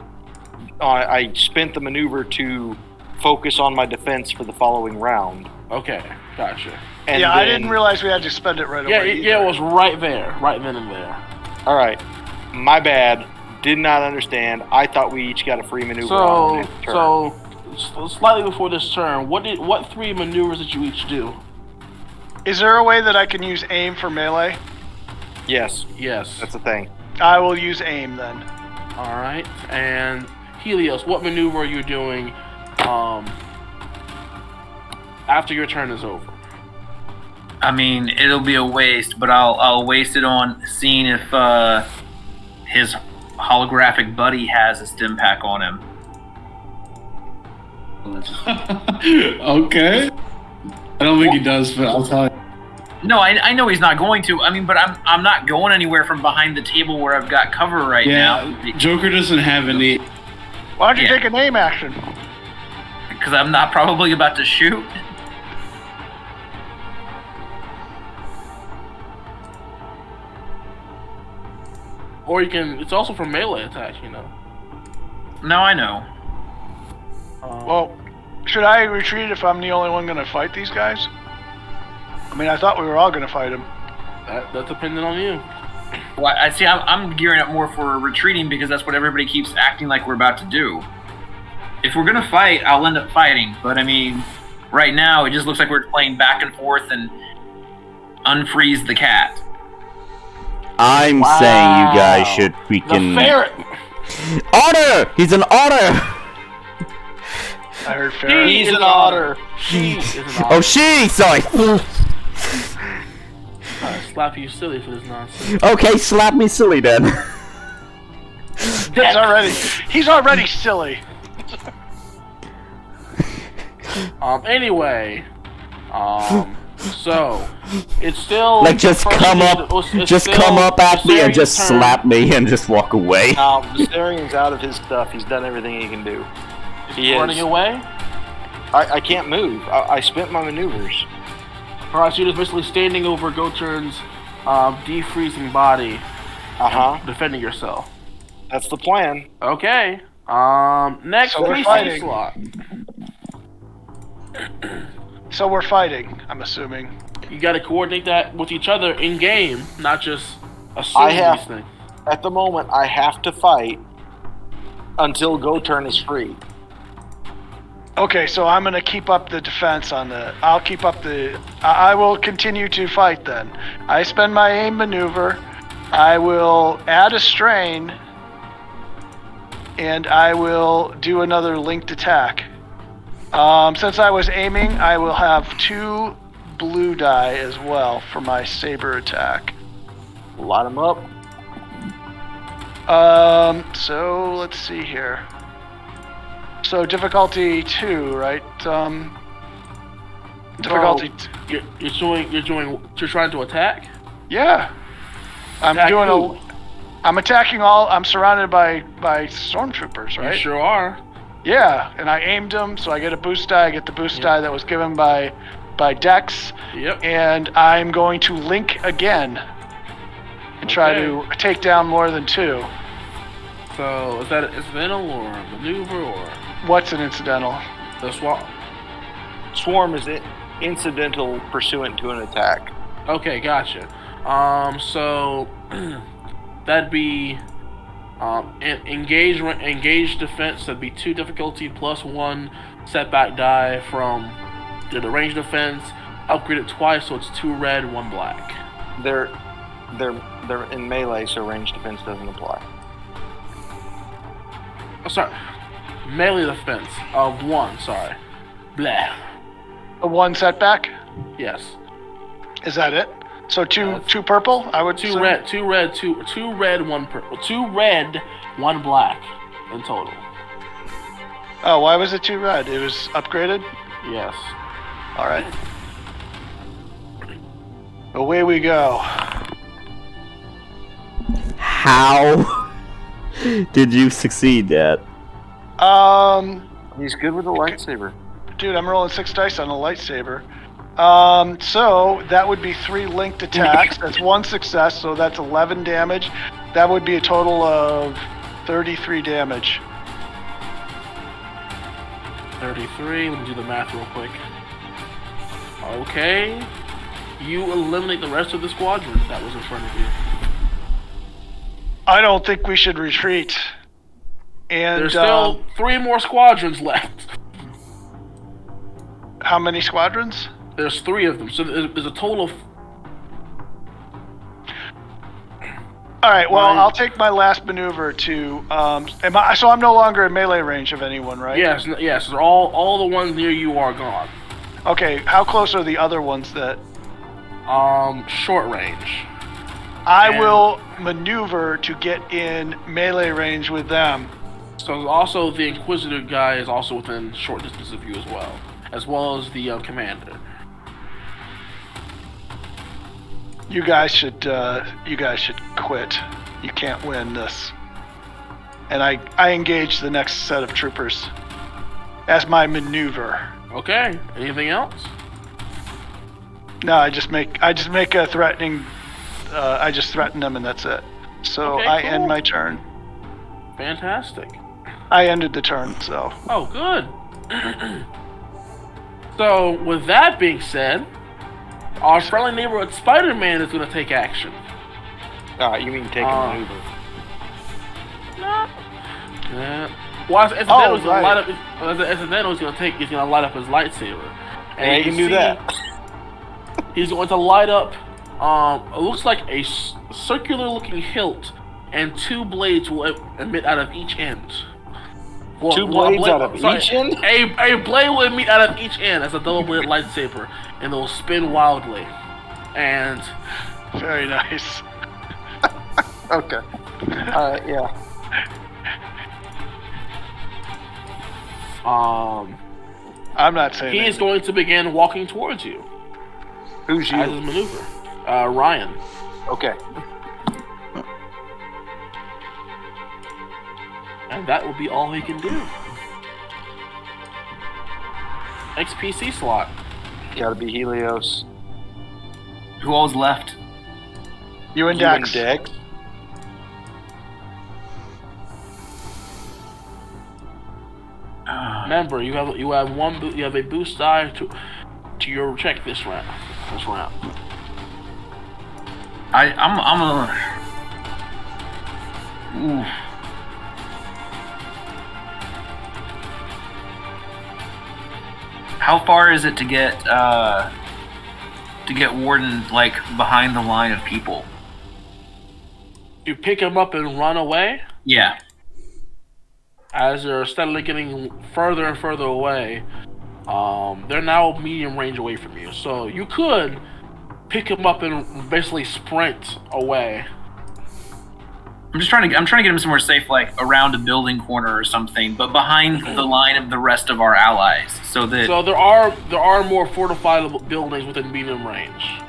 I spent the maneuver to focus on my defense for the following round. Okay, gotcha. And yeah, then, I didn't realize we had to spend it right away. Yeah, it was right there, right then and there. All right, my bad. Did not understand. I thought we each got a free maneuver on the next turn. So slightly before this turn, what 3 maneuvers did you each do? Is there a way that I can use aim for melee? Yes, Yes. that's the thing. I will use aim then. All right, and Helios, what maneuver are you doing after your turn is over? I mean, it'll be a waste, but I'll waste it on seeing if his holographic buddy has a stim pack on him. Okay. I don't think he does, but I'll tell you. No, I know he's not going to. I mean, but I'm not going anywhere from behind the table where I've got cover right now. Joker doesn't have any. Why don't you take an aim action? Because I'm not probably about to shoot. Or you can. It's also for melee attack, you know. No, I know. Well, should I retreat if I'm the only one going to fight these guys? I mean, I thought we were all going to fight them. That's dependent on you. Well, I see. I'm gearing up more for retreating because that's what everybody keeps acting like we're about to do. If we're gonna fight, I'll end up fighting. But I mean, right now it just looks like we're playing back and forth and unfreeze the cat. I'm saying you guys should freaking. The ferret. Otter! He's an otter! I heard ferret. He's an otter. She is an otter. Oh, she! Sorry. Slap you silly for this nonsense. Okay, slap me silly then. He's already silly. Anyway. So it's still Like just come up at me and just slap me and just walk away. Viserian's out of his stuff. He's done everything he can do. He's running away? I can't move. I spent my maneuvers. Alright, so you're just basically standing over Goturn's defreezing body, defending yourself. That's the plan. Okay. Next, So we're PC fighting. slot. So we're fighting, I'm assuming. You got to coordinate that with each other in game, not just assume these things. At the moment, I have to fight until Goturn is free. Okay, so I'm going to keep up the defense on the... I will continue to fight then. I spend my aim maneuver. I will add a strain. And I will do another linked attack. Since I was aiming, I will have 2 blue die as well for my saber attack. Light them up. So let's see here. So difficulty 2, right? Difficulty. You're trying to attack? Yeah. I'm Attack doing who? I'm attacking I'm surrounded by stormtroopers, right? You sure are. Yeah, and I aimed them, so I get a boost die. I get the boost die that was given by Dex. Yep. And I'm going to link again and try to take down more than 2. So, is that an incidental or a maneuver or? What's an incidental? The swap. Swarm is incidental pursuant to an attack. Okay, gotcha. So that'd be engage defense. That'd be 2 difficulty plus 1 setback die from the range defense. Upgrade it twice, so it's 2 red, 1 black. They're in melee, so range defense doesn't apply. Oh, sorry, melee defense of 1. Sorry, blah. A 1 setback? Yes. Is that it? So two purple? I would 2 assume? red, 2 red, 1 purple, 2 red, 1 black in total. Oh, why was it 2 red? It was upgraded? Yes. All right. Away we go. How did you succeed that? He's good with a lightsaber. Dude, I'm rolling 6 dice on a lightsaber. So that would be 3 linked attacks. That's 1 success, so that's 11 damage. That would be a total of 33 damage. 33. Let me do the math real quick. Okay. You eliminate the rest of the squadron that was in front of you. I don't think we should retreat. And There's still 3 more squadrons left. how many squadrons? There's 3 of them, so there's a total of... All right. Well, I'll take my last maneuver to. So I'm no longer in melee range of anyone, right? Yes. All the ones near you are gone. Okay. How close are the other ones that? Short range. I will maneuver to get in melee range with them. So also the Inquisitor guy is also within short distance of you as well as the commander. You guys should quit. You can't win this. And I engage the next set of troopers as my maneuver. Okay. Anything else? No, I just make a threatening. I just threaten them and that's it. So Okay, I cool. end my turn. Fantastic. I ended the turn. So. Oh, good. So, with that being said, our friendly neighborhood Spider-Man is going to take action. You mean take a maneuver? No. Well, as Incidental is going to right. light up. As Incidental is going to light up his lightsaber. And Yeah, you can do that. He's going to light up. It looks like a circular-looking hilt, and 2 blades will emit out of each end. Well, 2 blades out of each end? A blade will emit out of each end as a double-bladed lightsaber, and they'll spin wildly. And Very nice. Okay. Yeah. I'm not saying he is going to begin walking towards you. Who's As his you? maneuver. Ryan. Okay. And that will be all he can do. XPC slot. Gotta be Helios. Who all's left? you and You and Dex. Dex. Remember, you have a boost die to your check this round. I'm a. Ooh. How far is it to get Warden like behind the line of people? You pick him up and run away. Yeah. As they're steadily getting further and further away, they're now medium range away from you. So you could pick him up and basically sprint away. I'm trying to get him somewhere safe, like around a building corner or something, but behind the line of the rest of our allies, so that. So there are more fortified buildings within medium range.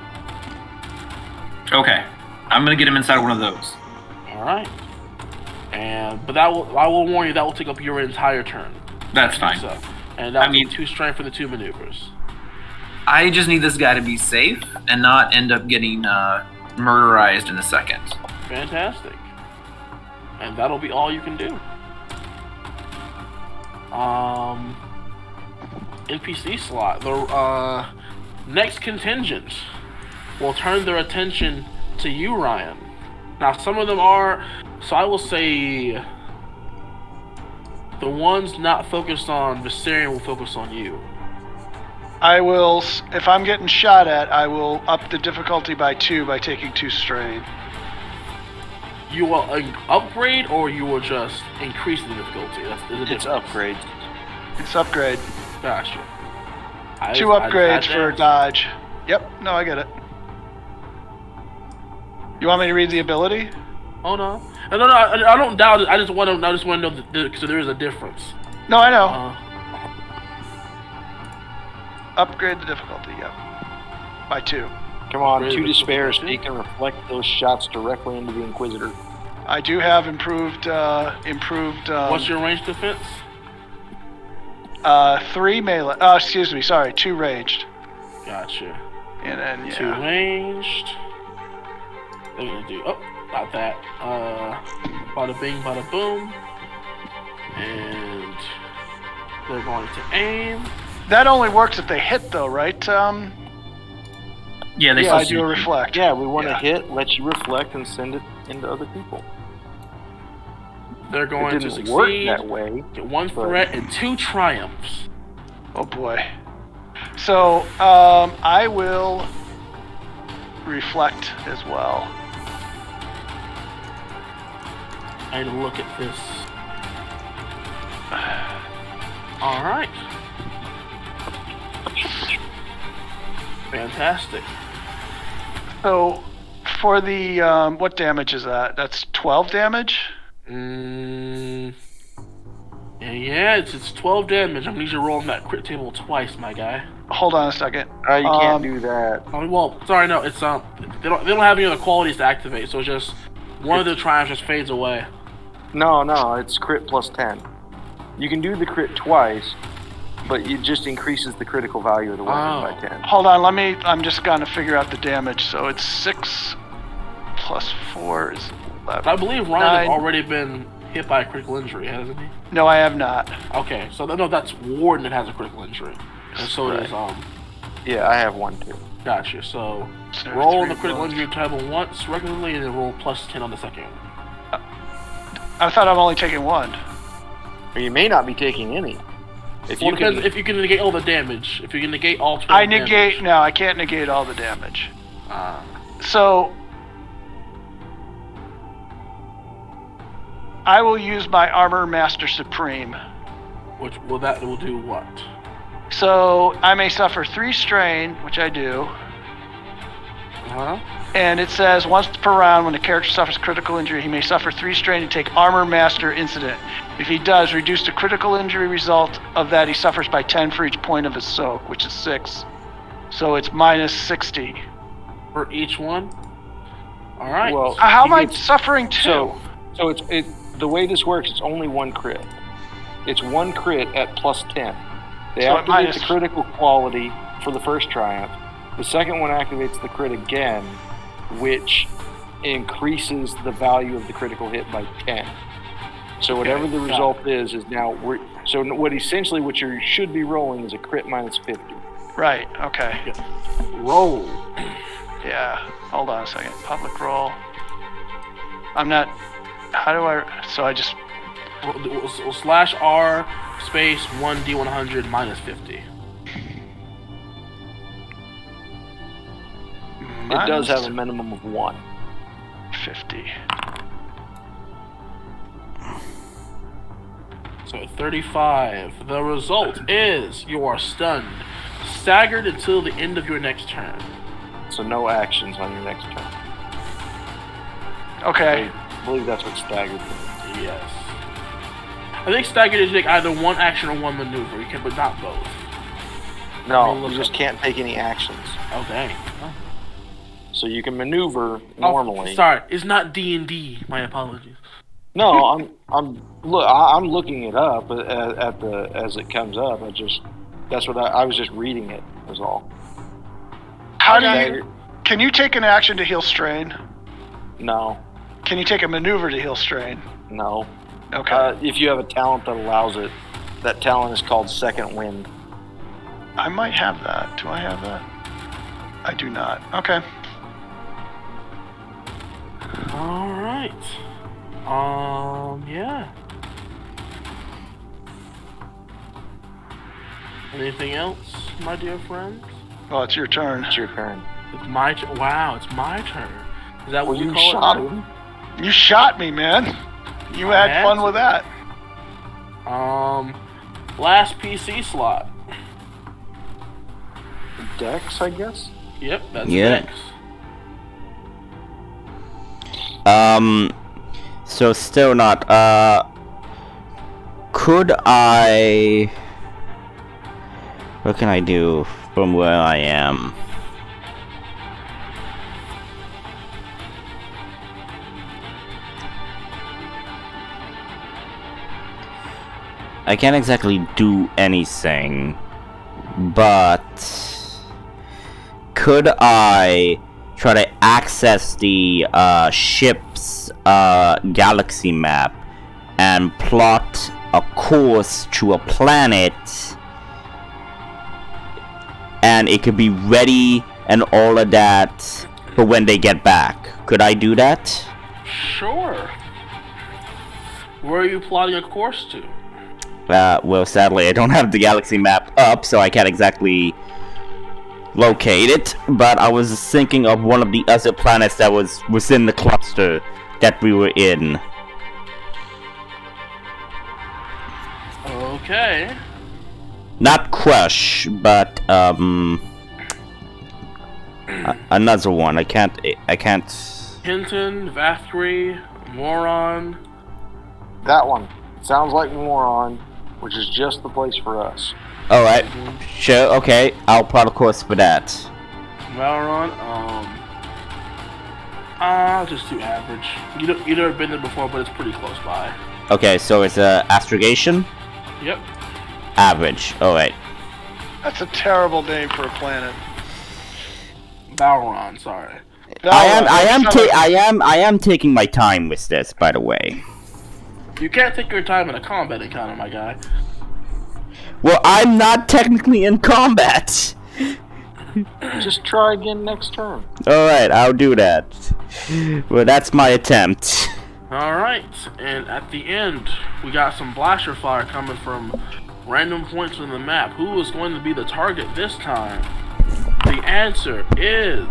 Okay, I'm gonna get him inside one of those. All right. But I will warn you, that will take up your entire turn. That's fine. So, and that will be 2 strength for the 2 maneuvers. I just need this guy to be safe and not end up getting murderized in a second. Fantastic. And that'll be all you can do. NPC slot. The next contingent will turn their attention to you, Ryan. Now, some of them are, so I will say, the ones not focused on Viserion will focus on you. I will, if I'm getting shot at, I will up the difficulty by 2 by taking 2 strain. You will upgrade, or you will just increase the difficulty? It's upgrade. It's upgrade. Gotcha. 2 upgrades for dodge. Yep, no, I get it. You want me to read the ability? Oh no, I don't doubt it. I just want to know because there is a difference. No, I know. Upgrade the difficulty, yep. By 2. Come on, 2 despair so you can reflect those shots directly into the Inquisitor. I do have improved. What's your range defense? 3 melee. Excuse me, sorry, 2 ranged. Gotcha. And then 2 ranged. They're gonna do. Oh, not that. Bada bing, bada boom. And they're going to aim. That only works if they hit, though, right? Yeah, they I do a reflect. Yeah, we want to hit, let you reflect, and send it into other people. They're going to succeed. Work that way. Get 1 threat and 2 triumphs. Oh boy. So I will reflect as well. I need to look at this. All right. Fantastic. So, for the, what damage is that? That's 12 damage? Yeah, it's 12 damage. I'm gonna need you to roll on that crit table twice, my guy. Hold on a second. You can't do that. Well, sorry, no, it's they don't have any other qualities to activate, so it's just one of the triumphs just fades away. No, it's crit plus 10. You can do the crit twice, but it just increases the critical value of the weapon by 10. Hold on, I'm just gonna figure out the damage. So it's 6 plus 4 is 11. I believe Ryan has already been hit by a critical injury, hasn't he? No, I have not. Okay, so no, that's Warden that has a critical injury. And so does Yeah, I have 1 too. Gotcha. So roll on the critical injury table once regularly, and then roll plus 10 on the second. I thought I'm only taking 1. Or you may not be taking any. If you can negate all the damage. If you can negate all 12 I negate. No, I can't negate all the damage. So I will use my Armor Master Supreme. Which will do what? So I may suffer 3 strain, which I do. And it says once per round, when a character suffers critical injury, he may suffer 3 strain and take Armor Master Incident. If he does, reduce the critical injury result of that he suffers by 10 for each point of his soak, which is 6. So it's minus 60. For each one? Alright. Well, how am I suffering 2? So it's the way this works, it's only 1 crit. It's 1 crit at plus 10. They activate the critical quality for the first triumph. The second one activates the crit again, which increases the value of the critical hit by 10. So whatever the result is now what you should be rolling is a crit minus 50. Right, okay. Roll. Yeah, hold on a second. Public roll. I'm not, how do I, so I just... Slash R space 1D100 minus 50. It does have a minimum of 1. 50. So 35. The result is you are stunned, staggered until the end of your next turn. So no actions on your next turn. Okay. believe that's what staggered means. Yes. I think staggered is like either one action or one maneuver. You can, but not both. No, you just can't take any actions. Oh dang. So you can maneuver normally. Oh, sorry, it's not D&D. My apologies. No, I'm looking it up as it comes up. That's what I was just reading it. Was all. How do you? Can you take an action to heal strain? No. Can you take a maneuver to heal strain? No. Okay. If you have a talent that allows it, that talent is called Second Wind. I might have that. Do I have that? I do not. Okay. All right. Yeah. Anything else, my dear friends? Well, it's your turn. It's your turn. It's my turn. Wow, it's my turn. Is that what Well, you you call shot it? him. You shot me, man. You had fun with that. Last PC slot. Dex, I guess. Yep, that's Yeah. Dex. So still not, could I... What can I do from where I am? I can't exactly do anything, but could I try to access the ship's galaxy map and plot a course to a planet, and it could be ready and all of that for when they get back? Could I do that? Sure. Where are you plotting a course to? Well, sadly, I don't have the galaxy map up, so I can't exactly locate it, but I was thinking of one of the other planets that was within the cluster that we were in. Okay. Not Crush, but, another one. I can't... Hinton, Vathri, Moron. That one. Sounds like Moron, which is just the place for us. Alright, sure, okay, I'll plot a course for that. Moron, I'll just do average. You've never been there before, but it's pretty close by. Okay, so it's astrogation? Yep. Average, alright. That's a terrible name for a planet. Balron, sorry. I am taking my time with this, by the way. You can't take your time in a combat encounter, my guy. Well, I'm not technically in combat. Just try again next turn. Alright, I'll do that. Well, that's my attempt. Alright, and at the end, we got some blaster fire coming from random points on the map. Who is going to be the target this time? The answer is...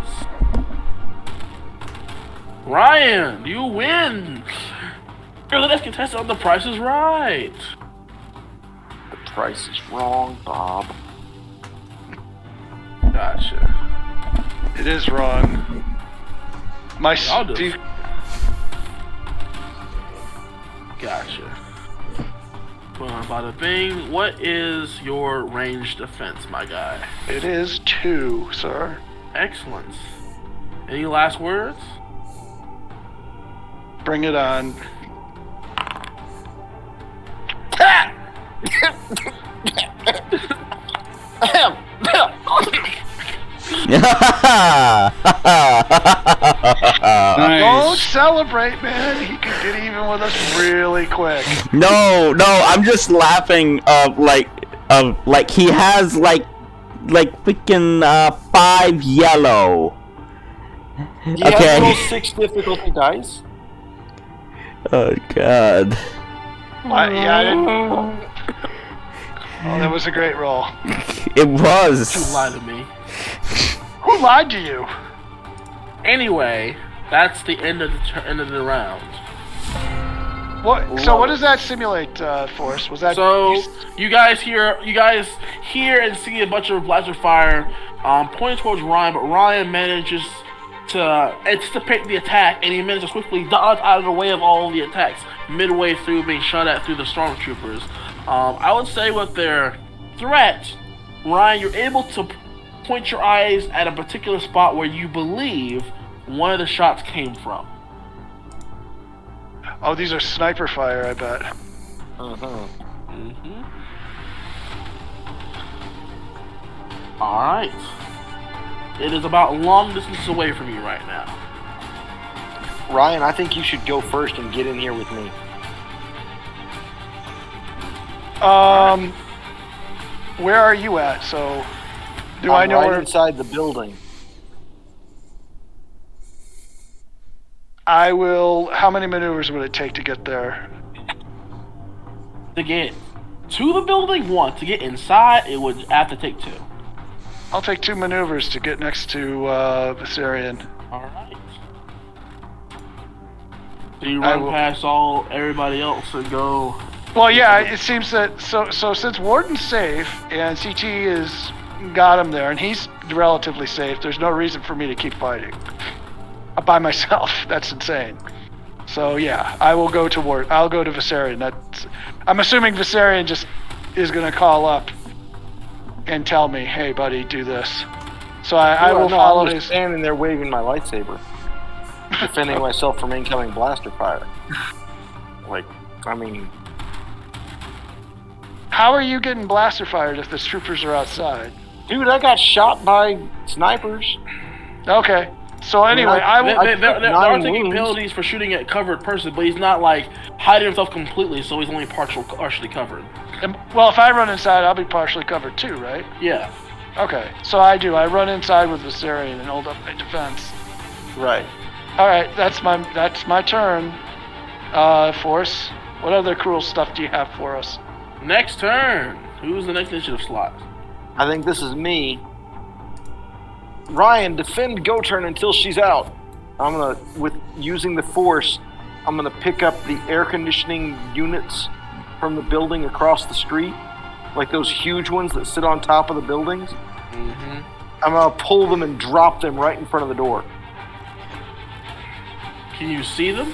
Ryan, you win! You're the next contestant on The Price is Right! The price is wrong, Bob. Gotcha. It is wrong. My I'll do it. Gotcha. Bada bing. What is your ranged defense, my guy? It is 2, sir. Excellent. Any last words? Bring it on. Don't celebrate, man. He could get even with us really quick. No, I'm just laughing like he has like freaking 5 yellow. Do you have to roll 6 difficulty dice? Oh god. I didn't. Oh, that was a great roll. It was. You lied to me. Who lied to you? Anyway, that's the end of the round. What? So what does that simulate, Force? Was that So you guys hear and see a bunch of blaster fire pointing towards Ryan, but Ryan manages to anticipate the attack, and he managed to swiftly dodge out of the way of all the attacks midway through being shot at through the stormtroopers. I would say with their threat, Ryan, you're able to point your eyes at a particular spot where you believe one of the shots came from. Oh, these are sniper fire, I bet. Alright. It is about long distance away from you right now. Ryan, I think you should go first and get in here with me. Where are you at? So, do I'm I know right where? inside the building. I will. How many maneuvers would it take to get there? To get to the building, 1. To get inside, it would have to take 2. I'll take 2 maneuvers to get next to Viserion. Alright. So you run past everybody else and go... Well, yeah, it seems that... So since Warden's safe, and CT has got him there, and he's relatively safe, there's no reason for me to keep fighting. By myself. That's insane. So, yeah, I will go to I'll go to Viserion. I'm assuming Viserion just is going to call up and tell me, hey, buddy, do this. So I will follow his... standing there waving my lightsaber, defending myself from incoming blaster fire. How are you getting blaster fired if the troopers are outside? Dude, I got shot by snipers. Okay. So anyway, There are taking penalties for shooting at a covered person, but he's not hiding himself completely, so he's only partially covered. Well, if I run inside, I'll be partially covered too, right? Yeah. Okay, so I do. I run inside with Viserion and hold up my defense. Right. All right, that's my turn. Force, what other cruel stuff do you have for us? Next turn. Who's the next initiative slot? I think this is me. Ryan, defend Go Turn until she's out. Using the Force, I'm gonna pick up the air conditioning units from the building across the street, like those huge ones that sit on top of the buildings. I'm gonna pull them and drop them right in front of the door. Can you see them?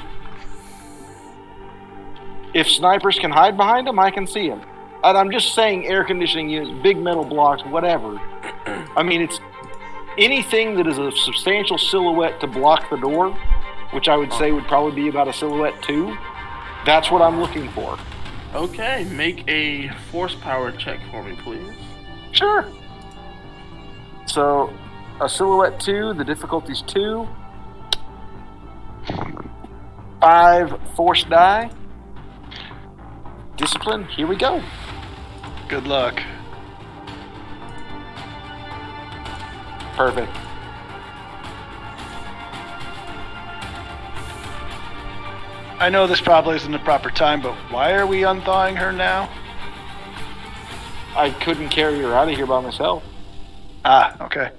If snipers can hide behind them, I can see them. And I'm just saying air conditioning units, big metal blocks, whatever. I mean, it's anything that is a substantial silhouette to block the door, which I would say would probably be about a silhouette 2. That's what I'm looking for. Okay, make a force power check for me, please. Sure. So, a silhouette 2, the difficulty's 2. 5 force die. Discipline, here we go. Good luck. Perfect. I know this probably isn't the proper time, but why are we unthawing her now? I couldn't carry her out of here by myself. Ah, okay.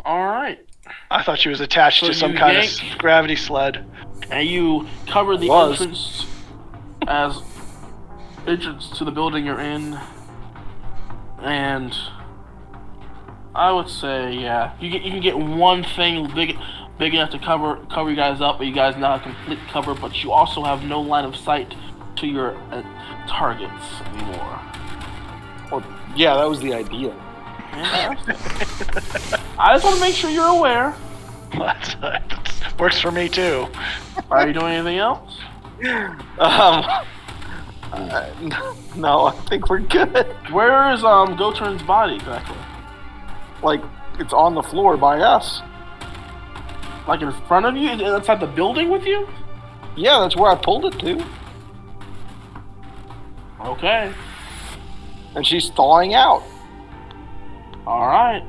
Alright. I thought she was attached to some kind of gravity sled. And you cover the entrance to the building you're in. And I would say, yeah, you can get one thing big enough to cover you guys up, but you guys now have complete cover, but you also have no line of sight to your targets anymore. Well, yeah, that was the idea. Yeah. I just want to make sure you're aware. Works for me too. Are you doing anything else? No, I think we're good. Where is Goturn's body exactly? Like, it's on the floor by us. Like in front of you? Inside the building with you? Yeah, that's where I pulled it to. Okay. And she's thawing out. Alright.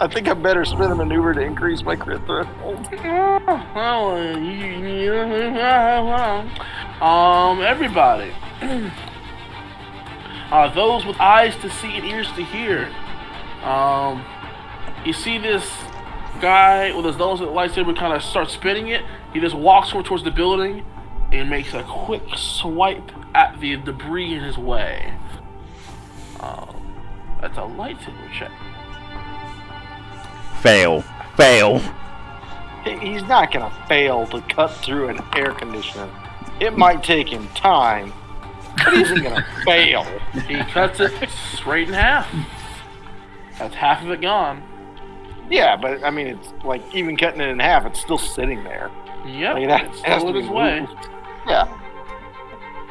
I think I better spin a maneuver to increase my crit threshold. Everybody. Those with eyes to see and ears to hear. You see this guy with his nose with the lightsaber kind of starts spinning it. He just walks towards the building and makes a quick swipe at the debris in his way. lightsaber check. Fail. Fail. He's not gonna fail to cut through an air conditioner. It might take him time, but he isn't gonna fail. He cuts it straight in half. That's half of it gone. Yeah, but I mean, it's like even cutting it in half, it's still sitting there. Yep, Like, that it's has still to in his be way. moved. Yeah.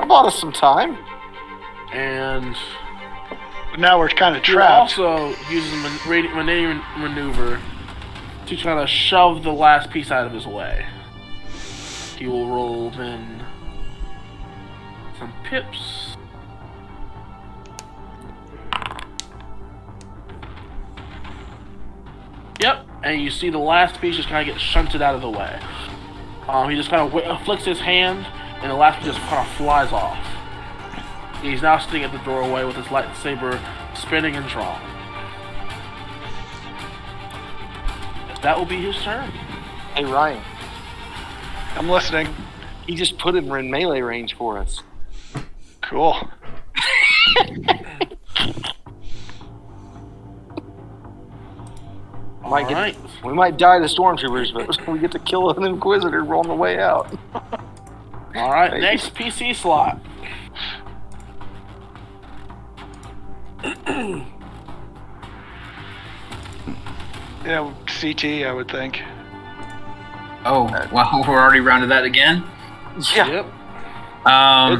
I bought us some time. And But now we're kind of he trapped. also uses a maneuver to try to shove the last piece out of his way. He will roll then some pips. Yep, and you see the last piece just kind of get shunted out of the way. He just kind of flicks his hand, and the last piece just kind of flies off. He's now sitting at the doorway with his lightsaber spinning and drawn. That will be his turn. Hey, Ryan, I'm listening. he just put him in melee range for us. Cool. Alright. We might die to stormtroopers, but we get to kill an Inquisitor on the way out. Alright, next PC slot. Yeah, CT, I would think. Oh, well, we're already round to that again. Yeah. Yep.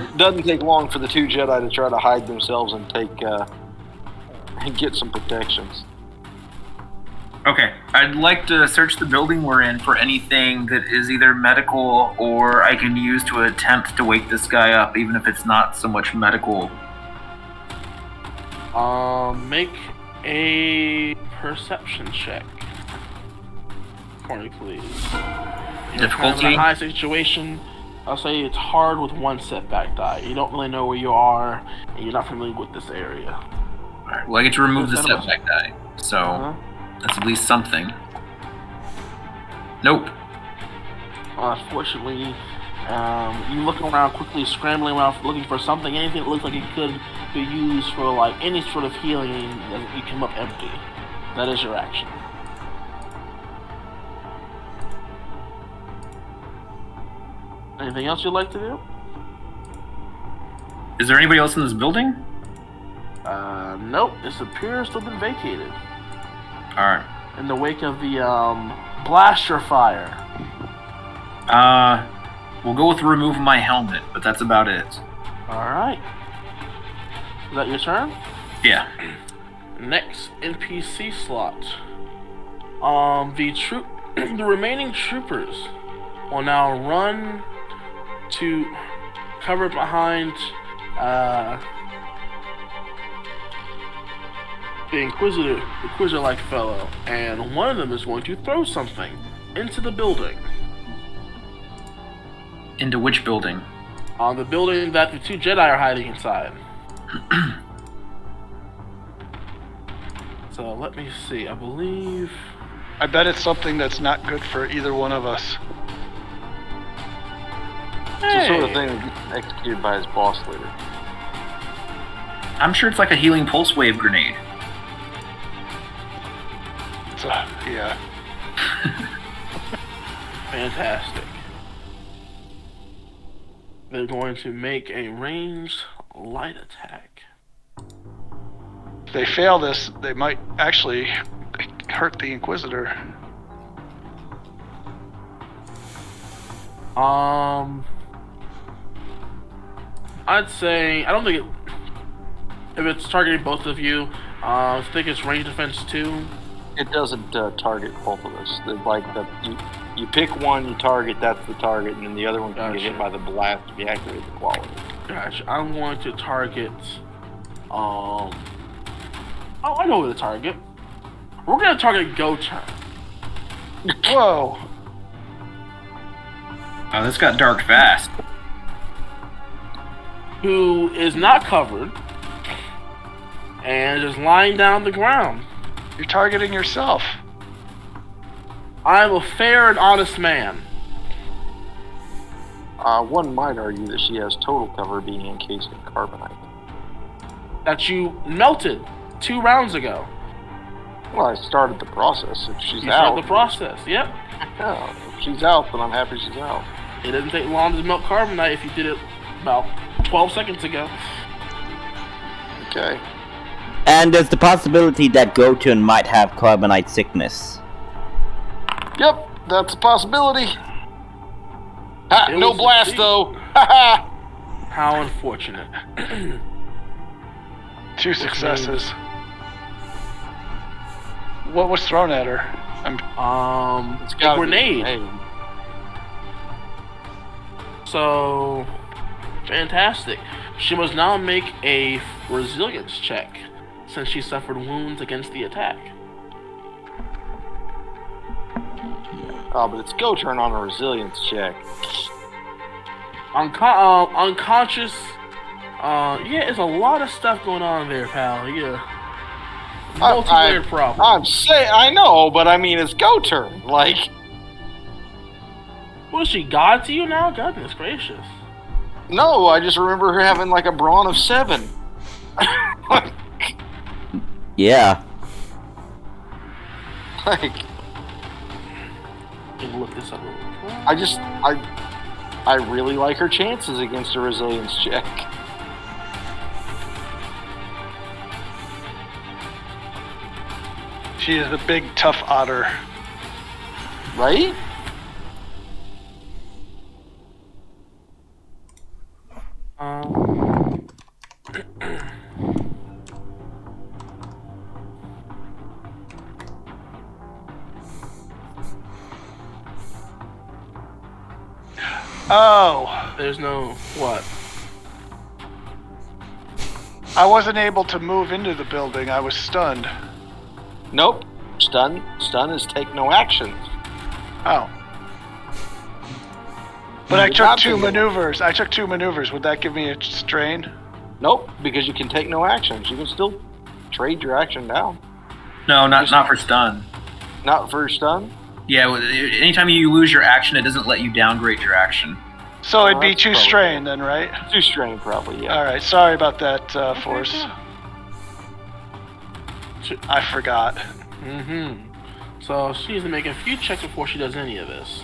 It doesn't take long for the two Jedi to try to hide themselves and and get some protections. Okay, I'd like to search the building we're in for anything that is either medical or I can use to attempt to wake this guy up, even if it's not so much medical. Make a perception check for me, please. You're kind of in Difficulty? a high situation. I'll say it's hard with one setback die. You don't really know where you are, and you're not familiar with this area. Alright, well, I get to remove the setback die, so that's at least something. Nope. Unfortunately, you look around quickly, scrambling around, looking for something, anything that looks like it could be used for like any sort of healing, and you come up empty. That is your action. Anything else you'd like to do? Is there anybody else in this building? Nope. This appears to have been vacated Alright. in the wake of the blaster fire. We'll go with remove my helmet, but that's about it. All right. Is that your turn? Yeah. Next NPC slot. The remaining troopers will now run to cover behind the Inquisitor-like fellow, and one of them is going to throw something into the building. Into which building? On the building that the two Jedi are hiding inside. So let me see. I believe. I bet it's something that's not good for either one of us. It's the sort of thing that gets executed by his boss later. I'm sure it's like a healing pulse wave grenade. Yeah. Fantastic. They're going to make a ranged light attack. If they fail this, they might actually hurt the Inquisitor. I'd say I don't think if it's targeting both of you, I think it's range defense 2. It doesn't target both of us. You pick one, you target, that's the target, and then the other one can get hit by the blast if you activate the quality. Gotcha. I'm going to target. Oh, I know where to target. We're going to target Go-Turn. Whoa! Oh, this got dark fast. Who is not covered and is lying down on the ground. You're targeting yourself. I'm a fair and honest man. One might argue that she has total cover being encased in carbonite. That you melted 2 rounds ago. Well, I started the process. If she's You out, started the process. Yep. yeah, if she's out, then I'm happy she's out. It doesn't take long to melt carbonite if you did it about 12 seconds ago. Okay. And there's the possibility that Goten might have carbonite sickness. Yep, that's a possibility. Ha, no blast though. Ha How unfortunate. 2 successes. What was thrown at her? It's A gotta be grenade. So, fantastic. She must now make a resilience check, since she suffered wounds against the attack. Oh, but it's go turn on a resilience check. Unconscious. Yeah, there's a lot of stuff going on there, pal. Yeah. Multi-layered problem. I'm saying, I know, but I mean, it's go turn. Like, Was she God to you now? Goodness gracious. no, I just remember her having like a brawn of 7. Yeah. Like, Can look this up real quick. I really like her chances against a resilience check. She is the big tough otter. Right? Oh, There's no what? I wasn't able to move into the building. I was stunned. Nope. Stun is take no action. Oh. But I You're took not 2 doing it. maneuvers. I took 2 maneuvers. Would that give me a strain? Nope, because you can take no actions. You can still trade your action down. No, not for stun. Not for stun. Yeah, anytime you lose your action, it doesn't let you downgrade your action. So it'd be that's 2 probably- strain then, right? 2 strain, probably, yeah. Alright, sorry about that, Force. I forgot. So she needs to make a few checks before she does any of this.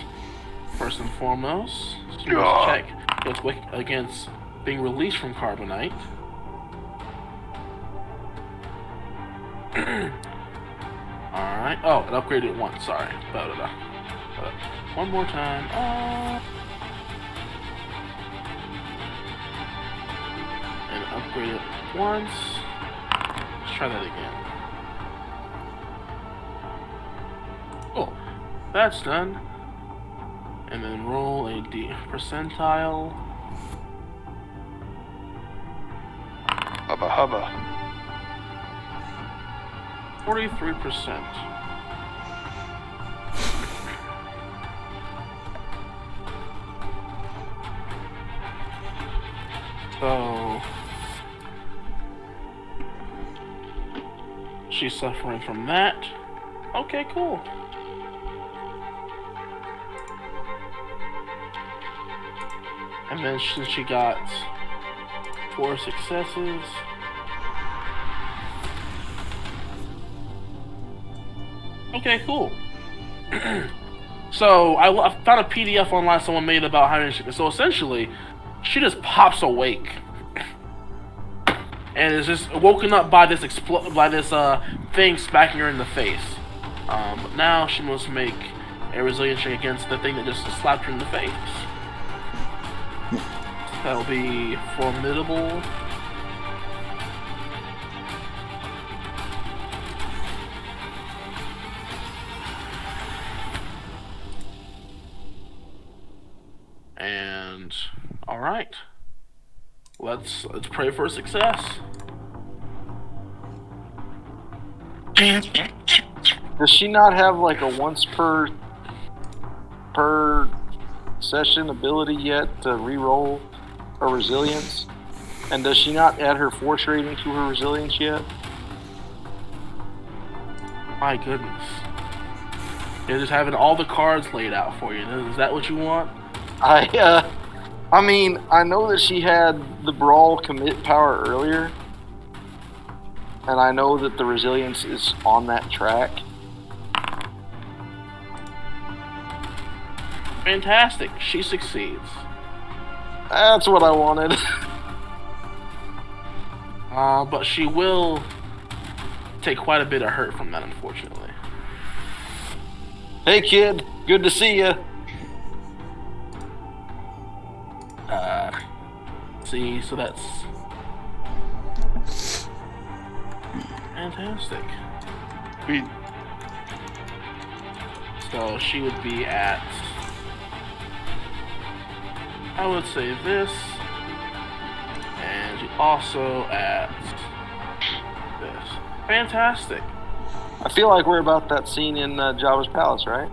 First and foremost, she must check against being released from carbonite. Alright. Oh, it upgraded once. Sorry. One more time. And upgrade it once. Let's try that again. Cool. That's done. And then roll a D percentile. Hubba hubba. 43%. So she's suffering from that. Okay, cool. And then since she got 4 successes, okay, cool. So I found a PDF online someone made about how to. So essentially, she just pops awake and is just woken up by this thing smacking her in the face. But now she must make a resilience check against the thing that just slapped her in the face. That'll be formidable. And all right, let's pray for success. Does she not have like a once per session ability yet to reroll her resilience? And does she not add her force rating to her resilience yet? My goodness, you're just having all the cards laid out for you. Is that what you want? I mean, I know that she had the brawl commit power earlier, and I know that the resilience is on that track. Fantastic. She succeeds. That's what I wanted. But she will take quite a bit of hurt from that, unfortunately. Hey, kid. Good to see you. See, so that's fantastic. So she would be at, I would say this, and she also at this. Fantastic. I feel like we're about that scene in Jabba's palace, right?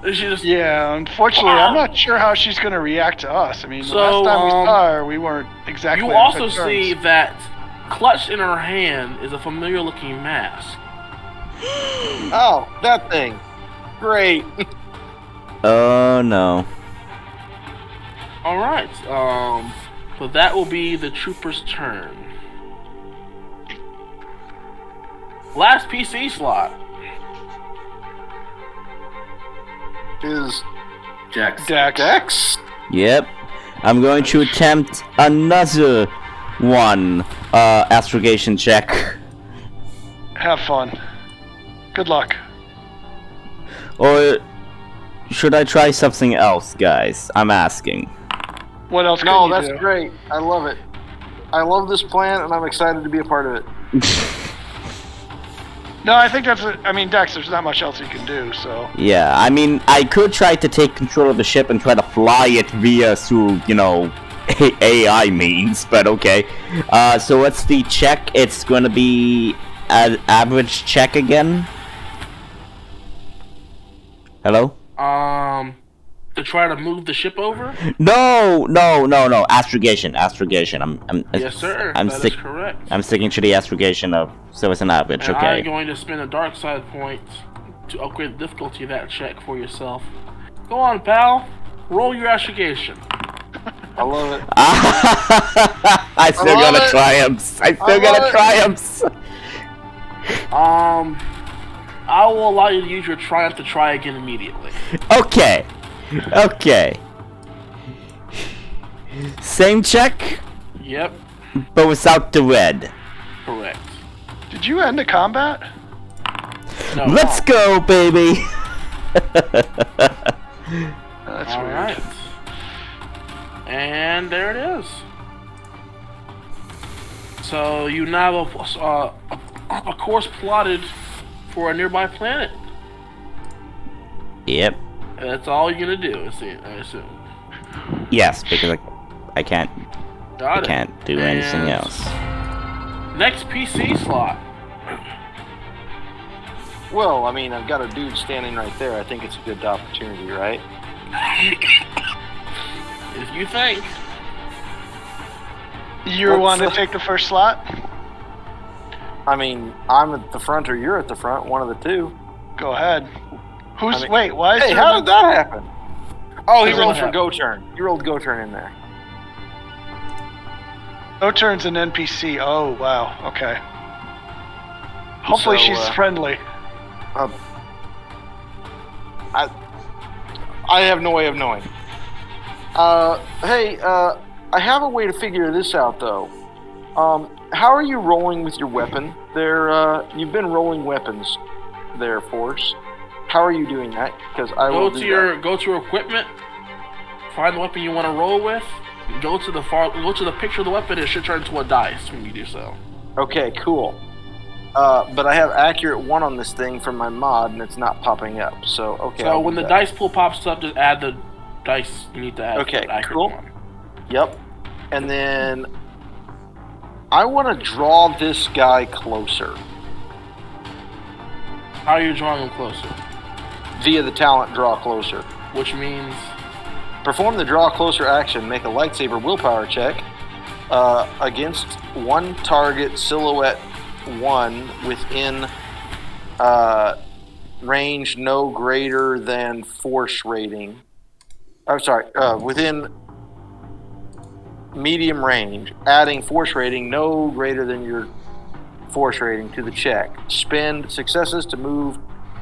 She just, Yeah, unfortunately, I'm not sure how she's going to react to us. I mean, So, the last time we saw her, we weren't exactly. you on also good terms. see that clutched in her hand is a familiar-looking mask. Oh, that thing. Great. Oh no. All right. So that will be the trooper's turn. Last PC slot. Is Dex. Dex? Yep. I'm going to attempt another one. Astrogation check. Have fun. Good luck. Or should I try something else, guys? I'm asking. What else? No, can you that's do? great. I love it. I love this plan, and I'm excited to be a part of it. No, I think that's. I mean, Dex, there's not much else you can do. So. Yeah, I mean, I could try to take control of the ship and try to fly it via through, AI means, but okay. So what's the check? It's going to be an average check again. Hello? To try to move the ship over? No. Astrogation. Yes, sir. I'm That is correct. I'm sticking to the astrogation of, so it's an average, And okay. I'm going to spend a dark side point to upgrade the difficulty of that check for yourself. Go on, pal. Roll your astrogation. I love it. I still love got a it. triumphs. I still love got a it. triumphs. I will allow you to use your triumph to try again immediately. Okay. Same check, Yep, but without the red. correct. Did you end the combat? No. Let's go, baby. That's All weird. right. And there it is. So you now have a course plotted for a nearby planet. Yep. And that's all you're gonna do, I assume. Yes, because I can't Got it. can't do anything And else. Next PC slot. Well, I mean, I've got a dude standing right there. I think it's a good opportunity, right? If you think. You What's want to the- take the first slot? I mean, I'm at the front or you're at the front, one of the two. Go ahead. Who's? I mean- wait, why is Hey, there how no- did that happen? Oh, he Doesn't rolled for happen. go turn. He rolled go turn in there. No turn's an NPC. Oh, wow. Okay. Hopefully So, she's friendly. I have no way of knowing. Hey, I have a way to figure this out, though. How are you rolling with your weapon? You've been rolling weapons there, Force. How are you doing that? Because I will Go to your equipment. Find the weapon you want to roll with. Go to the picture of the weapon. It should turn into a dice when you do so. Okay, cool. But I have accurate 1 on this thing from my mod, and it's not popping up. So, okay. So I'll when do the that. dice pool pops up, just add the dice you need to add. Okay, for the accurate cool. one. Yep. And then I want to draw this guy closer How are you drawing them closer? via the talent draw closer. Which means Perform the draw closer action. Make a lightsaber willpower check against one target silhouette 1 within range no greater than force rating. I'm sorry, within medium range, adding force rating no greater than your force rating to the check. Spend successes to move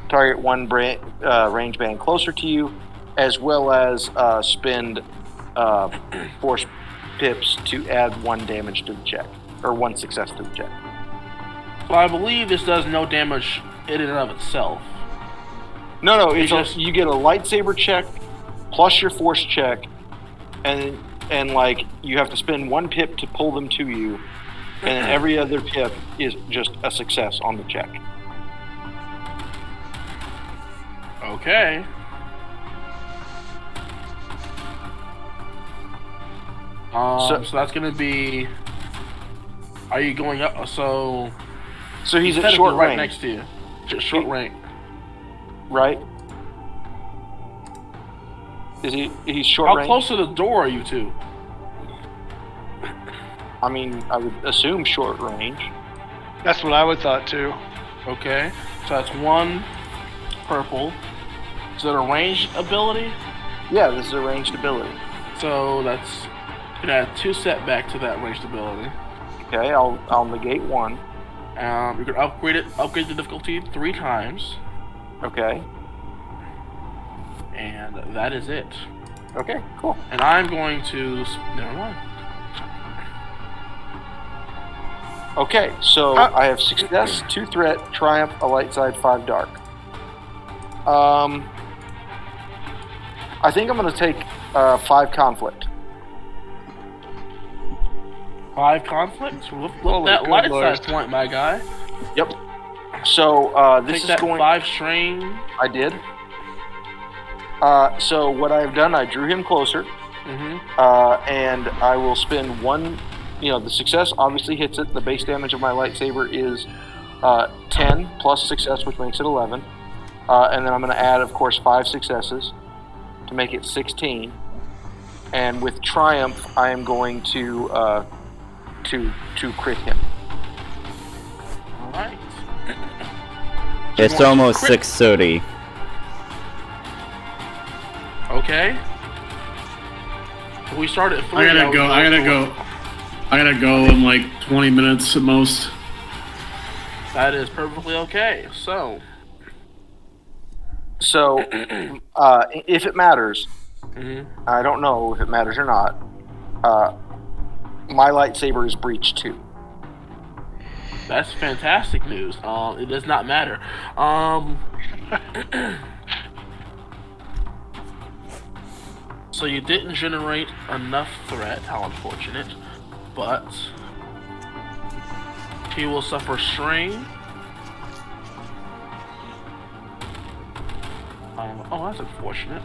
target one range band closer to you, as well as spend force pips to add 1 damage to the check, or 1 success to the check. So I believe this does no damage in and of itself. No, you get a lightsaber check plus your force check, and like you have to spend 1 pip to pull them to you, and then every other pip is just a success on the check. Okay. So that's gonna be. Are you going up? So he's at short right range next to you. Short range. Right? He's short range? How close to the door are you two? I mean, I would assume short range. That's what I would thought too. Okay, so that's 1 purple. Is that a ranged ability? Yeah, this is a ranged ability. So that's gonna add 2 setback to that ranged ability. Okay, I'll negate 1. You can upgrade the difficulty 3 times. Okay. And that is it. Okay, cool. And I'm going to... Never mind. Okay, so I have success, 2 threat, triumph, a light side, 5 dark. I think I'm going to take 5 conflict. 5 conflicts? Look Holy that good light Lord. side point, my guy. Yep. So this Take is that going... 5 strain. I did. So what I've done, I drew him closer, and I will spend 1. The success obviously hits it. The base damage of my lightsaber is 10 plus success, which makes it 11. And then I'm going to add, of course, 5 successes to make it 16. And with triumph, I am going to crit him. All right. It's almost 6:30. Okay. We start at 3. I gotta go in like 20 minutes at most. That is perfectly okay. So, if it matters, I don't know if it matters or not. My lightsaber is breach 2. that's fantastic news. It does not matter. So you didn't generate enough threat. How unfortunate. But he will suffer strain. Oh, that's unfortunate.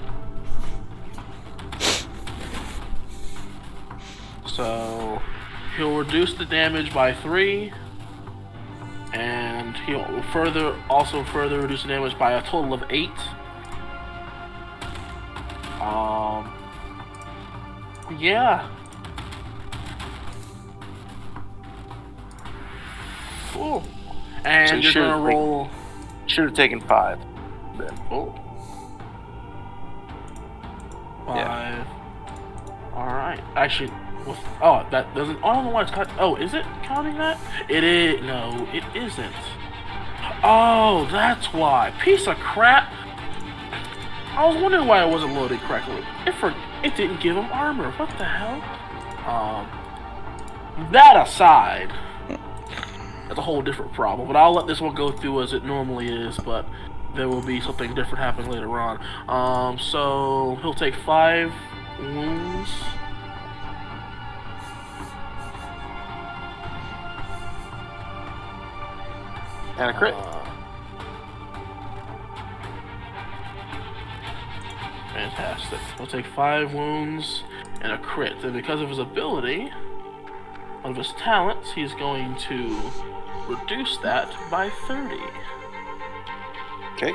So he'll reduce the damage by 3, and he'll also further reduce the damage by a total of 8. Yeah. Cool. And So you're gonna roll. Should have taken 5. Then. Cool. 5. Yeah. Alright. Actually, that doesn't. I don't know why it's cut. Oh, is it counting that? It is. No, it isn't. Oh, that's why. Piece of crap. I was wondering why it wasn't loaded correctly. It didn't give him armor. What the hell? That aside, that's a whole different problem. But I'll let this one go through as it normally is. But there will be something different happening later on. So he'll take 5 wounds. And a crit. Fantastic. He'll take 5 wounds and a crit. And because of his ability, one of his talents, he's going to reduce that by 30. Okay.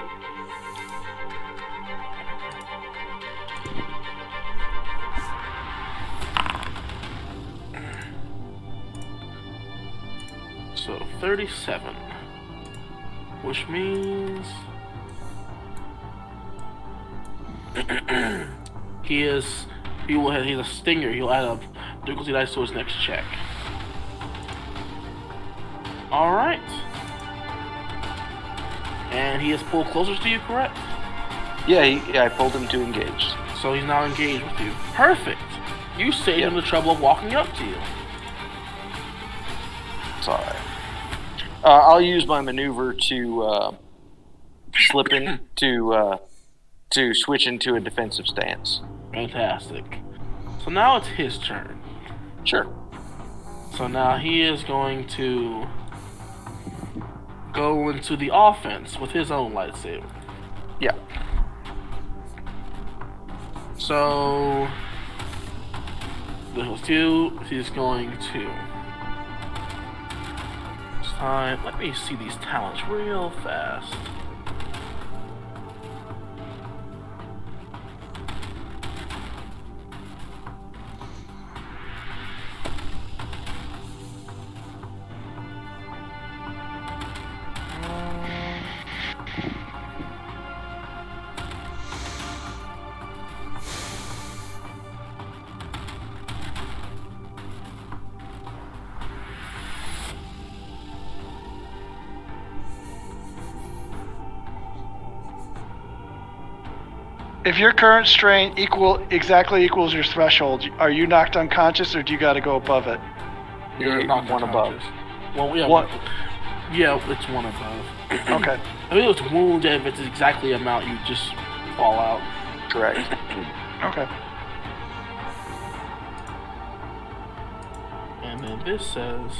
So 37. Which means he's a stinger. He'll add a difficulty dice to his next check. All right. And he is pulled closer to you, correct? Yeah, I pulled him to engage. So he's now engaged with you. Perfect. You saved him the trouble of walking up to you. Sorry. I'll use my maneuver to slip in to switch into a defensive stance. Fantastic. So now it's his turn. Sure. So now he is going to go into the offense with his own lightsaber. Yeah. So those two, he's going to. This time, let me see these talents real fast. If your current strain exactly equals your threshold, are you knocked unconscious, or do you got to go above it? You're not one above. Well, yeah, One. Yeah, it's one above. Okay. I mean, it's wound, if it's exactly the amount, you just fall out. Correct. Okay. And then this says.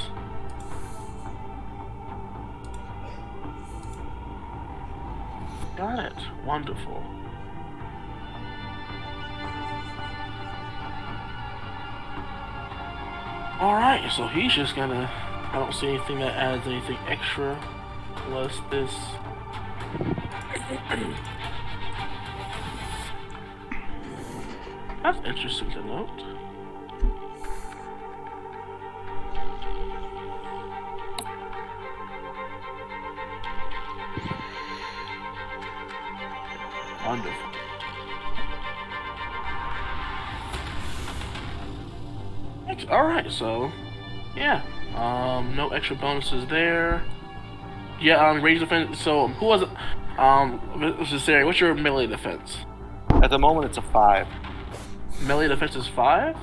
Got it. Wonderful. Alright, so he's just gonna. I don't see anything that adds anything extra. Unless this. That's interesting to note. Wonderful. Alright, so yeah. No extra bonuses there. Yeah, range defense. So who was it? Sarah, what's your melee defense? At the moment, it's a 5. Melee defense is 5?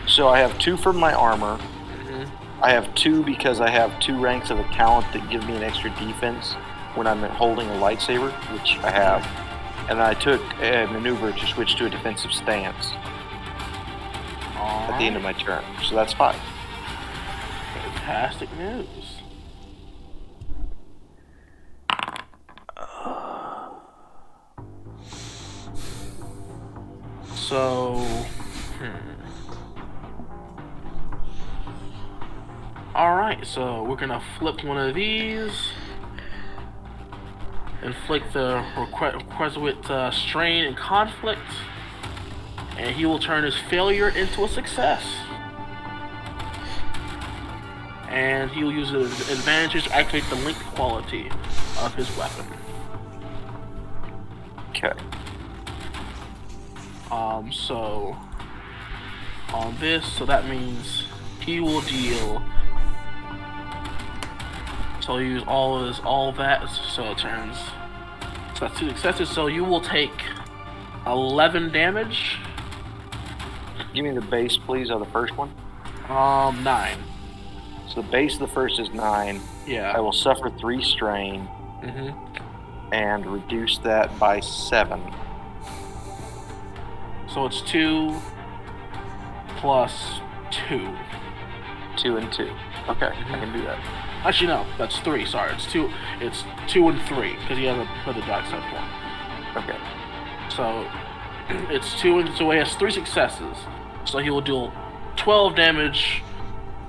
So I have 2 from my armor. Mm-hmm. I have 2 because I have 2 ranks of a talent that give me an extra defense when I'm holding a lightsaber, which I have. And I took a maneuver to switch to a defensive stance at the end of my turn. So that's 5. Fantastic news. So, Alright, so we're gonna flip one of these. Inflict the requisite strain and conflict. And he will turn his failure into a success. And he will use an advantage to activate the link quality of his weapon. Okay. So on this, so that means he will deal. So he'll use all that, so it turns. So that's 2 successes. So you will take 11 damage. Give me the base, please, of the first one. 9. So the base of the first is 9. Yeah. I will suffer 3 strain and reduce that by 7. So it's 2 plus 2. 2 and 2. Okay, I can do that. Actually, no, that's 3. Sorry, it's 2. It's 2 and 3 because he has another dark side form. Okay. So it's 2 and so he has 3 successes. So he will deal 12 damage,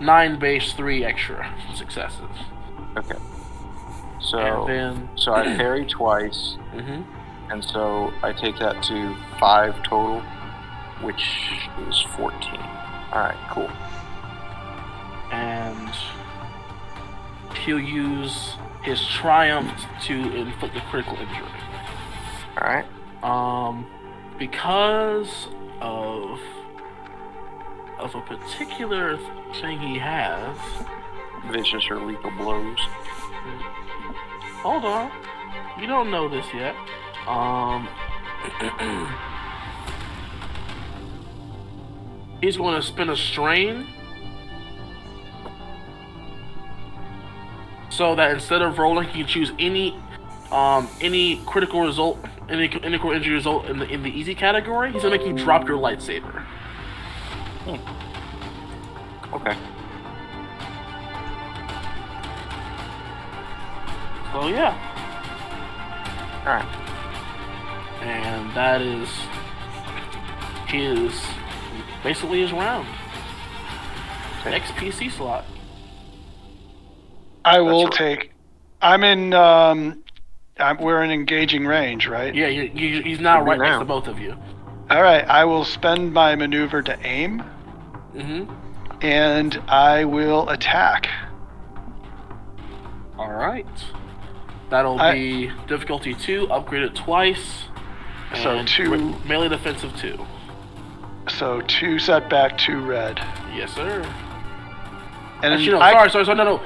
9 base, 3 extra successes. Okay. So And then so I parry twice, and so I take that to 5 total, which is 14. All right, cool. And he'll use his triumph to inflict a critical injury. All right. Because of a particular thing he has, vicious or lethal blows. Hold on. You don't know this yet. He's going to spin a strain. So that instead of rolling, he can choose any critical result, any critical injury result in the easy category. He's gonna make you drop your lightsaber. Okay. So yeah. All right. And that is basically his round. Next PC slot. I will take. I'm in. We're in engaging range, right? Yeah, he's now right next to both of you. All right. I will spend my maneuver to aim. And I will attack. All right. That'll be difficulty 2, upgraded twice. So 2 melee defensive 2. So 2 setback, 2 red. Yes, sir. And actually, sorry, no.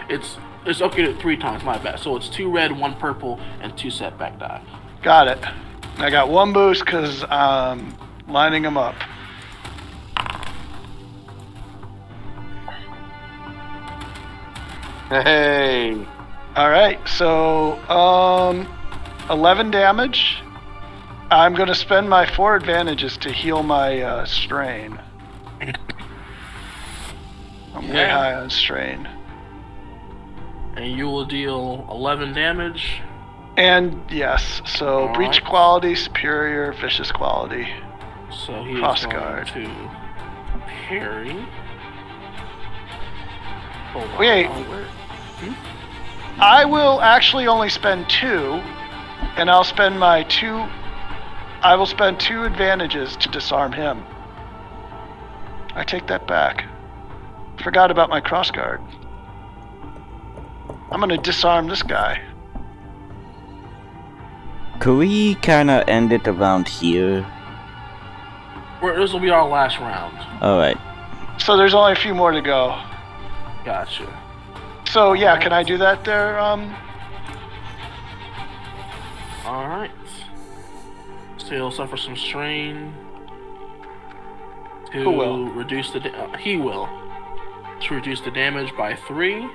It's upgraded 3 times, my bad. So it's 2 red, 1 purple, and 2 setback die. Got it. I got 1 boost because I'm lining them up. Hey. All right. So 11 damage. I'm going to spend my 4 advantages to heal my strain. I'm way high on strain. And you will deal 11 damage. And yes, so breach quality, superior, vicious quality. So he's Crossguard. going to parry. Wait. I will actually only spend 2, and I'll spend my 2. I will spend 2 advantages to disarm him. I take that back. Forgot about my crossguard. I'm gonna disarm this guy. Could we kinda end it around here? This will be our last round. Alright. So there's only a few more to go. Gotcha. So yeah, can I do that there? Alright. So he'll suffer some strain. Who will? Reduce the he will. To reduce the damage by 3.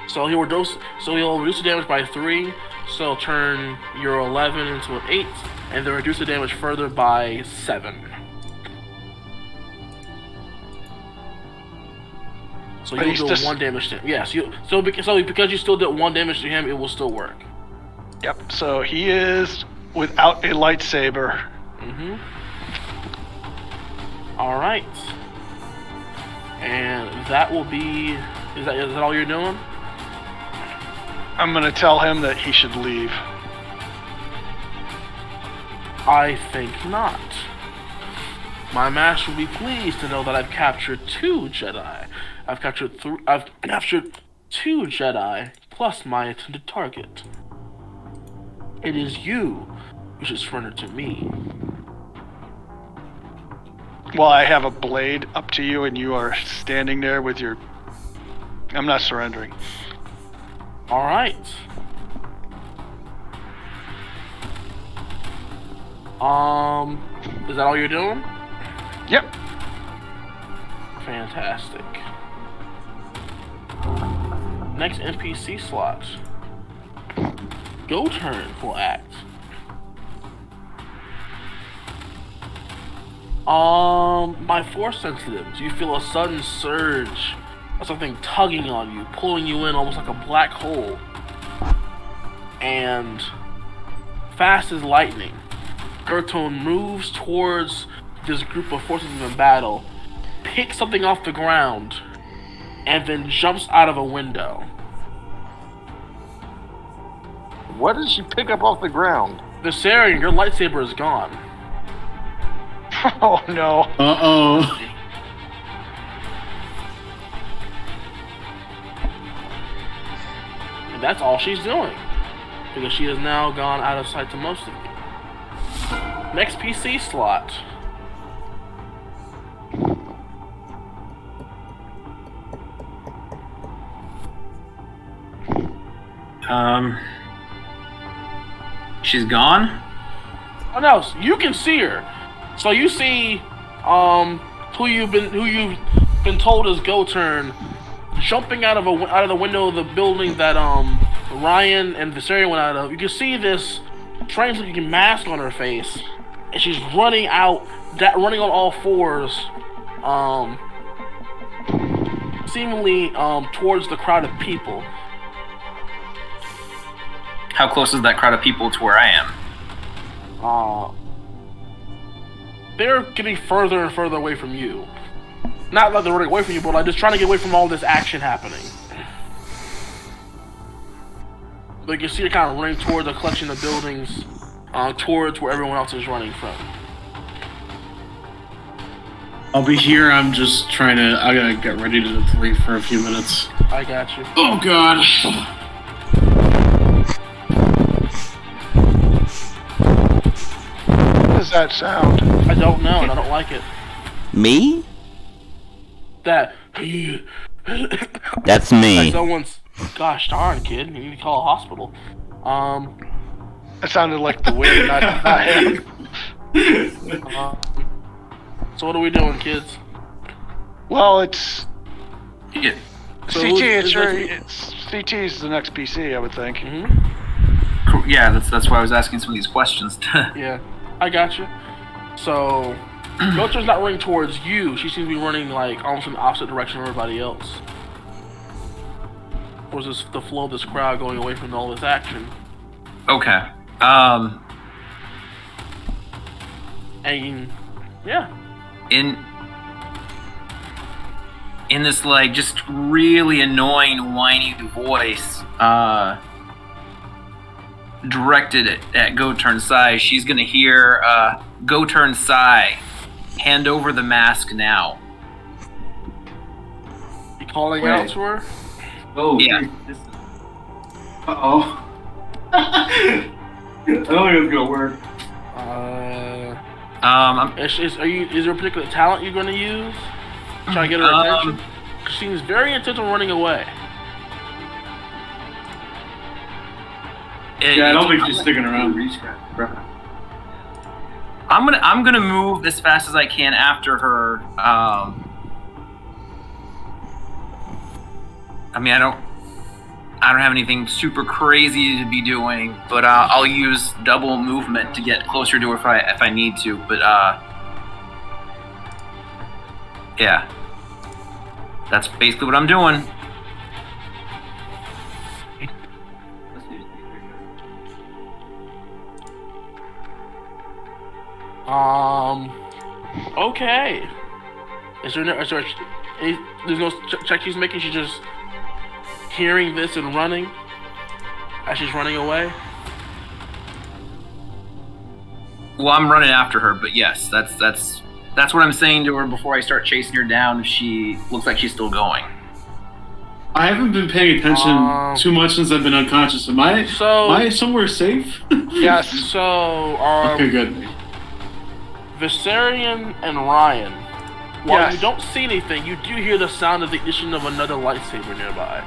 So he'll reduce the damage by 3, so turn your 11 into an 8, and then reduce the damage further by 7. So you'll do 1 damage to him. Yes, because you still did 1 damage to him, it will still work. Yep, so he is without a lightsaber. Alright. And that will be... Is that all you're doing? I'm gonna tell him that he should leave. I think not. My master will be pleased to know that I've captured 2 Jedi. I've captured 2 Jedi plus my intended target. It is you who should surrender to me. While I have a blade up to you and you are standing there with your... I'm not surrendering. Alright. Is that all you're doing? Yep. Fantastic. Next NPC slot. Go turn will act. My force sensitives, you feel a sudden surge of something tugging on you, pulling you in almost like a black hole. And fast as lightning, Gertone moves towards this group of forces in battle, picks something off the ground, and then jumps out of a window. What did she pick up off the ground? Viserion, your lightsaber is gone. Oh no. Uh-oh. And that's all she's doing, because she has now gone out of sight to most of you. Next PC slot. She's gone? Oh no, you can see her. So you see who you've been told is Go Turn jumping out of the window of the building that Ryan and Viserion went out of. You can see this strange looking mask on her face, and she's running on all fours, seemingly towards the crowd of people. How close is that crowd of people to where I am? They're getting further and further away from you. Not that they're running away from you, but like just trying to get away from all this action happening. But you can see her kind of running towards a collection of buildings, towards where everyone else is running from. I'll be here. I'm just I gotta get ready to leave for a few minutes. I got you. Oh god. What does that sound? I don't know, and I don't like it. Me? That. That's me. Like someone's. Gosh darn, kid. You need to call a hospital. That sounded like the wind, not him. So what are we doing, kids? Well, it's Yeah. So CT. who's- It's CT is the next PC, I would think. Mm-hmm. Cool. Yeah, that's why I was asking some of these questions. Yeah, I got you. So, Gocher's not running towards you. She seems to be running like almost in the opposite direction of everybody else. Or is this the flow of this crowd going away from all this action? Okay. And yeah, in this like just really annoying whiny voice directed at Go Turn Sai, she's gonna hear Go Turn Sai, hand over the mask now. you calling Wait. out to her? Oh Yeah. Uh-oh. I don't think it's gonna work. Is there a particular talent you're going to use? Try to get her attention? She seems very intent on running away. Yeah, I don't think she's sticking around. I'm gonna move as fast as I can after her. I mean, I don't have anything super crazy to be doing, but I'll use double movement to get closer to her if I need to. But yeah, that's basically what I'm doing. Okay. There's no check she's making? She's just hearing this and running as she's running away? Well, I'm running after her, but yes, that's what I'm saying to her before I start chasing her down if she looks like she's still going. I haven't been paying attention too much since I've been unconscious. Am I somewhere safe? Yes. So, Okay, good. Viserion and Ryan, while Yes. you don't see anything, you do hear the sound of the ignition of another lightsaber nearby.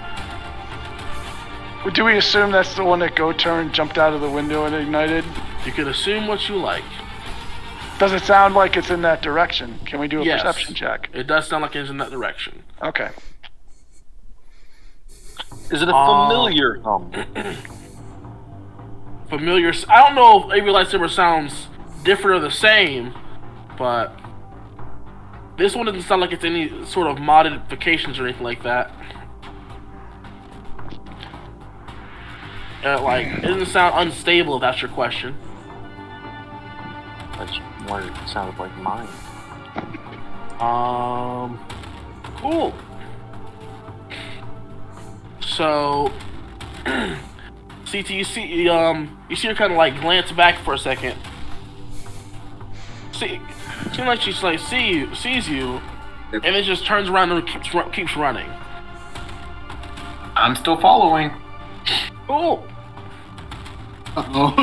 Do we assume that's the one that Go Turn jumped out of the window and ignited? You can assume what you like. Does it sound like it's in that direction? Can we do a Yes. perception check? It does sound like it's in that direction. Okay. Is it a familiar hum? Familiar. I don't know if every lightsaber sounds different or the same, but this one doesn't sound like it's any sort of modifications or anything like that. It doesn't sound unstable, if that's your question. That's what it sounded like mine. Cool. So, CT, you see her kind of like glance back for a second. Seems like she's like sees you, and then just turns around and keeps running. I'm still following. Cool. Uh-oh.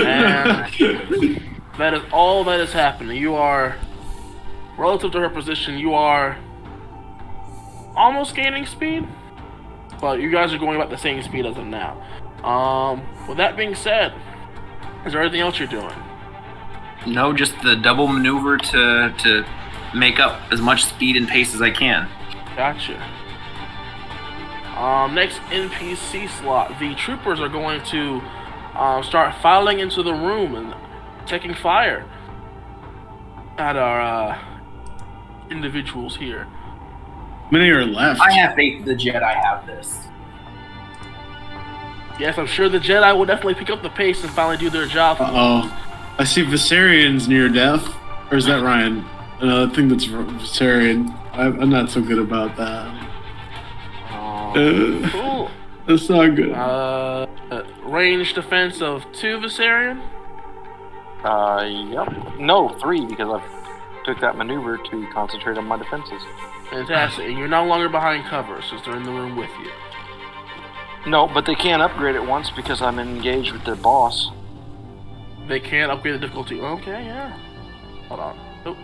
And that is all that is happening. You are, relative to her position, you are almost gaining speed, but you guys are going about the same speed as of now. With that being said, is there anything else you're doing? No, just the double maneuver to make up as much speed and pace as I can. Gotcha. Next NPC slot, the troopers are going to start filing into the room and taking fire at our individuals here. How many are left? I have faith the Jedi have this. Yes, I'm sure the Jedi will definitely pick up the pace and finally do their job. Uh-oh. I see Viserions near death. Or is that Ryan? I think that's Viserion. I'm not so good about that. Cool. That's not good. Range defense of 2 Viserion? Yep. No, 3, because I took that maneuver to concentrate on my defenses. Fantastic. And you're no longer behind cover since they're in the room with you. No, but they can't upgrade it once because I'm engaged with their boss. They can't upgrade the difficulty. Okay, yeah. Hold on. Nope.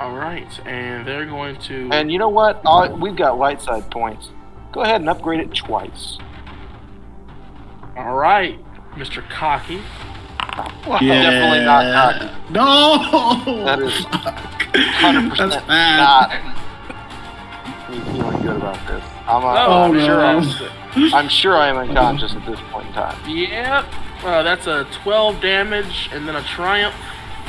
Alright, and they're going to... And you know what? We've got light side points. Go ahead and upgrade it twice. Alright, Mr. Cocky. Well, definitely not cocky. No! That is 100% That's bad. not me feeling good about this. I'm sure I am unconscious at this point in time. Yep. That's a 12 damage and then a triumph.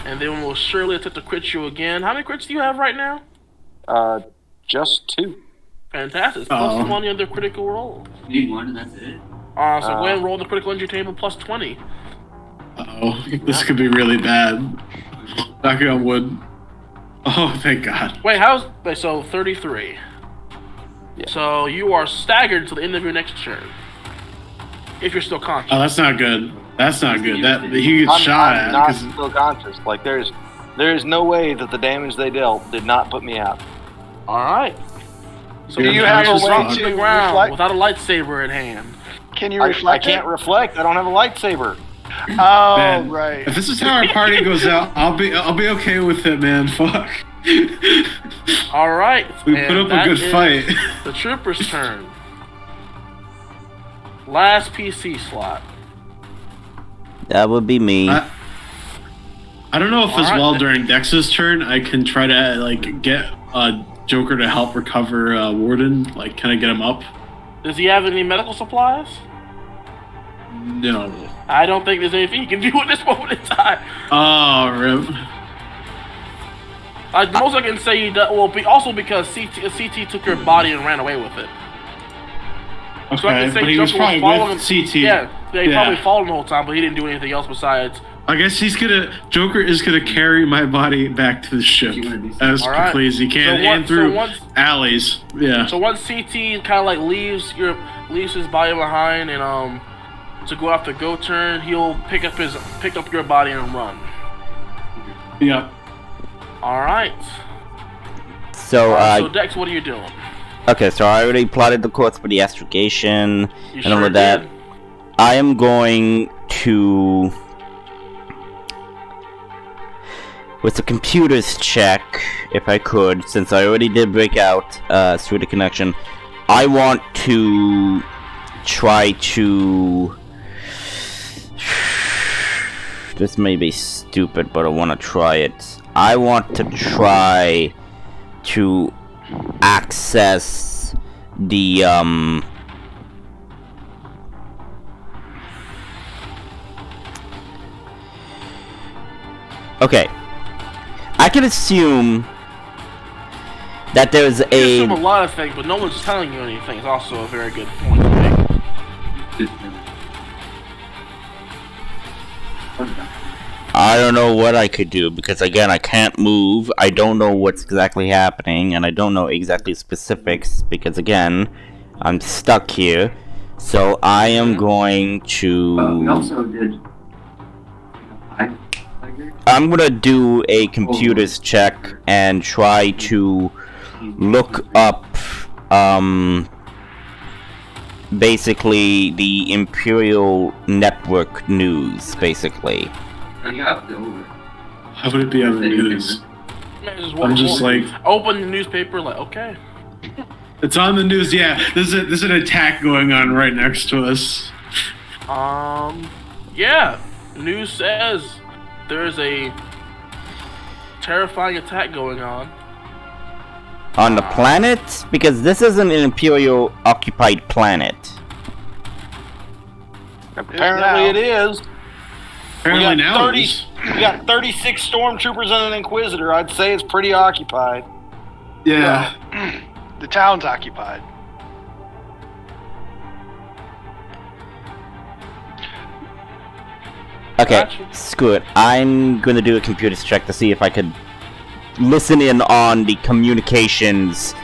And they will most surely attempt to crit you again. How many crits do you have right now? Just 2. Fantastic. Plus 20 on their critical roll. You need 1 and that's it? So go ahead and roll the critical injury table plus 20. Uh-oh. This could be really bad. Knocking on wood. Oh, thank God. Wait, so 33. Yeah. So you are staggered to the end of your next turn. If you're still conscious. Oh, that's not good. That's not good. That he gets shot I'm at. not still conscious. Like there is no way that the damage they dealt did not put me out. Alright. So Do you have a way to reflect? without a lightsaber in hand. Can you I reflect can't it? reflect. I don't have a lightsaber. Oh, Ben, right. If this is how our party goes out, I'll be okay with it, man. Fuck. Alright. We put up a good fight. The trooper's turn. Last PC slot. That would be me. I don't know if as well during Dex's turn I can try to get Joker to help recover Warden. Like, can I get him up? Does he have any medical supplies? No. I don't think there's anything he can do at this moment in time. Oh, rip. The most I can say he does, also because CT took your body and ran away with it. Okay, So I can say but he was Joker probably with CT. Yeah, he probably followed him the whole time, but he didn't do anything else besides. I guess Joker is gonna carry my body back to the ship as quickly as he can, and through alleys. Yeah. So once CT kind of like leaves his body behind, and to go after go turn, he'll pick up your body and run. Yep. All right. So Dex, what are you doing? Okay, so I already plotted the course for the astrogation You and all of that. did. I am going to, with the computers check, if I could, since I already did break out through the connection, I want to try to... This may be stupid, but I want to try it. I want to try to access the, Okay. I can assume that there's You a... assume a lot of things, but no one's telling you anything. It's also a very good point to make. I don't know what I could do, because again, I can't move, I don't know what's exactly happening, and I don't know exactly specifics, because again, I'm stuck here. So I am going to... We also did... I'm gonna do a computers check and try to look up, basically the Imperial Network news, basically. How would it be on the news? I'm just like... Open the newspaper, like, okay. It's on the news, yeah. There's an attack going on right next to us. Yeah. News says there's a terrifying attack going on. On the planet? Because this isn't an Imperial-occupied planet. Apparently it is. Apparently now it 30, is. we got 36 stormtroopers and an Inquisitor. I'd say it's pretty occupied. Yeah. The town's occupied. Okay, Gotcha. screw it. I'm gonna do a computer check to see if I could listen in on the communications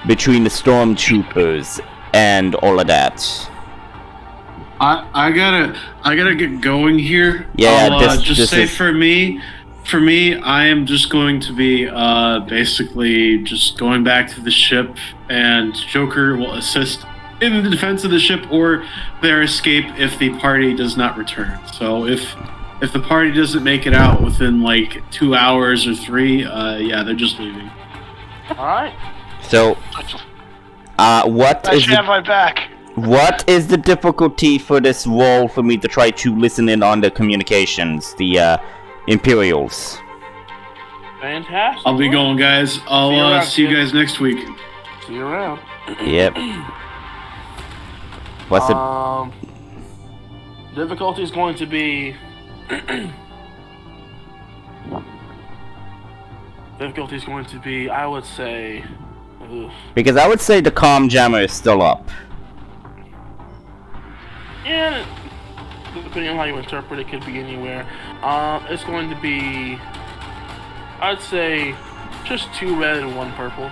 between the stormtroopers and all of that. I gotta get going here. Yeah, I'll, this just say is... for me, I am just going to be basically just going back to the ship, and Joker will assist in the defense of the ship or their escape if the party does not return. So if the party doesn't make it out within like 2 hours or 3, yeah, they're just leaving. All right. So, what I is should have my back. what is the difficulty for this role for me to try to listen in on the communications, the Imperials? Fantastic. I'll be going, guys. I'll see you kid. guys next week. See you around. Yep. What's the... Difficulty is going to be. Difficulty is going to be, I would say. Because I would say the comm jammer is still up. Yeah, depending on how you interpret it, could be anywhere. It's going to be, I'd say, just 2 red and 1 purple.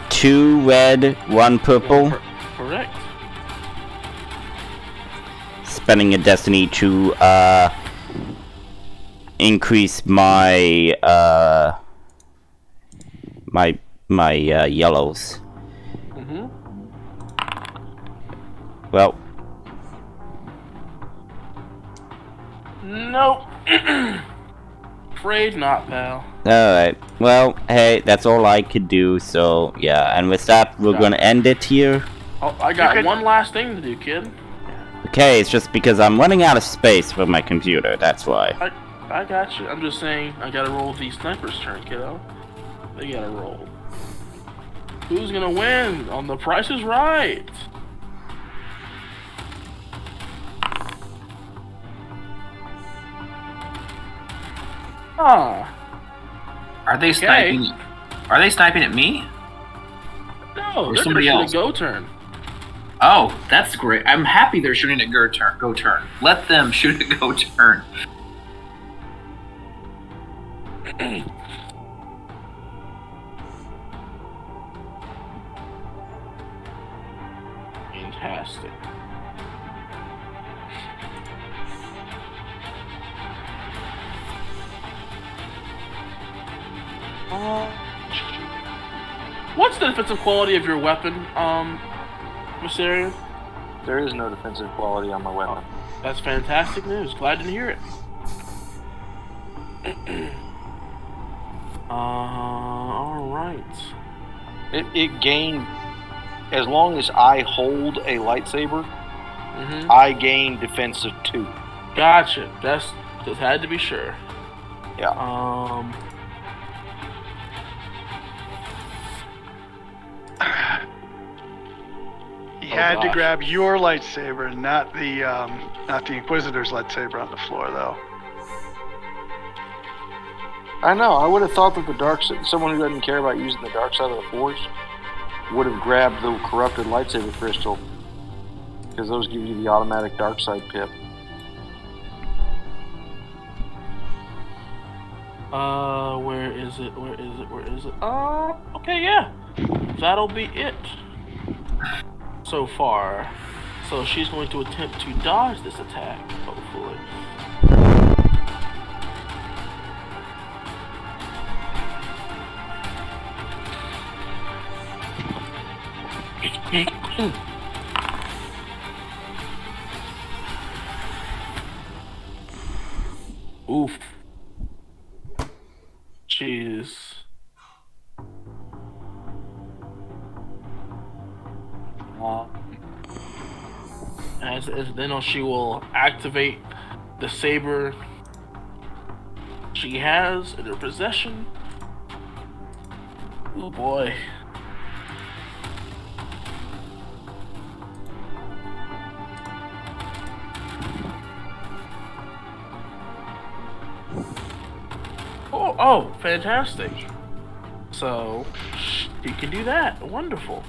2 red, 1 purple. Correct. Spending a destiny to increase my my yellows. Mm-hmm. Well, Nope. Afraid not, pal. alright. Well, hey, that's all I could do, so yeah, and with that, we're gonna end it here. Oh, I got one last thing to do, kid. Okay, it's just because I'm running out of space for my computer, that's why. I got you. I'm just saying, I gotta roll the sniper's turn, kiddo. They gotta roll. Who's gonna win on The Price is Right? Are they sniping? Are they sniping at me? No, Or they're somebody gonna else? shoot a go turn. Oh, that's great. I'm happy they're shooting at go turn. Let them shoot at go turn. Fantastic. What's the defensive quality of your weapon, Mysterion? There is no defensive quality on my weapon. That's fantastic news. Glad to hear it. Alright. It gained, as long as I hold a lightsaber, Mm-hmm. I gain defensive 2. Gotcha. Just had to be sure. Yeah. He had to gosh. grab your lightsaber, not the Inquisitor's lightsaber on the floor, though. I know. I would have thought that the dark side, someone who doesn't care about using the dark side of the Force, would have grabbed the corrupted lightsaber crystal, because those give you the automatic dark side pip. Where is it? Where is it? Where is it? Okay, yeah. That'll be it. So far. So she's going to attempt to dodge this attack, hopefully. Oof. Jeez. As then she will activate the saber she has in her possession. Oh boy. Oh, fantastic. So, she can do that. Wonderful.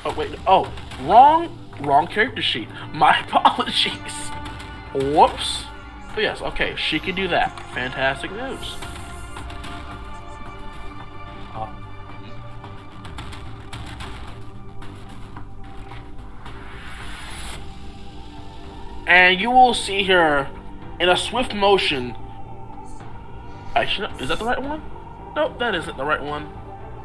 Oh, wait. Oh, wrong character sheet. My apologies. Whoops. But yes, okay, she can do that. Fantastic news. And you will see her in a swift motion. Actually, is that the right one? Nope, that isn't the right one.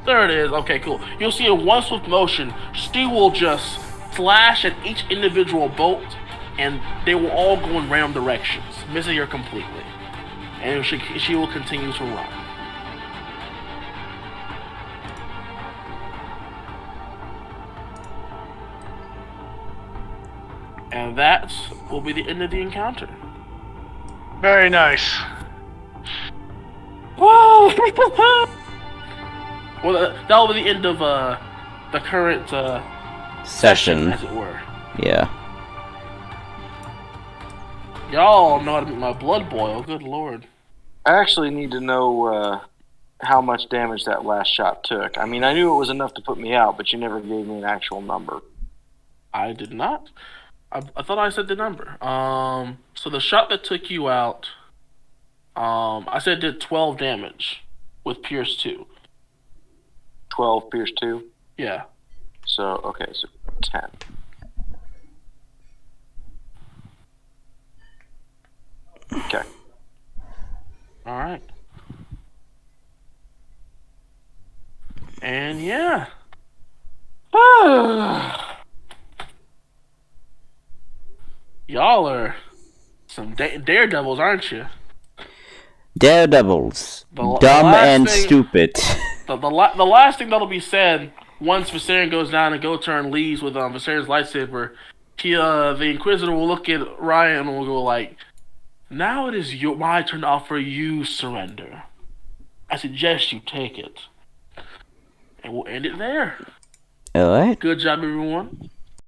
There it is. Okay, cool. You'll see in one swift motion, she will just slash at each individual bolt, and they will all go in random directions, missing her completely. And she will continue to run. And that will be the end of the encounter. Very nice. Whoa! Well, that will be the end of the current Session. as it were. Yeah. Y'all know how to make my blood boil. Good lord. I actually need to know how much damage that last shot took. I mean, I knew it was enough to put me out, but you never gave me an actual number. I did not. I thought I said the number. So the shot that took you out, I said it did 12 damage with Pierce 2. 12 Pierce 2? Yeah. So, okay, so 10. Okay. Alright. And yeah. Y'all are some daredevils, aren't you? Daredevils. The Dumb last and thing- stupid. The last thing that'll be said once Viserion goes down and Go-Turn leaves with Viserion's lightsaber, the Inquisitor will look at Ryan and will go like, "Now it is my turn to offer you surrender. I suggest you take it." And we'll end it there. Alright. Good job, everyone.